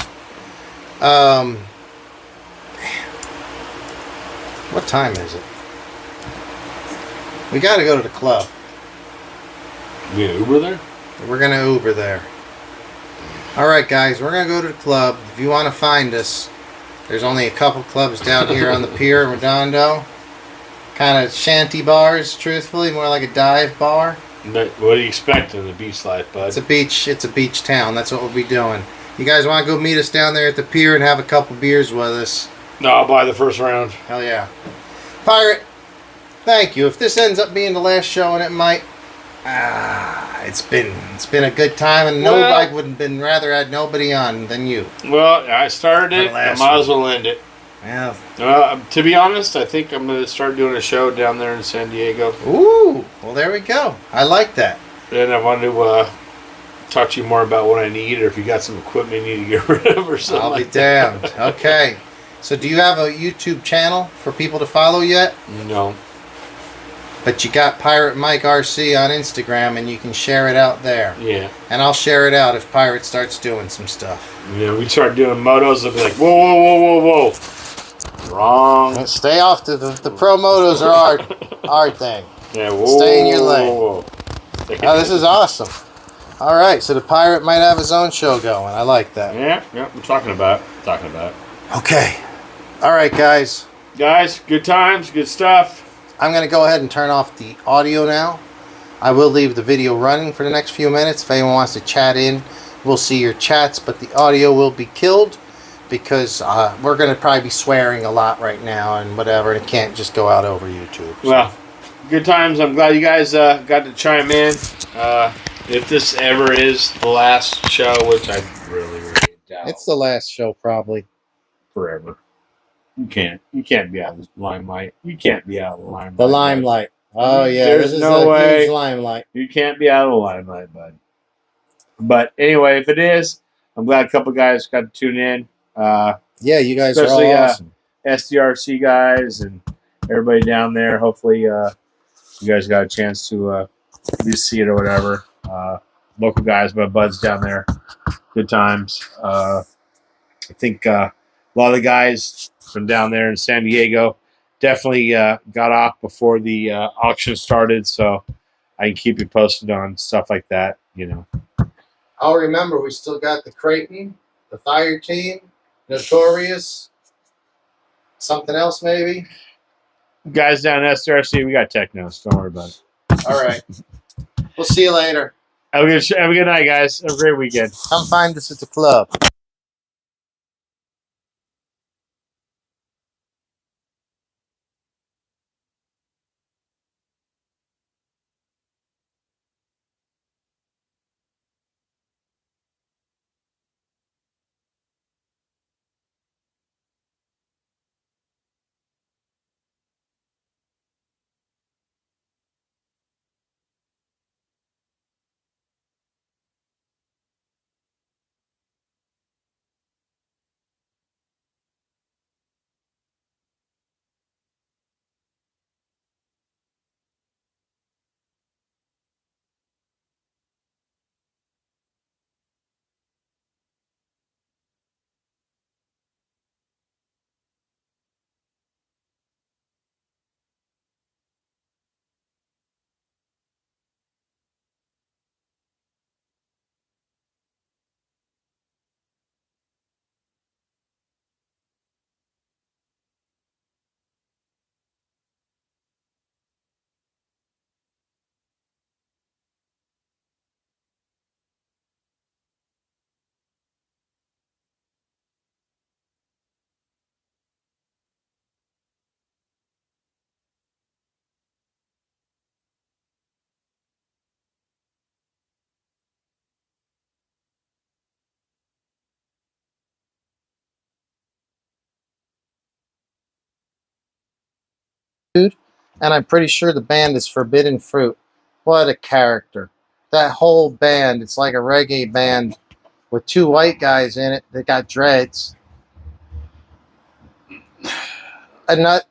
What time is it? We got to go to the club. You gonna Uber there? We're going to Uber there. Alright guys, we're going to go to the club. If you want to find us, there's only a couple clubs down here on the pier in Redondo. Kind of shanty bars, truthfully, more like a dive bar. But what do you expect in the beach life, bud? It's a beach town. That's what we'll be doing. You guys want to go meet us down there at the pier and have a couple beers with us? No, I'll buy the first round. Hell yeah. Pirate, thank you. If this ends up being the last show, and it might, it's been a good time, and I wouldn't been rather had nobody on than you. Well, I started it. I might as well end it. Yeah. To be honest, I think I'm going to start doing a show down there in San Diego. Ooh, well there we go. I like that. And I wanted to talk to you more about what I need, or if you got some equipment you need to get rid of or something. I'll be damned. Okay. So do you have a YouTube channel for people to follow yet? No. But you got Pirate Mike RC on Instagram, and you can share it out there. Yeah. And I'll share it out if Pirate starts doing some stuff. Yeah, we start doing motos, they'll be like, whoa, whoa, whoa, whoa, whoa. Wrong. Stay off the pro motos are our thing. Yeah, whoa. Stay in your lane. Whoa, whoa. Oh, this is awesome. All right, so the Pirate might have his own show going. I like that. Yeah, I'm talking about it. Okay. All right, guys. Guys, good times, good stuff. I'm going to go ahead and turn off the audio now. I will leave the video running for the next few minutes. If anyone wants to chat in, we'll see your chats, but the audio will be killed because we're going to probably be swearing a lot right now and whatever, and it can't just go out over YouTube. So. Well, good times. I'm glad you guys got to chime in. If this ever is the last show, which I really doubt. It's the last show, probably. Forever. You can't be out of the limelight. You can't be out of the limelight. The limelight. Oh, yeah. There's no way. Huge limelight. You can't be out of the limelight, bud. But anyway, if it is, I'm glad a couple guys got to tune in. Yeah, you guys are all awesome. SDRC guys and everybody down there. Hopefully, you guys got a chance to at least see it or whatever. Local guys, my buds down there. Good times. I think a lot of the guys from down there in San Diego definitely got off before the auction started, so I can keep you posted on stuff like that. I'll remember we still got the Creighton, the Fire Team, Notorious, something else maybe. Guys down in SRC, we got Tekno, so don't worry about it. All right. We'll see you later. Have a good night, guys. Have a great weekend. Come find us at the club. And I'm pretty sure the band is Forbidden Fruit. What a character. That whole band, it's like a reggae band with two white guys in it that got dreads. I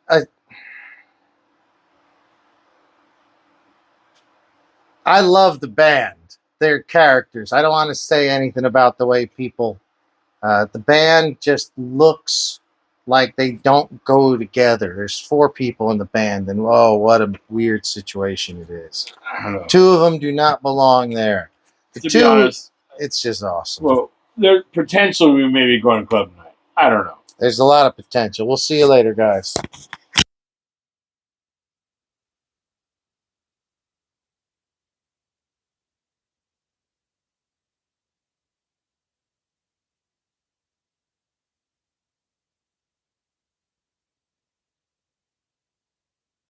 love the band. Their characters. I don't want to say anything about the way people... the band just looks like they don't go together. There's 4 people in the band, and oh, what a weird situation it is. I don't know. 2 of them do not belong there. The To 2, be honest, it's just awesome. well, there potentially we may be going to club tonight. I don't know. There's a lot of potential. We'll see you later, guys.